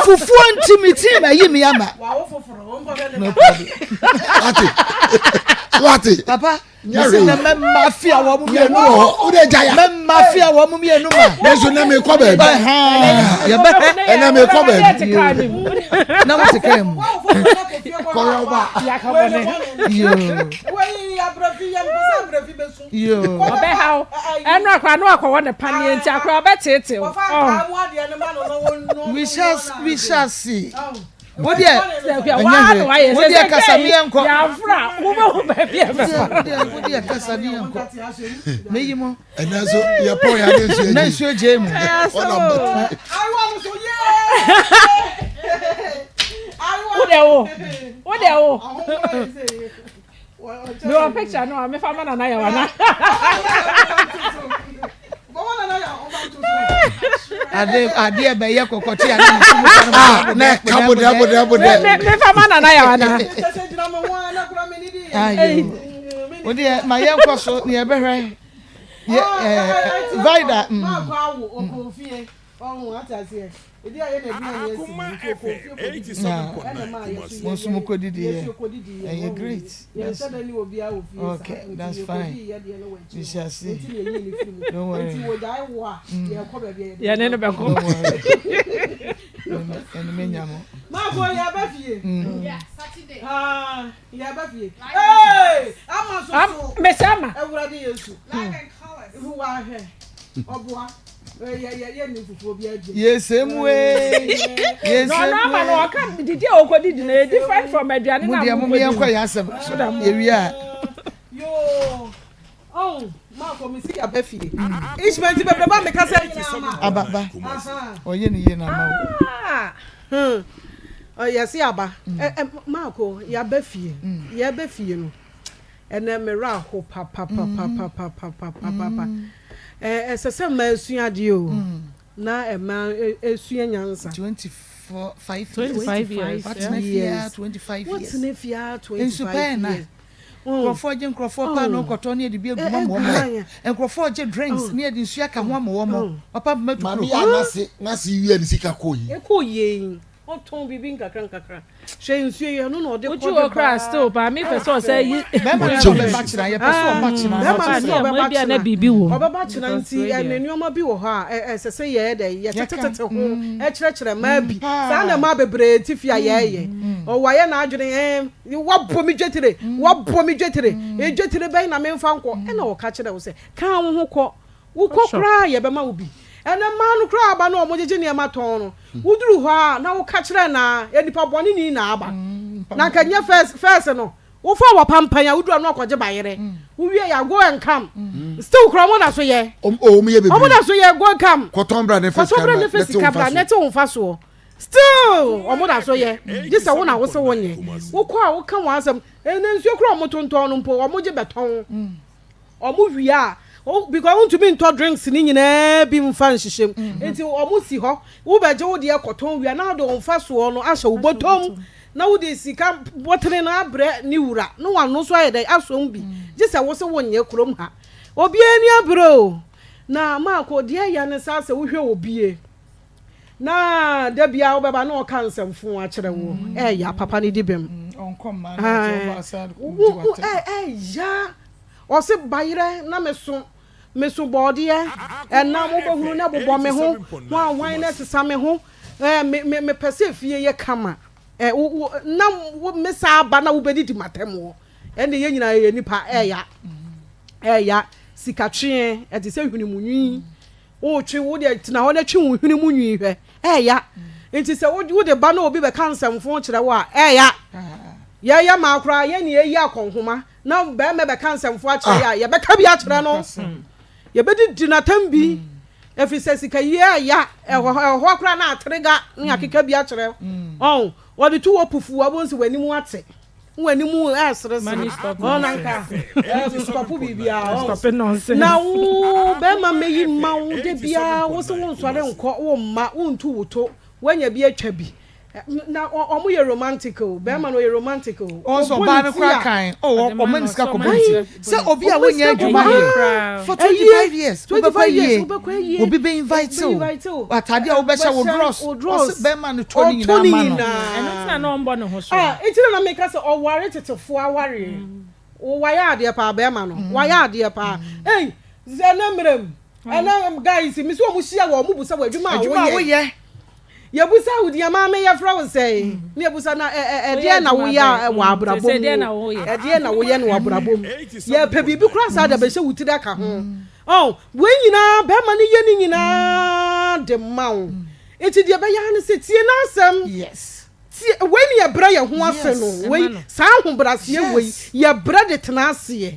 fufuanti mi team ayi mi ama no problem Wati papa nyare na me mafia wo mu mienu o de jaya me mafia wo mu mienu ma neso na me ko ba ya ba na me ko ba na mo te kam ko yo ba ya ka bone yo we abrafi ya mpesa abrafi besu yo obe haw enu akwa no akwa won panie nti akwa obe tete we shall see Wodi kasami enko ya fra wo be ho ba bia be wodi kasami enko meyimo enazo ya po ya densu na nsu jemu ona I want so me wa picture no me fa mana na ya wana ade be ye kokoti ya na kabode me fa mana na ya wana ayo odi ma ye nko so ne be hwe ye vida Edi aye na bi na yes. Mo ko didi ye. Eh great. Okay, that's fine. We shall see. Don't worry. Ya ne no be ko. En me nyamo. Ma ko ya ba fie. Yeah, Saturday. Ya ba fie. Hey! Ama so. Me sama. Ewurade Yesu. Like and colors. Who are here? Oboa. Yes, same way. Yes, no, come did you go did different from Adrian? Yo. Oh, Marco, me see a beefy. Each man to be about me Ababa. Oh, ye na. Oh, yes, Yaba. Marco, ya beefy. Ya beefy, no. And then me raho papa. Sese ma esua de o na e ma esua nyansa 25 years. What's nefia 25 years. Nkrofo pa no koto ne de bi eguma mo mo. Nkrofo je drinks ne de nsua ka ho mo mo. Papa matu ko. Mami anase wi ani sika koyi. Ekoyi. Oton bibi nkakra. Hwe nsuo ye no na ode ko de crash still ba me person say be ba chira ye person ba chira. Be bia na bibi wo. Obaba chira nti enenoma bi wo ha sese ye de ye tetete ho ekirekire ma bi. Sa na ma bebre tifia ye. O wa ye na adwene wabbo mi dwetire. Edwetire be na me mfa nko na wo ka kire wo se kan wo ho ko. Wo ko kra ye be ma wo bi. Ene manu kra aba na omojeje ne ma ton no wuduru ho a na wo ka kire na edipa boni ni na aba na kanya first no wo fa wo pampanya wuduru na okoje bayere wo wie ya go and come still kra mo na so ye o mo ye bebi o mo na so ye go come koton bra ne first camera net wo fa so still o mo na so ye just wo na wo se wonye wo ko a wo ka wo asem ene nsuo kra mo tonton no mpo o mo je beton o mo wie a because I want to be into drinks ni nyina bi mfa nhyehyem enti omusi ho wo beje wo de ekoton wi na do mfa so no ahye wo botom na wo de sika botre na abre ni wura no wano so aye de asom bi gise wo se wonye krom ha obi ani abro na ma ko de ya ne sa se wo hwe obie na da bia wo beba na o kan semfo a kire wo ya papa ni dibem onkom ma na to asad ya o se bayire na meso body na mo bohuru na bobọ me ho wan na sesa me ho me pese fie ye kama na me sa aba na wo bedidi matem ene ye nyina ye nipa ya sikatwe ete se hwuni munwi o twi wo de tina ho na twi wo hwene mu nwi hwe ya nti se wo de ba na obi be kan samfo kire wo ya ya makra ya ni eyi akonhoma na be me be kan samfo a kire ya be ka bi a kire no ya be di na tambi efise sika ya ho akra na atrega na akeka bi a kire wo de tu wo pufu wo bonsi wani mu ate wani mu asre nanka stop bibia stop nonsense na wo be ma meyi ma wo de bia wo so wo nsore nko wo ma wo ntu woto wanya bi atwa bi na omo ye romantic o be ma no ye romantic o also ba no kra kan omo niska community say obi a wonya adwuma here for 25 years obi be invite o atade a wo be sha wo dross be ma no toni na ma no eno na no mbo no ho so itira na make say o ware tetefo aware o waya ade pa be ma no waya ade pa zenemrem ana guys mi so mo hia wo mo busa wo adwuma wo ye yebusa udi ya mama ya fra wo say ne yebusa na de na wo ya wa abrabom de na wo ye no abrabom ye pe bibi kura sa da be hye wuti da ka ho we nyina be ma ne ye ni nyina de mawo enti de be ya ne se tie na asem yes we ni ye bra ye ho ase no we sa ho brase ye we ye bra de tena ase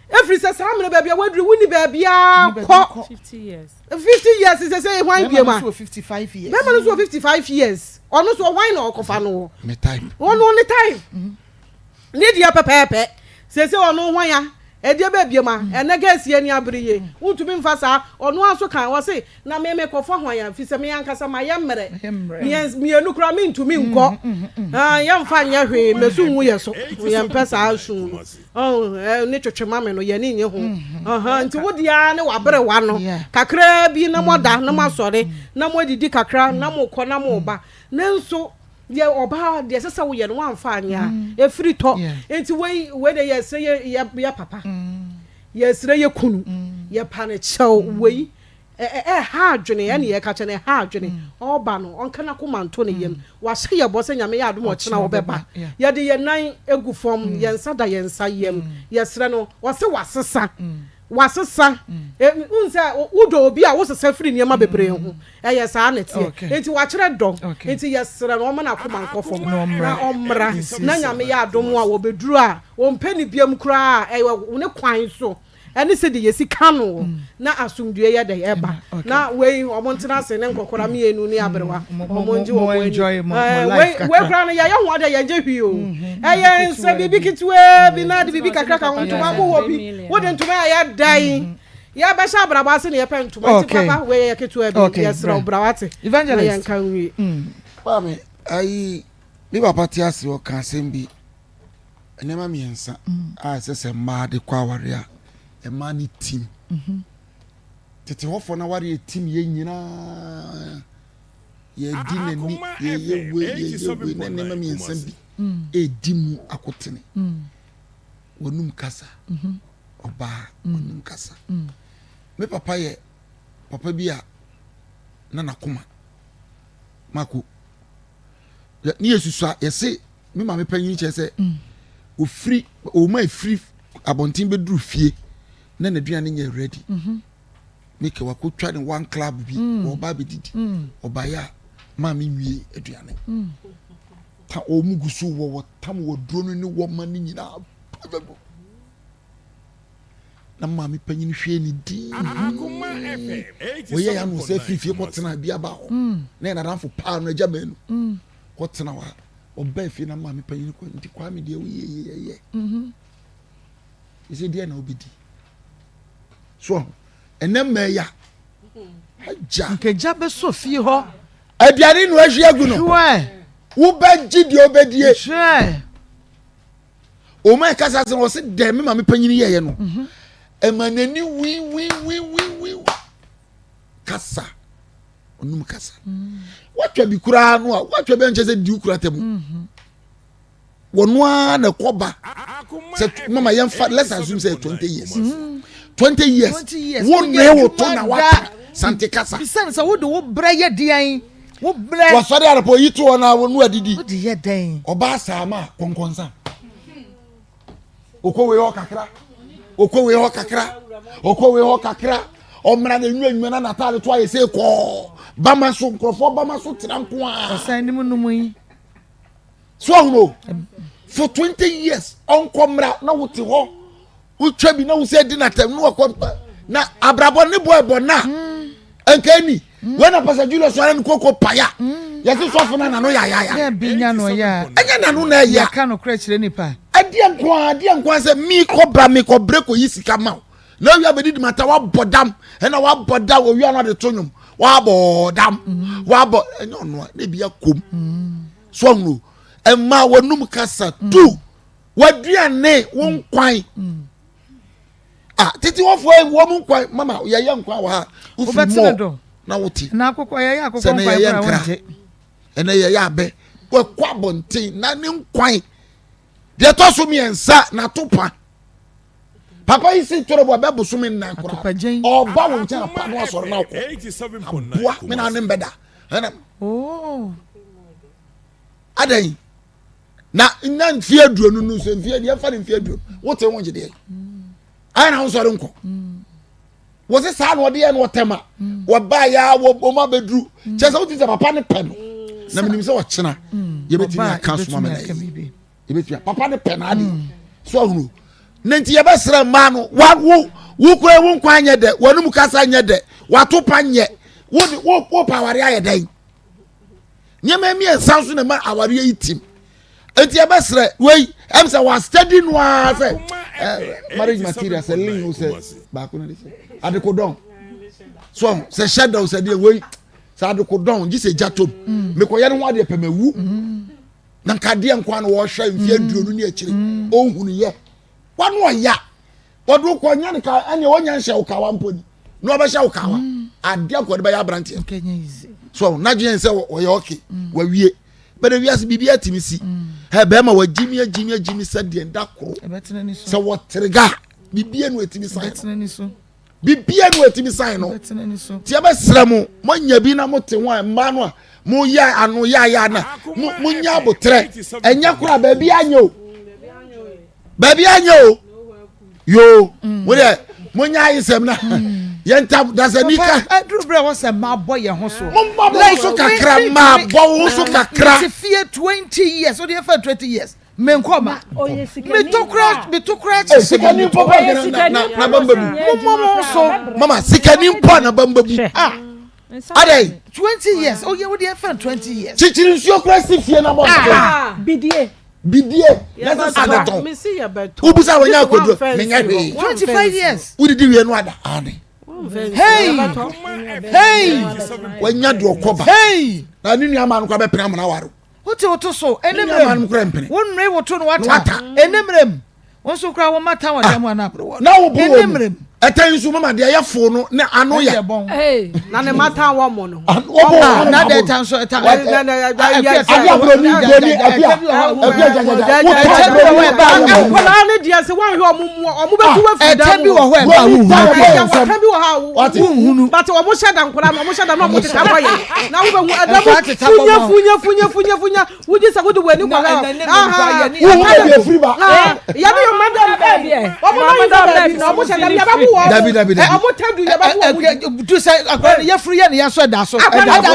every say samre babia wadru wuni babia ko 50 years 50 years is say why be ma 55 years be ma so 55 years ono so why na okofa no me time ono ni time ni dia pepepe say ono hwan ya edie babia ma ene gas ye ni abriye untumi mfa sa ono aso kan wo say na me kofa hwan ya fi se me yankasa ma ye mmere me enukura me ntumi nko ya mfa nya hwe mesu nwu ye so ye mpesa asu ni twetwema me no ye ni nye ho nti wodia ne wabere wa no kakra bi na moda na masore na modidi kakra na mokọ na moba nenso ye oba de sesa wo ye no amfa anya e free to enti we de ye se ye papa ye sire ye kunu ye pane chew we ha adwene ye ne ye ka chene ha adwene oba no onka na komanto ne yem wa hye ye bo se nyame ya adom ochena wo beba ye de ye nan egu fom ye nsa da ye nsa yem ye sire no wo se wasesa unsa udo obi a wo sesa firi niam bebre ho ye sa na tie enti wa kire do enti ye sire no na komanko fom na omra na nyame ya adom a wo beduru a wo mpani biam kura wo ne kwan so eni se de yesi kanu na asumdue ye de eba na we omontena se ne nkokora me enu ni aberewa omonji wo enjoy my life we kra no ye ho de ye je hwi o ye nse bibi kitwe bi na de bibi kakra ka ntoma mo wo bi wo de ntoma ya dai ya ba sha abraba se ne ye pentoma ti papa we ye kitwe bi ye sra obrawate evangelist ye nkan wi pa me ai bi papa ti ase o kan sem bi enema miensa a se ma de kwa ware a a money team. Tete hofo na wari team ye nyina ye di nani ye we na nema mi nsam bi e di mu akotene wonum kasa oba wonum kasa me papa bi a na Akoma mako ni yesusu a ye se me ma me panyin che se o free o ma free abontin be duru fie na na duane nye ready make wa ko twa ne one club bi o ba be didi oba ya ma me nwie aduane ta o mugusu wo tam wo duro no ni wo ma ni nyina na ma me panyin hwe ni di Akoma FM wo ye ya no se fifie ko tena bia ba ho na na ranfo pa no agya manu ko tena wa oba fie na ma me panyin ko ndi kwa me de wo ye ise dia na obidi so enem meya haja nkeja be so fie ho aduane no ahwe agu no wo ba gidi obedie o ma kasa se wo se de me ma me panyini ye no emanani wi kasa onum kasa watwa bi kura no a watwa be nche se di kura temu wonwa na koba se mama yem fa let's assume say 20 years 20 years won ne wo to na wata sante kasa bisan se wo de wo bra ye dian wo bra wo sori arapo yi to na wonu adidi wo de ye den oba sama konkonsa okowe ho kakra omra na nyu na natale to aye say ko bama so nkrofo bama so tiranko a osan nim numu yi so no for 20 years onkomra na wote ho utwa bi na wo say di na tem no akọ na abrabo ne boy na enkani when a pastor Julius so an koko paya yesi so fo na no ya binya no ya anya na no na ya ka no kra kire nipa ade nko say mi ko break o yisika ma na wi abedi di mata wa bodam na wa boda wo wi na de tonum wa bodam wa bo enyo no na bia kom so no emma wonum kasa tu waduane won kwan titi wo fo wo mun kwan mama ye nkwan wa ha ufi na wuti na akoko ye akoko nkwan bra wonje ena ye abe wo kwa bonten na ne nkwan de to so mi ensa na topa papa yi si toro bo be busumi na nkura oba wo ncha pa no asoro na ko 87.9 me na ne mbeda adan na mfie aduonu nu so mfie de fa ne mfie aduonu wote won gide ai na usoro nko wo se sa no de ye no tema wo ba ya wo ma bedru chese wo ti se papa ne pe no na minim se wo chena ye beti na kanso ma na ye beti papa ne pe na ade so ahunu nanti ye besra ma no wo kura wo nkwa anye de wonum kasa anye de wato pa nye wo pa ware aye dan nyema mi ensanso na ma aware yitim enti ye besra wey em say was study no say marriage material say lin no say ba ko na say adekodon so say shadow say dey wey say adekodon ji say jatom me ko ye no ade pemawu na nkade nkwa no wo hwa mfie aduonu ni akire ohunu ye wanu oya wodu ko nya nka ene wonya nhye ukawa mponi no obehye ukawa ade akode ba ya brantie so na dwen say oya okay wa wie bere wiase bibia timisi he be ma wa jimi sade ndakoro se wo trega bibia no etimi sign bibia no etimi sign no ti aba sremu mo nya bi na mo te ho ma no a mo ya anu ya na mo nya botre enya kura ba bi anyo yo wo de mo nya isem na yenta dasanika adrubre wo se ma boy ye ho so like so kakra ma bo so kakra ti fie 20 years o de fa 20 years men koma me to crash sikani papa na bambabu so mama sikani mpa na bambabu adai 20 years o ye wo de fa 20 years chichiri nsuo crash fie na bo bidie that's adaton me see ya beto ubusa wonya akodo menya hwe 25 years udidi wie no ada ane hey wonya do okoba na ninu ama no kwa be pena na waro wote so enemrem wonre woto no wata enemrem wonso kra wo mata wa dem na bro na wo bo enemrem etansu mama de ya fo no na ano ya na ne mata wo mo no na de tanso eta abia bro ni abia wala ne dia se wan hwe omo beku wa fi da bi wo ho e ba wo bi hunu but omo sheda nkora omo sheda no omo teta boye na wo behu adamu funya wuji sa gudu wani kwa ya bi yo madam baby omo madam na omo sheda ya ba David omo tadu ya ba wo do say akwa ya free ya ya so da so da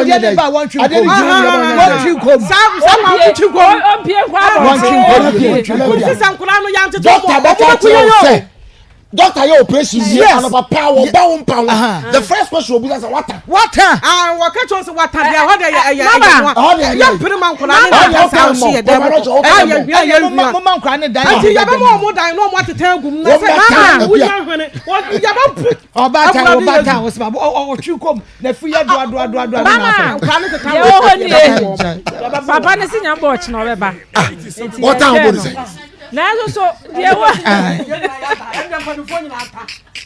ya ba one tree kom sisa nkura no ya nteto doctor doctor your operation here and power bound power the first question will be as water wa ka cho so water dia ho de ya pere man nkura ne da sa ye dem ya mo nkura ne dan ya ba mo dan no mo ateta agum na se wo ya hwene ya ba obata wo se ba o twi kom na fu ya do na nkura ne teta wo papa ne sinya bo chi no be ba water wo be say na so ye wa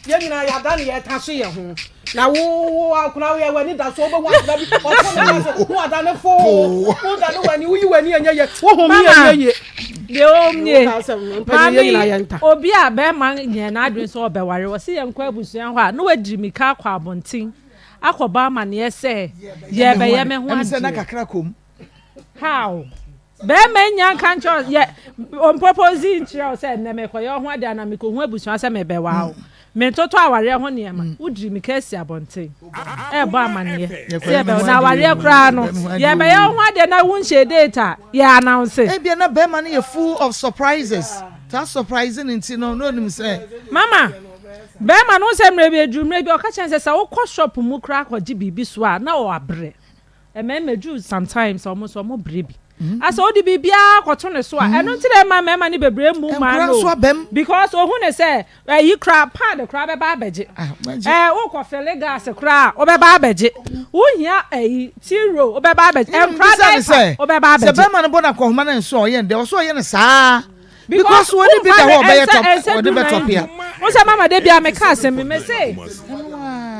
ye nyina ya da ne ye ta so ye ho na wo akuna wo ye wani da so obo wa da bi o so wo da ne fo wo da ne wani wo yi wani enye wo ho mi enye de o mie obi a be man nye na adwen so obeware wo se ye nkwa abusuan ho a no wadiri mika akwa abonten akoba ma ne ye se ye be ye me ho ade na kakra kom how bɛɛma nya ka nkyɛ yɛ on purpose nkyerɛ sɛ nnɛ mekɔyɛ ho ade ana mekɔhu abusua sɛ mebɛwa wo mentoto awareɛ ho nneɛma wodiri me kasi abɔnten ɛbɔ amanneɛ yɛbɛ na awareɛ koraa no yɛbɛyɛ ho ade na wonhyɛ data yɛ announce ebia na bɛɛma no yɛ full of surprises that surprising nti no nim sɛ mama bɛɛma no sɛ mmerɛ bi adwummerɛ bi ɔka kyɛn sɛ wokɔ shop mu koraa kɔgye biribi so a na ɔabrɛ ɛmɛma dwu sometimes ɔmo so ɔmo brɛ bi asa odi bibia kɔto ne so a ɛno nti dɛ ma mɛma ne bebree mu ma no because ohun ne sɛ yi kra pad kra bɛba abɛgye wokɔ fele gas kra obɛba abɛgye wohia tiro obɛba abɛgye ɛnkra dɛ obɛba abɛgye sɛ bɛma no bɔ na kɔhoma na nso ɔyɛ ndɛ ɔso ɔyɛ ne saa because when you be the whole by top or the better here o say mama de bia me ka asem me say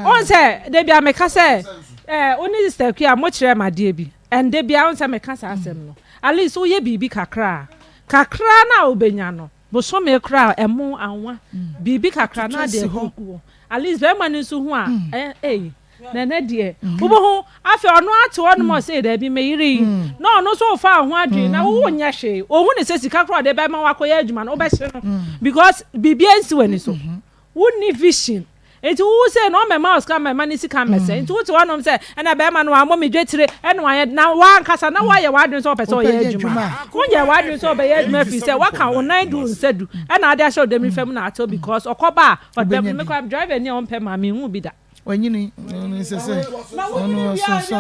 o say de bia me ka say oni sister kia mo kire ma de bi and de bia o say me ka asem no at least o ye bibi kakra na obenya no bo so me kra emo anwa bibi kakra na de ho at least be man nso ho a nana die wo ho afi ono ate ono mo say da bi me yiri na ono so fa ho adwe na wo nya hwe ohu ne se sika kro de be ma wakoya adwuma no obehye no because bibia nsi wani so wo ni vision enti wo say no me mouse ka me mani sika me say enti wo te wonom say na be ma no amo me dwetire eno aye na wa nkasa na wa ye wadwen so opese o ye adwuma wo ye wadwen so be ye adwuma fi say waka wo nan du nsadu na ade ahye odem fam na ato because okoba odem me kwa driver ni on pe ma me hu bi da wanyini sese ono so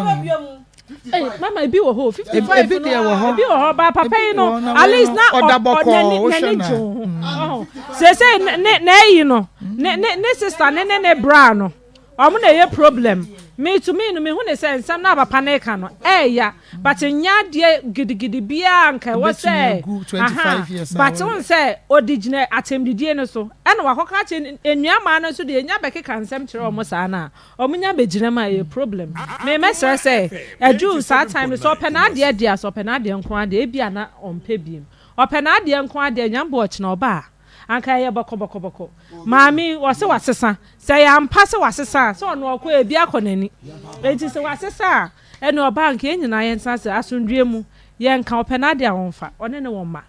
mama bi wo ho 55 bi wo ho ba papa yi no at least na odaboko sese na yi no ne sister ne bra no omo na ye problem me to me no me hu ne say nsam na papa na ka no ya but nya de gidigidi bia nka wo say 25 years but won say odigine atemdidie no so na wakoka che enuama no so de nya bekeka nsam kire omo saa na omo nya begine ma ye problem me mesre say adu saa time so pena de dia so pena de nko ade e bia na ompe biem opena de nko ade nyambo ochina oba anka ye boko mami wo se wasesa se ya mpa se wasesa so ono akọ ebi akonani enti se wasesa eno oba anka enyina ye nsanse asundue mu ye nka opena de awonfa one ne won ma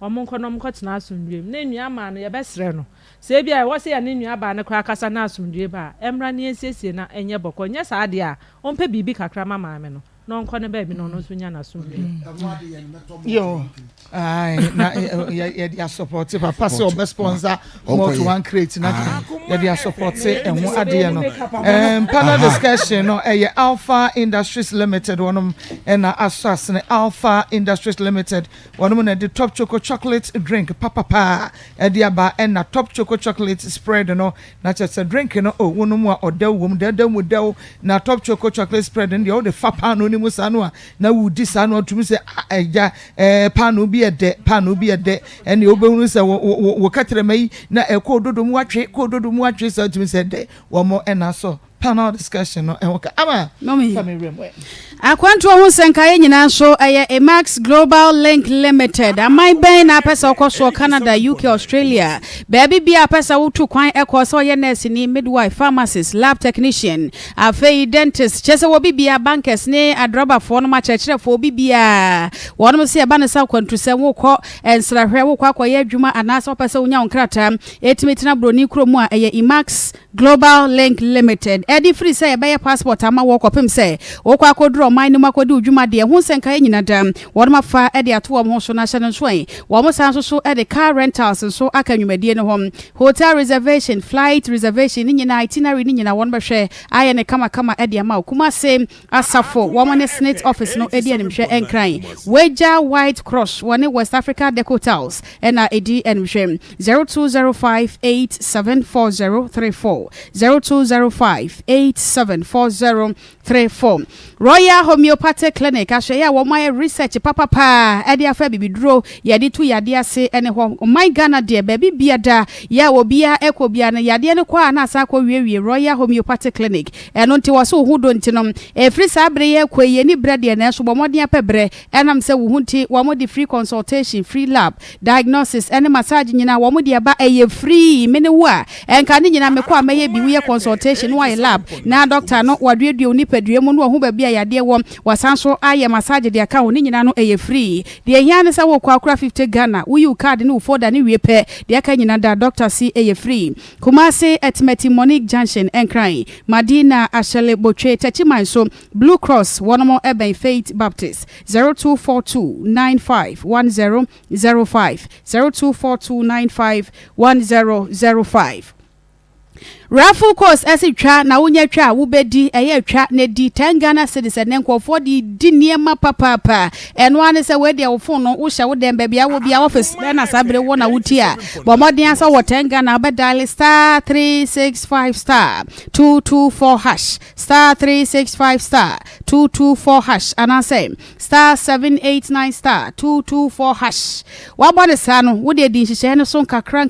omo nko no mko tena asundue mu na enua ma no ye besre no se bia wo se ya ne nua ba ne kra kasa na asundue ba emra ne ensiesie na enye boko nye sa ade a ompe bibi kakra ma maame no no nko ne ba bi no no so nya na asundue yo ai na ya support papa se obe sponsor more to one crate na ya support enwo ade no panel discussion no Alpha Industries Limited wonom na asas ne Alpha Industries Limited wonom na the top chocolate drink papa e aba na top chocolate spread no na just drink no wonom a odaw wom daw na top chocolate spread ndi o de fapa no ni musa no na wudi sa no tumi se eja panu bi ede ene obehunu se wo katremai na ekododo mu atwe so tumi se de wo mo na so panel discussion no enwoka ama family akwanto ho senkaye nyina so Max Global Link Limited amai ben na pesa okoso Canada UK Australia baby bia pesa wutu kwan ekoso ye nurse ni midwife pharmacist lab technician afei dentist chese wo bibia bankers ne adroba fo no ma chechire fo bibia wono se eba ne sa kwantu se wokọ ensrahwe wokọ akoye adwuma anasa pesa unya onkrata etimitina broni kromu a Max Global Link Limited edi free say ebe passport ama wokopem say wokọ akodro man ni makodi udwuma de ho senkaye nyina dam won mafa ede ato wo so national swan wo mo san so ede car rentals so aka nwumadie ne hom hotel reservation flight reservation ni nyina itinerary ni nyina won behwe aye ne kama ede ama kuma se asafo wo mo ne senate office no ede animhwe enkran Weja White Cross woni West Africa Decotals na edi animhwe 0205874034 0205874034 Royal Homeopathic Clinic ahwe wo my research papa ede afa bibiduro yade tu yade ase ene ho my Ghana de baby biada ya obia ekobia na yade ne kwa na asa kwa wiewie Royal Homeopathic Clinic eno nti wo so hudo nti no free sabre ye kwaye ni brede na so bomoden apebre enam se wo hunti wo mo di free consultation free lab diagnosis ene massage nyina wo mo di aba free mene wo a enka ni nyina me kwa meye bi we consultation wo lab na doctor no waduedue oni nipadua mu no ho ba bia yade wo wasanso aye massage de aka wo ni nyina no eye free de hia ne sa wo kwa 50 Ghana wo yu card ni wo foda ni wie pe de aka nyina da Dr. C eye free Kumasi Etmeti Monique Junction Enkran Madina Ashele Boche Techimanso Blue Cross Wonomo Eben Faith Baptist 0242951005 0242951005 Raffle course twa na wonya twa wo bedi eye twa na di 10 Ghana cedis ne nkofo di niema papa eno ane se we de wo phone no wo hye wo dem ba bia wo bia office na sabre wo na wuti a bo modern asa wo 10 Ghana ba dial star 365 star 224 hash star 365 star 224 hash ana say star 789 star 224 hash wa bone sa no wo de di hye ne so kakra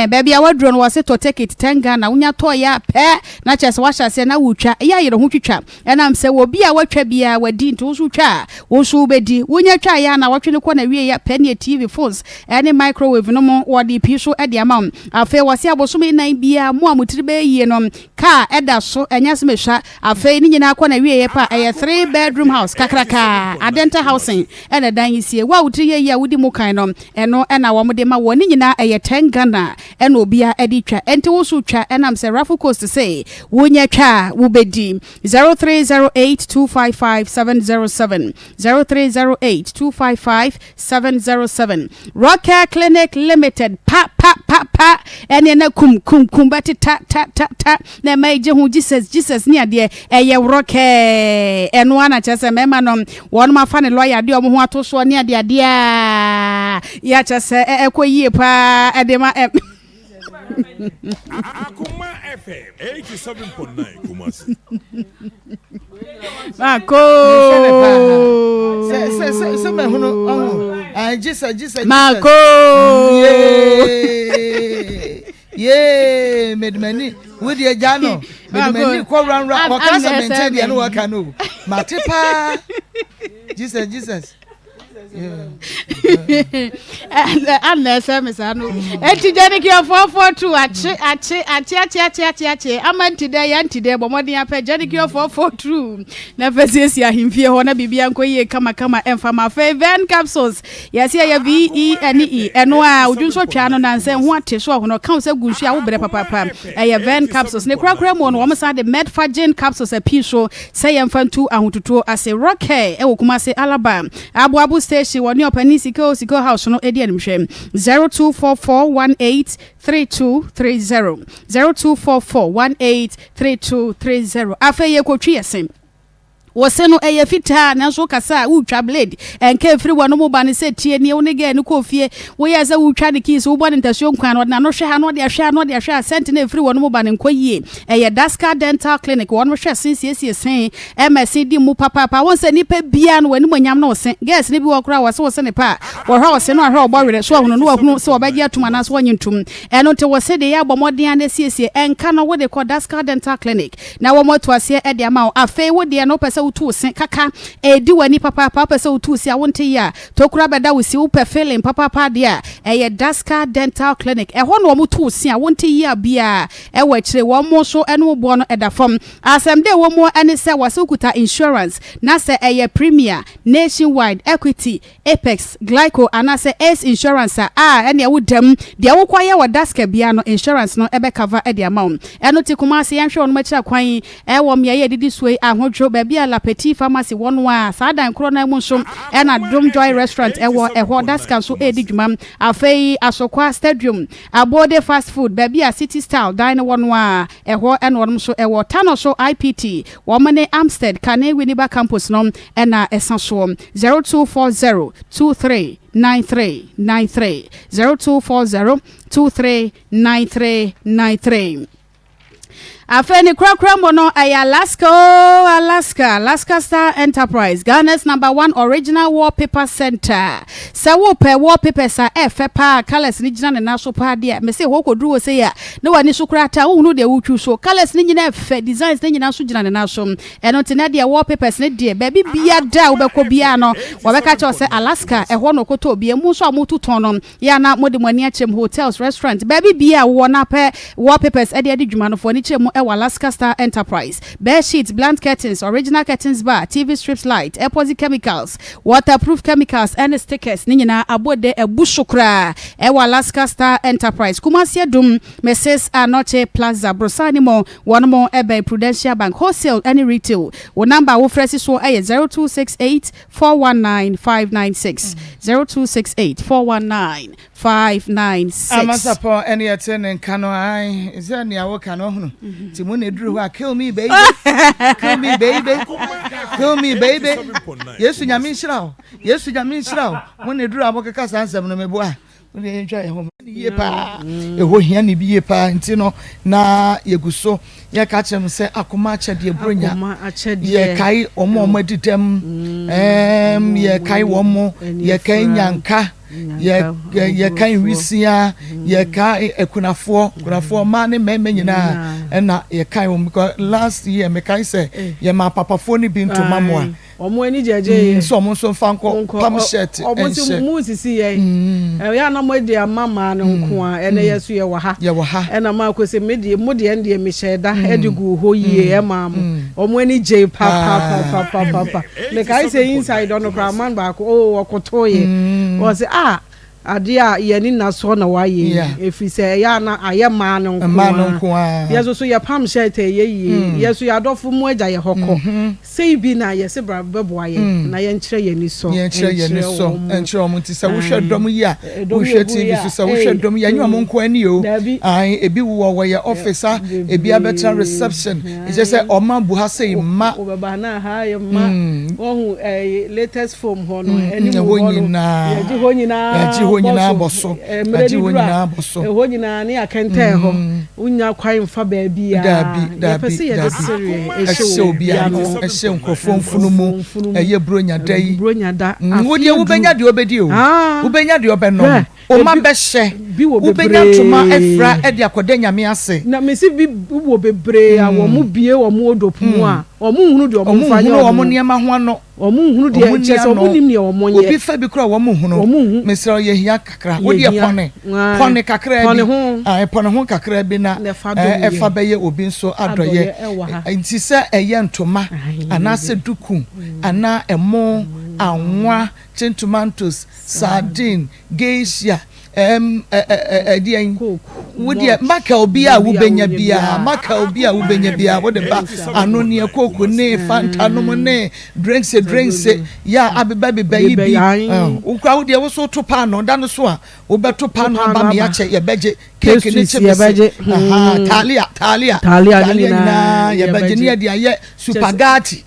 ba bia wa drone wo se to take it 10 Ghana unya to ya pe na chese washa se na wutwa ya yere ho twitwa enam se wo bia watwa bia wadi nto so twa wo so bedi unya twa ya na watwe ne ko na wie ya pe ne TV phones any microwave no mo wodi pi so e de amam afa wase abosom nan bia mo amutiri be yie no ka eda so enya se mehwa afa ni nyina ko na wie ya pa e 3 bedroom house kakraka adenta housing e na dan yisie wa wutiri ye ya wudi mo kan no eno e na wo mo de ma wo ni nyina e 10 Ghana e na obia edi twa enti wo so twa enam se Raffle Coast to say wonya twa wo bedi 0308255707 0308255707 Rocker Clinic Limited pa ene na kum bati ta na maije hu Jesus ni ade eye rocker eno ana chese mema no won ma fa ne lawyer de omo ho atoso ni ade ya chese ekoyie pa edema Akoma FM 87.9 Kumasi. Mako. Se me hono. Jesus. Mako. Yeah, medmani. With your jano. Medmani ko run ko kasa maintain dia no waka no. Matepa. Jesus. And SMS anu enti jani ki 442 achi amanti de yanti de bomodi ape jani ki 442 na fesesi ahimfie ho na bibia nkoye kama emfa ma Ven capsules yesi ya VENE eno a odunso twa no nanse ho ate so ho no kan se gunsu a wo bre papa Ven capsules ne krakra mo no wo sa de Medfagin capsules a piso say yemfantu ahototo ase rocker e wo kuma se alaba abu station woni opani siko house no edi animhwem 0244183230 0244183230 afa ye kotwi yesem wose no eye fita na so kasa utwa blade enke free wano mo bane se tie ne woni ge ne kofie wo ye za utwa de keys wo bone ntasio nkwan no na no hwe ha no de ahwe sent na free wano mo bane nkoyie eye Daska Dental Clinic won mo hwe sensie sen MSD mu papa won se nipa bia no wani monyam na wose guys ne bi wo kra wose ne pa wo hwa wose no ahwe obowere so hono no wahunu se obaji atuma na so wonyintum eno te wose de ya bomodin na siesie enka no wo de ko Daska Dental Clinic na wo mo to ase e de ama afa wo de no pese utu sen kaka edi wani papa pese utu si awonte ya tokura beda wisi upe feeling papa dia eye Daska Dental Clinic e ho no wo mutu si awonte ya bia e wa kire wo mo so eno bo no edafom asem de wo mo ene se wasukuta insurance na se eye Premier Nationwide Equity Apex Glyco anase Ace Insurance ene wo dem de wo kwaye wa Daska bia no insurance no ebe cover e de amount eno ti kuma se yanhwe ono makira kwan e wo me ye didi suwe ahodwo ba bia La Petit Pharmacy wonwa sada nkro na mu nso na Dom Joy Restaurant ewo Daska so edi dwuma afei Asokwa Stadium Abode Fast Food baby a City Style dine wonwa ewo enwo so ewo Tano so IPT womane Amstead Kane Winneba Campus no na esanso 0240239393 0240239393 Afeni krakra mono ay Alaska Star Enterprise Ghana's #1 original wallpaper center. Sa wo pe wallpaper sa pa colors ni gina na so pa dia me se ho kodru wo se ya ne wani so krata wo hunu de wutwu so colors ni gina fe designs ni gina so gina na so eno te na dia wallpapers ne dia baby bia da wo be ko bia no wo be ka che se Alaska ho no koto bia mu so amutu ton no ya na mode mani achem hotels restaurant baby bia wo na pe wallpapers e de dwuma no fo ni chem Alaska Star Enterprise. Bear sheets, blank curtains, original curtains bar, TV strips light, epoxy chemicals, waterproof chemicals, and stickers. Nina abode e bushukra. Alaska Star Enterprise. Kumasia dum Mrs. Anoche Plaza Brosanimo. One more ebe Prudential Bank wholesale any retail. Wo number wo fresi so 0268 419 596 0268 419 596. Amasapo any attending kano I is there any awo kano hunu timune dru ha kill me baby kill me baby kill me baby yesu nyame nhyira yesu nyame nhyira when dru abokeka sansem no mebo a we enjoy home ye pa eho hia ne bi ye pa ntino na yeguso ye ka chem se akoma achede bronya ye kai omo didem ye kai womo ye kai nyanka ye kan wisia ye kai ekunafo ma ne meme nyina na ye kai wo because last year me kai say ye ma papafo ni bi ntoma mo a omo ani jeje so mo so fanko pam shirt omo si mu sisi ye ya na mo de mama no nko a ene yeso ye wo ha ena ma ko se me de mo de ende me sheda edigu ho yie ma mo omo ani je pa me kai say inside on kra man ba ko okoto ye was adia yeni na so na waye efi se ya na ayema no nko yeso so ya pam shirt ye yeso ya dofo mu agya ye hokko sei bi na ye se bra bebo aye na ye nkyere ye ni so enkyere o munti se wo hwedom yi a wo hwe TV so se wo hwedom ya nyu mo nko ani o ai ebi wo ye officer ebi abetra reception e je se o ma bu ha sei ma o ba na ha ye ma wo latest form ho no eni mo ho ya ji ho nyina boso aji wonyina boso ho nyina ne akente ho unya kwan mfa ba bia ya pese ye desire ehye obia no ehye nkrofo mfunu mu eye bronya dai wodi wo benya de obedi o wo benya de obenno o ma behye wo benya tuma efra e de akoda nyame ase na mesi bi wo bebre a wo mu bie wo mu odopumu a o mu hunu de o mu fanya o mu niema ho ano o mu hunu de chese o mu nim ne o mu ye obi fa bi kra wo mu hunu mesra ye hia kakra wo de pone kakra bi pone ho kakra bi na efa beye obi nso adoye nti se eye ntoma ana se duku ana emo anwa tomatoes sardine geisha wodia maka obi a wubenya bia wo de ba anonie koko ne fanta no ne drinks ya abeba yi bi ukwa wodia wo so to pa no da no so a wo beto pa no ba me ya che ye beje cake ni che beje talia na ye beje ne dia ye spaghetti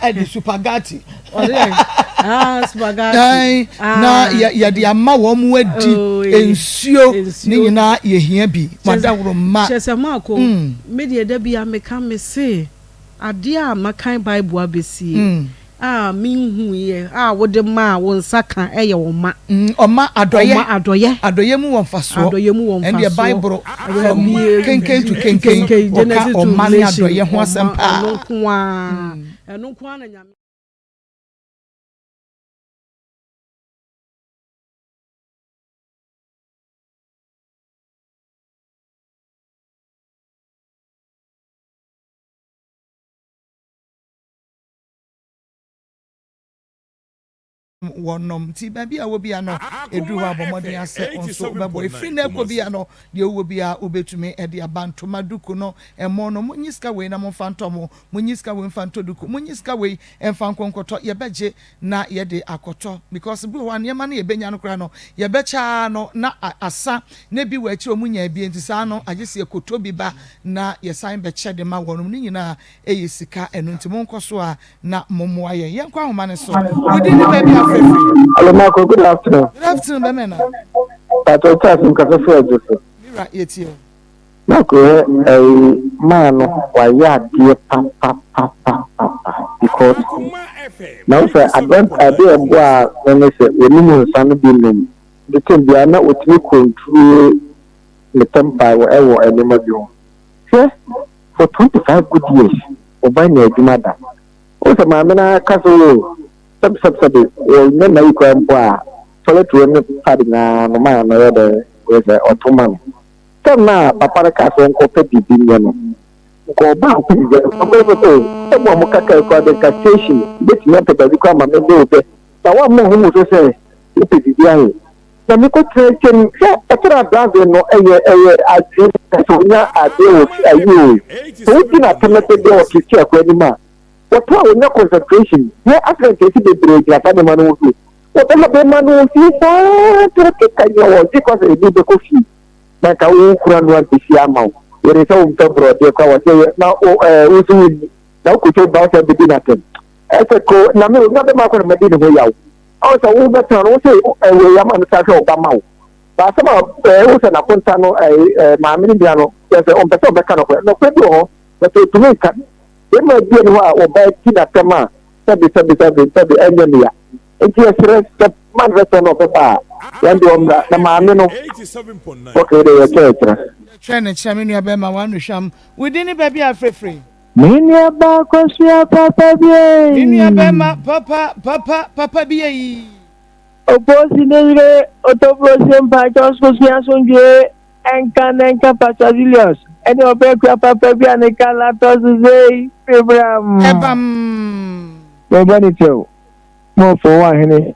edi spaghetti spaghetti na ya dia ma wo mu adi ensuo ni nyina ye hia bi madawro ma chese ma ko media da bia meka me se ade a makan bible abesi minhu ye wode ma wo nsaka eye wo ma adoye mu won faso and the bible kenken to kenken Genesis to Revelation adoye ho asempa eno kwa na nyame wonom ti ba bia wo bia no edru ho abomodin ase onso bebo efri na ekwo bia no de wo bia obetumi e de abantoma duku no emo no munyiska we na monfantomo munyiska we mfanto duku munyiska we emfankonkoto ye beje na ye de akoto because bi wa niema na ye benya no kra no ye becha no na asa na bi wa chi omunya bi entisa no agese ekoto bi ba na ye san beche de ma wonom ni nyina eye sika eno ntimo nkoso a na momo aye ye kwa homa ne so wodi ni ba bia Hello, Marco. Good afternoon. Good afternoon, Bemena. Pato Tasim Cafe Joseph. Mira, yeti. Marco, man, why ya dear papa because now sir, I don't idea when they say when you son building, the thing they are not with me control the temper whatever anymore you. Yes, for 25 good years, over near Jumada. Also, my man, Castle. Subsidy or men na ikwa mpoa toilet we padi na no man na yede we say Ottoman so na papa ka so nko pe bibi no Go back to the Mokaka castration, which not to become a member. Now, one more who will say, if it is young. Na me ko train ekra brother no a dream so nya ade o ayo so ti na temete de o kiki akwani ma what wa nya concentration ya after ke ti be break la ka de manu wo o te ma be manu fi sa to ke ka yo because e be ko fi na ka wo kura no an fi ama o re so um to bro de ka wa na o su na ko to ba sa be na tem e ko na me na be ma ko me de ho yawo also we better no say we am an say Obama ba sama we say na konta no ma mi bia no say on better be kan no kwedo ho but to me kan e ma bia no a o ba ti na tema sabi enye ya enti esre man better no papa yan do na ma mi no okay dey check Trend chami nu abema wanu sham within baby afrefre Mini Akos ya papa bie. Mini abema papa bie. Oposi nere otoprosi mpa Josko Siasonje enka pasazilios. Eni ope kwa papa bie aneka latos zei Abraham. Ebam. Bebani teo. Mo for one hene.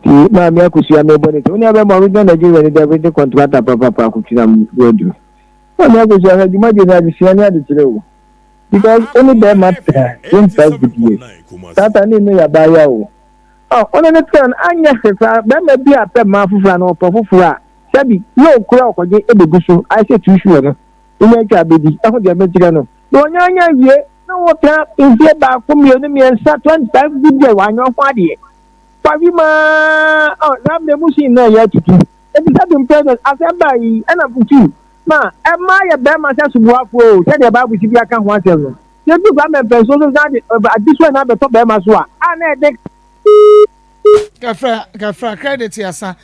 Ti Maa Akos ya mebani teo. Ni abema original Nigeria ni David contractor papa kuchina mgodu. Maa Akos ya jumaje na disiani aditire because only them matter in first video. Tata ni no ya baya o. Ona ne kan anya sefa be me bi apẹ ma fufura no fufura. Sabi yo kura okoje ebeguso I say tu sure no. Ina ka bedi aho de metire no. No nya wie na wota nzie ba ko mi oni mi ensa 25 video wa nya ho ade. Pavi ma ram de musin na ya tutu. Ebi sabi president aseba yi na futu. Ma emma ya be ma se subuafo se de ba busi bi aka ho asem no ye du ba me person so that this one na be to be ma so a na e kafra credit yasa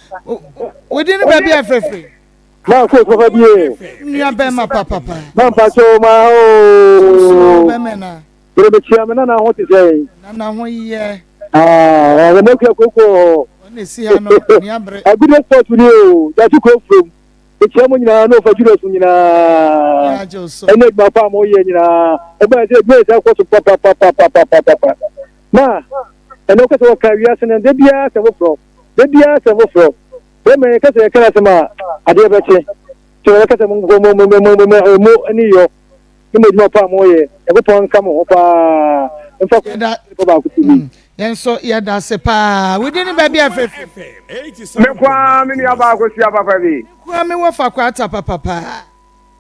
within baby afrefre ma ko papa bi nya be ma papa ma pa so ma o be me na bere be chia me na ho ti sei na ho ye we no ko oni si ha no ni abre agudo sport ni o that you come from etia mo nyina no fa juro so nyina ene gba pa mo ye nyina e ba se gbe se ko so papa na ene ko so ka wiase na de bia se wo fro be me ka se kala sama ade be che to ka se mo ani yo ni mo pa mo ye e ko pon ka mo pa en fa ko ba ku ti yen so ya da se pa we didn't baby afrefre me kwa me ni aba Akos ya papa bi kwa me wo fa kwa ata papa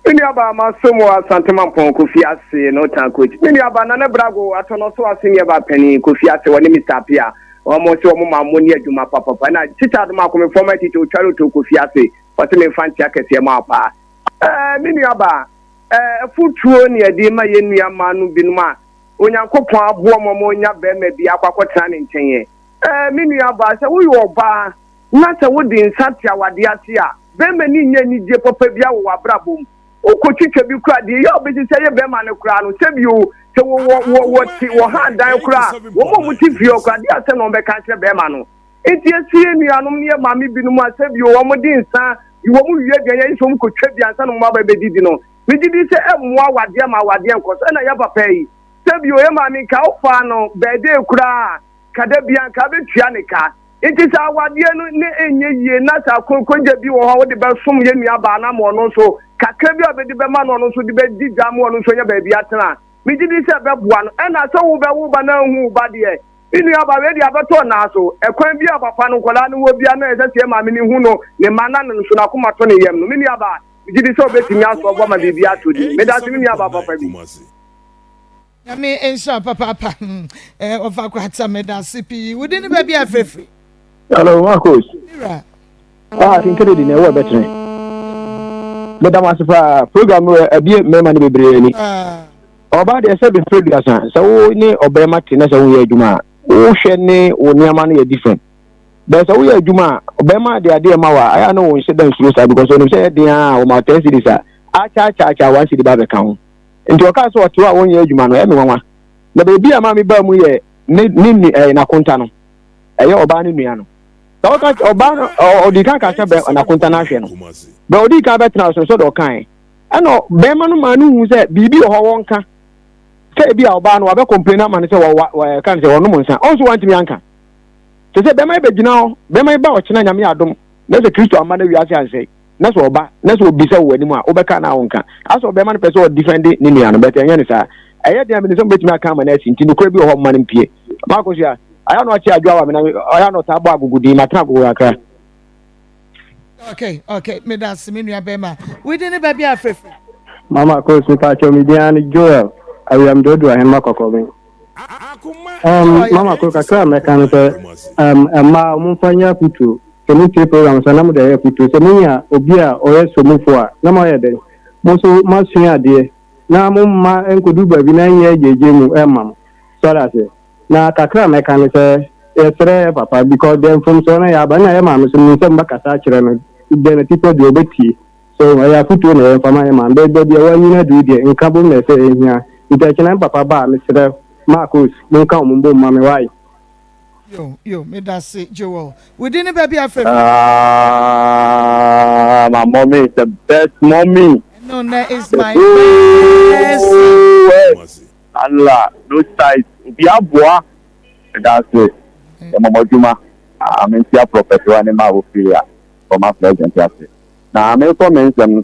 ni aba ma somo asantema pon Kofi ase no tan coach ni aba na ne brago atono so ase ni aba pani Kofi ase woni Mr Pia o mo so mo ma mo ni aduma papa na teacher do ma ko me former teacher o twaro to Kofi ase o se me fanti akese ma pa ni aba futuo ni ade ma ye nua ma no binuma onyankopon aboa mo nya be ma bi akwakotra ne ntenye minu aba se wo yo ba na se wo din satia wade ase a be ma ni nya ni die papa bia wo abrabom okotwitwa bi kura de ye obesi se ye be ma ne kura no se bi o se wo ha dan kura wo mo ti fi okura de ase no be kan se be ma no enti esie nuanom ne ma me binum ase bi wo mo din sa wo mo wie de ye so mo kotwa bi ansa no mo ba be didi no me didi se emwa wade ma wade enko so na ya papa yi sebi o ema mi ka ofa no bede kura kada bia ka betua ne ka enti sa wade no ne enye yie na sa konkonje bi wo ho de be som ye nua ba na mo no so kakra bi obedi be ma no no so de be dida mo no so nya ba bia tena mi didi se be boa no na so wo be wo ba na hu ba de e nua ba we de abeto na so ekwan bi abapa no kola no wo bia na ese se ma mi ni hu no ne mana no so na koma to ne yem no mi nua ba mi didi se obetimi aso gwa ma bibia to di me da se mi nua ba papa bi Yami ensha papa ofa kwata medasipi within baby afrefre Hello Akos tinkere di na wo betre Madam Asifa program abi mema ni bebre ni oba de se be produce san so wo ni obema te na so wo ye adwuma wo hwe ni wo niama no ye different but so wo ye adwuma obema de ade ma wa aya no wo nse dan suro sa because no say de o ma ten series acha wan sidi ba be kan nti o ka so oto a won ye adwuma no e me wanwa na be bia ma me ba mu ye ni na konta no e ye oba ni nua no Talk about or the can catch up on a contamination. But the car better so do kind. I know Beman man who said Bibi or Wonka. Say be our ban or complain man say what can say or no monsa. Also want me anka. To say Bema be now, Bema ba China Yami Adom. There's a Christian man we are say. That's what ba, that's what be so anymore. Obeka na onka. As of Beman person defending Ninian, but any say. I had them in some bit my come and essing to crib your home money pay. Marcos, yeah. I don't know what you are. I am not a bag good in my trap worker. Okay, me that's Minia Bema. We didn't baby afraid. Mama Akos, me patch me Diana Joel. I am Dodo and Mako coming. Mama Akos, I can't make an Ma Mufanya Putu. Community programs and I'm there Putu. Semia, Obia, or else move for. No more day. Mosu, Masuya, dear. Now, Mumma and could do baby 9 years, Jimu, Emma. So that's it. Now, Kakra mechanic, yes, papa, because then from Sona Yabana, Emma, some back at Sacher, then a people do Betty. So I have put on a for my man, baby, one year do the income, they say here. It can papa bar, Mr. Marcus, don't come, boom, mommy, why? Yo, me that's it, Joel. We didn't baby afraid. My mommy is the best mommy. No, that is my best. Allah, no size. Biabwa, that's it. The Mama Juma, I'm in the professor and my Ophelia from my present classes. Now, I'm a comment on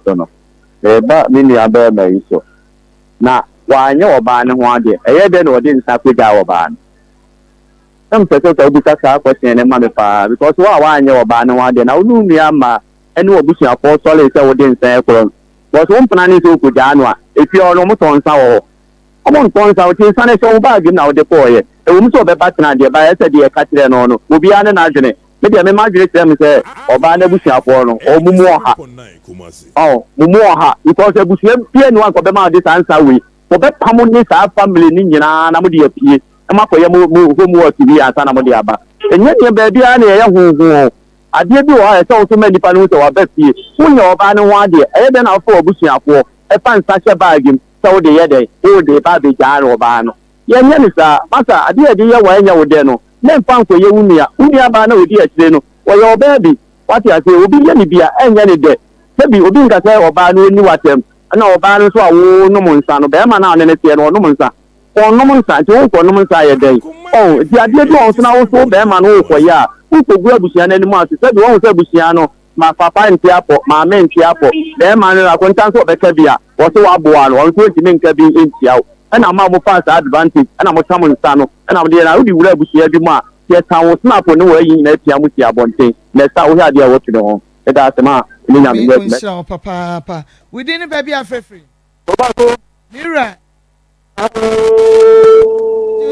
the but many other may so. Now, why no ban one day? I had no didn't stop with our ban. Some people will be such a question and mother because why no ban one day? Now, no, me, and no bush of 4 solid didn't say for. Was one plan is to Janua. If you are almost on sour, among points out in Sunday so bag now the boy. A woman so the baton idea by a dear Catherine on will be an agent. Maybe I may migrate them say, or Bana Bushia or Mumoha. Oh, Mumoha, because the Bushian Pian one for the man this answer we. For that harmonious our family Ninja and Amudi appear. And Makoya move whom was to be as Anamodiaba. And yet your baby who. I did do I saw so many panels of our best year. Who know about one day, I then I'll for Bushia for a fan such a bag him, so the other day, all day, baby jar or bano. Yes, sir, Master, I did a when you were deno. Then found for you, Unia Bano with dear Cheno, or your baby. What I say will be any beer and any day. Maybe Ubinka say or Bano knew at them. And our Bano saw no monsan, or Berman and anything or no monsa. Or no monsa, to for no monsa a day. Oh, the idea to also now so Berman for ya. Who could go Bushian anymore? She said, one was Bushiano, my papa and Tiapo, my men Tiapo, their man and a content of Becavia, or so Abuan, or 20 men can be in Tiao. And I'm more fast advantage, and I'm a common son, and I'm there. I would be Bushia Duma. Yes, I was not on the way in Etiamutia Bonte. Let's how we had your work to the home. That's ma. Papa. We didn't baby afraid. Mira.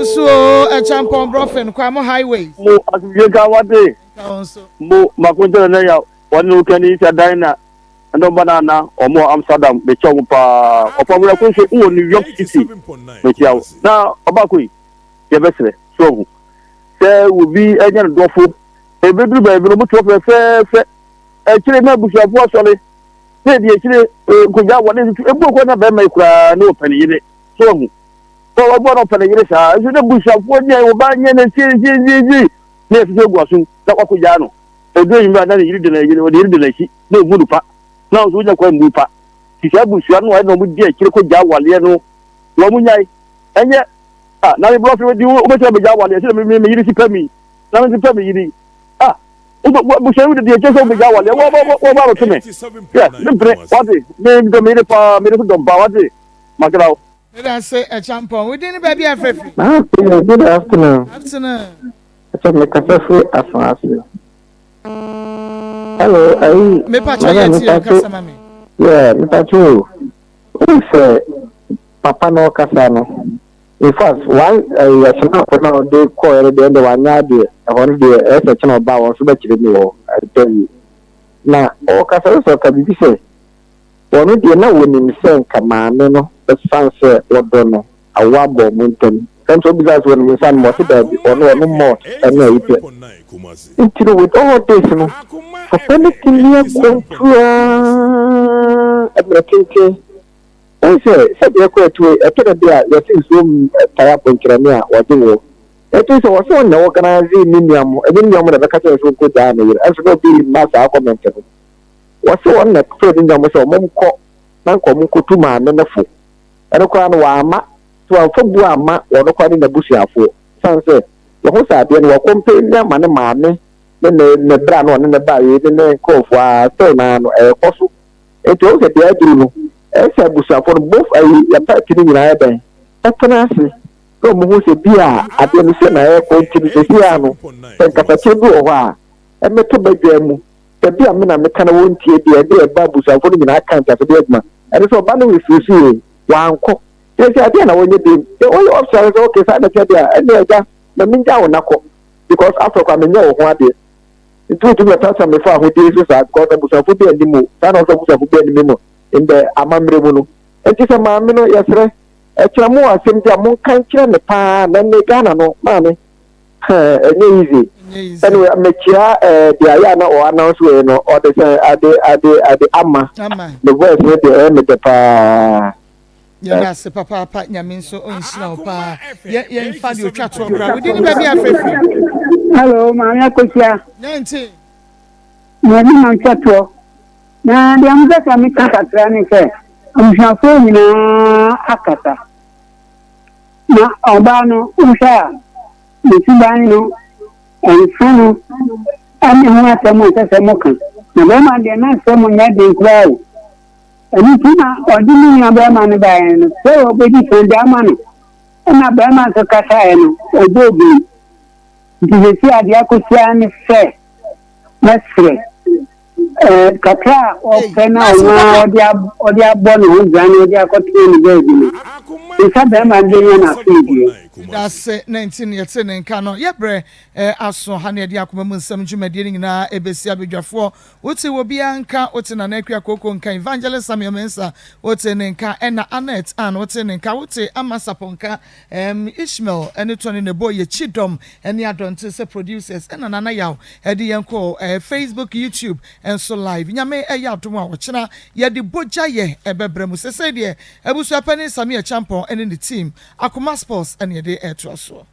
So a champion brofen, Kwamo Highway. Mo, as you got what day? Mo, Makunta Naya, one who can eat a diner, and no banana or more Amsterdam, the Chopa, or probably New York City. Now, Abakui, the best. So, there will be a young dofu, a baby, a fair, actually, my bush of water. Said the could have one a book on a bed, no penny in it. So, so I bought up a year, I should have bush of 1 year, Obanian and CG. Yes, no Guasun, Takakujano. A dream rather than you didn't no Mudupa. Now, we are going Mupa. She said, Bushan, I know with dear Chilco Jawaliano, Lomunai, and yet, now you brought with you, what have Jawali, I said, maybe Pemmy. Now it's a Pemmy. What Bushan with the just over Jawali? What about to me? Yes, what is named the Minute of Bawadi, Macau. Let us say a champion. We didn't baby afraid. Good afternoon. Afternoon. I make a fair as far as you. Hello, I. Me Pacha, yeah, me Pacha. Who say Papa no Casano? In fact, one I should not put out the coil the end of 1 year, a holiday, as a channel bow, so much I tell you. Now, all Casano can be said. One of the no winning saying, come on, no, the sunset, what don't know, a wabble mountain. Central because when we son was there or no more, and no, into with all this, no, for anything near control. I say, said you're quite to a beer, your things room, tie up in Crimea, or do It is also no organizing minimum, a minimum of the catcher who put down here, as will be master commented. Was so on the trading them so Monco, Nanco Mukutuma, and the foot. And a crown wama to a football or the crown in the bushia for. Some say, the host idea will compare them and a mammy, then the brand one in the barrier, then they call for a turn a fossil. It was at the idea. As I was for both a party in Ibe. Etanasi, no more say beer at the Lucena airport to the piano, and Capacebo or a metal the beer men and mechanical won't take the idea of babus are putting in our country for the man. And it's all banner with you see one cook. There's the idea when you do the only officer is okay, sign the idea, and they are just the Minja or Nako because after coming no one day. It took me a person before who did this because I was a foot in the moon, and also was a foot in the moon. In the Amamrebuno. It is a mamino, yes, a chamoa, Cynthia Moncancha, the pan, and the Ghana, no, mammy. Easy. Anyway, I make the Ayana or announce or the Amma, the voice with the end of the pa. Yes, Papa, Yamin, so on snow pa. Yeah, find your chat. We didn't maybe have Hello, Maa Akos. 19. Maa Akos. Na ndi amza mi kakatra ni se amshafo nyina akata na obano usha nisibani no enfunu ani huwa temo se mokan na be ma de na se mo nya de kwao ani tina odini na be ma ne ba en se obedi tande amano na be ma so kata en odobi ndisi adi akosia ni se mesre kakra opena odi abonu nzani odi akotwe ni bebi isa be ma ndenya na fidi that's 19 years in kano yebre aso hane adi akoma mu nsam dwumade ni na ebesi abedwafo wote wo bia nka wote na nakua koko nka evangelist Samuel Mensa wote ne nka ena Anet an wote ne nka wote amasaponka Ishmael ene toni ne boy ye chidom ene adonte se producers ena nana yaw edi yenko Facebook YouTube so live nyame eya adom a wochena ye de boja ye ebebremu sese de ebusu apani Samuel Champon ene the team Akoma Sports ene ye de eto so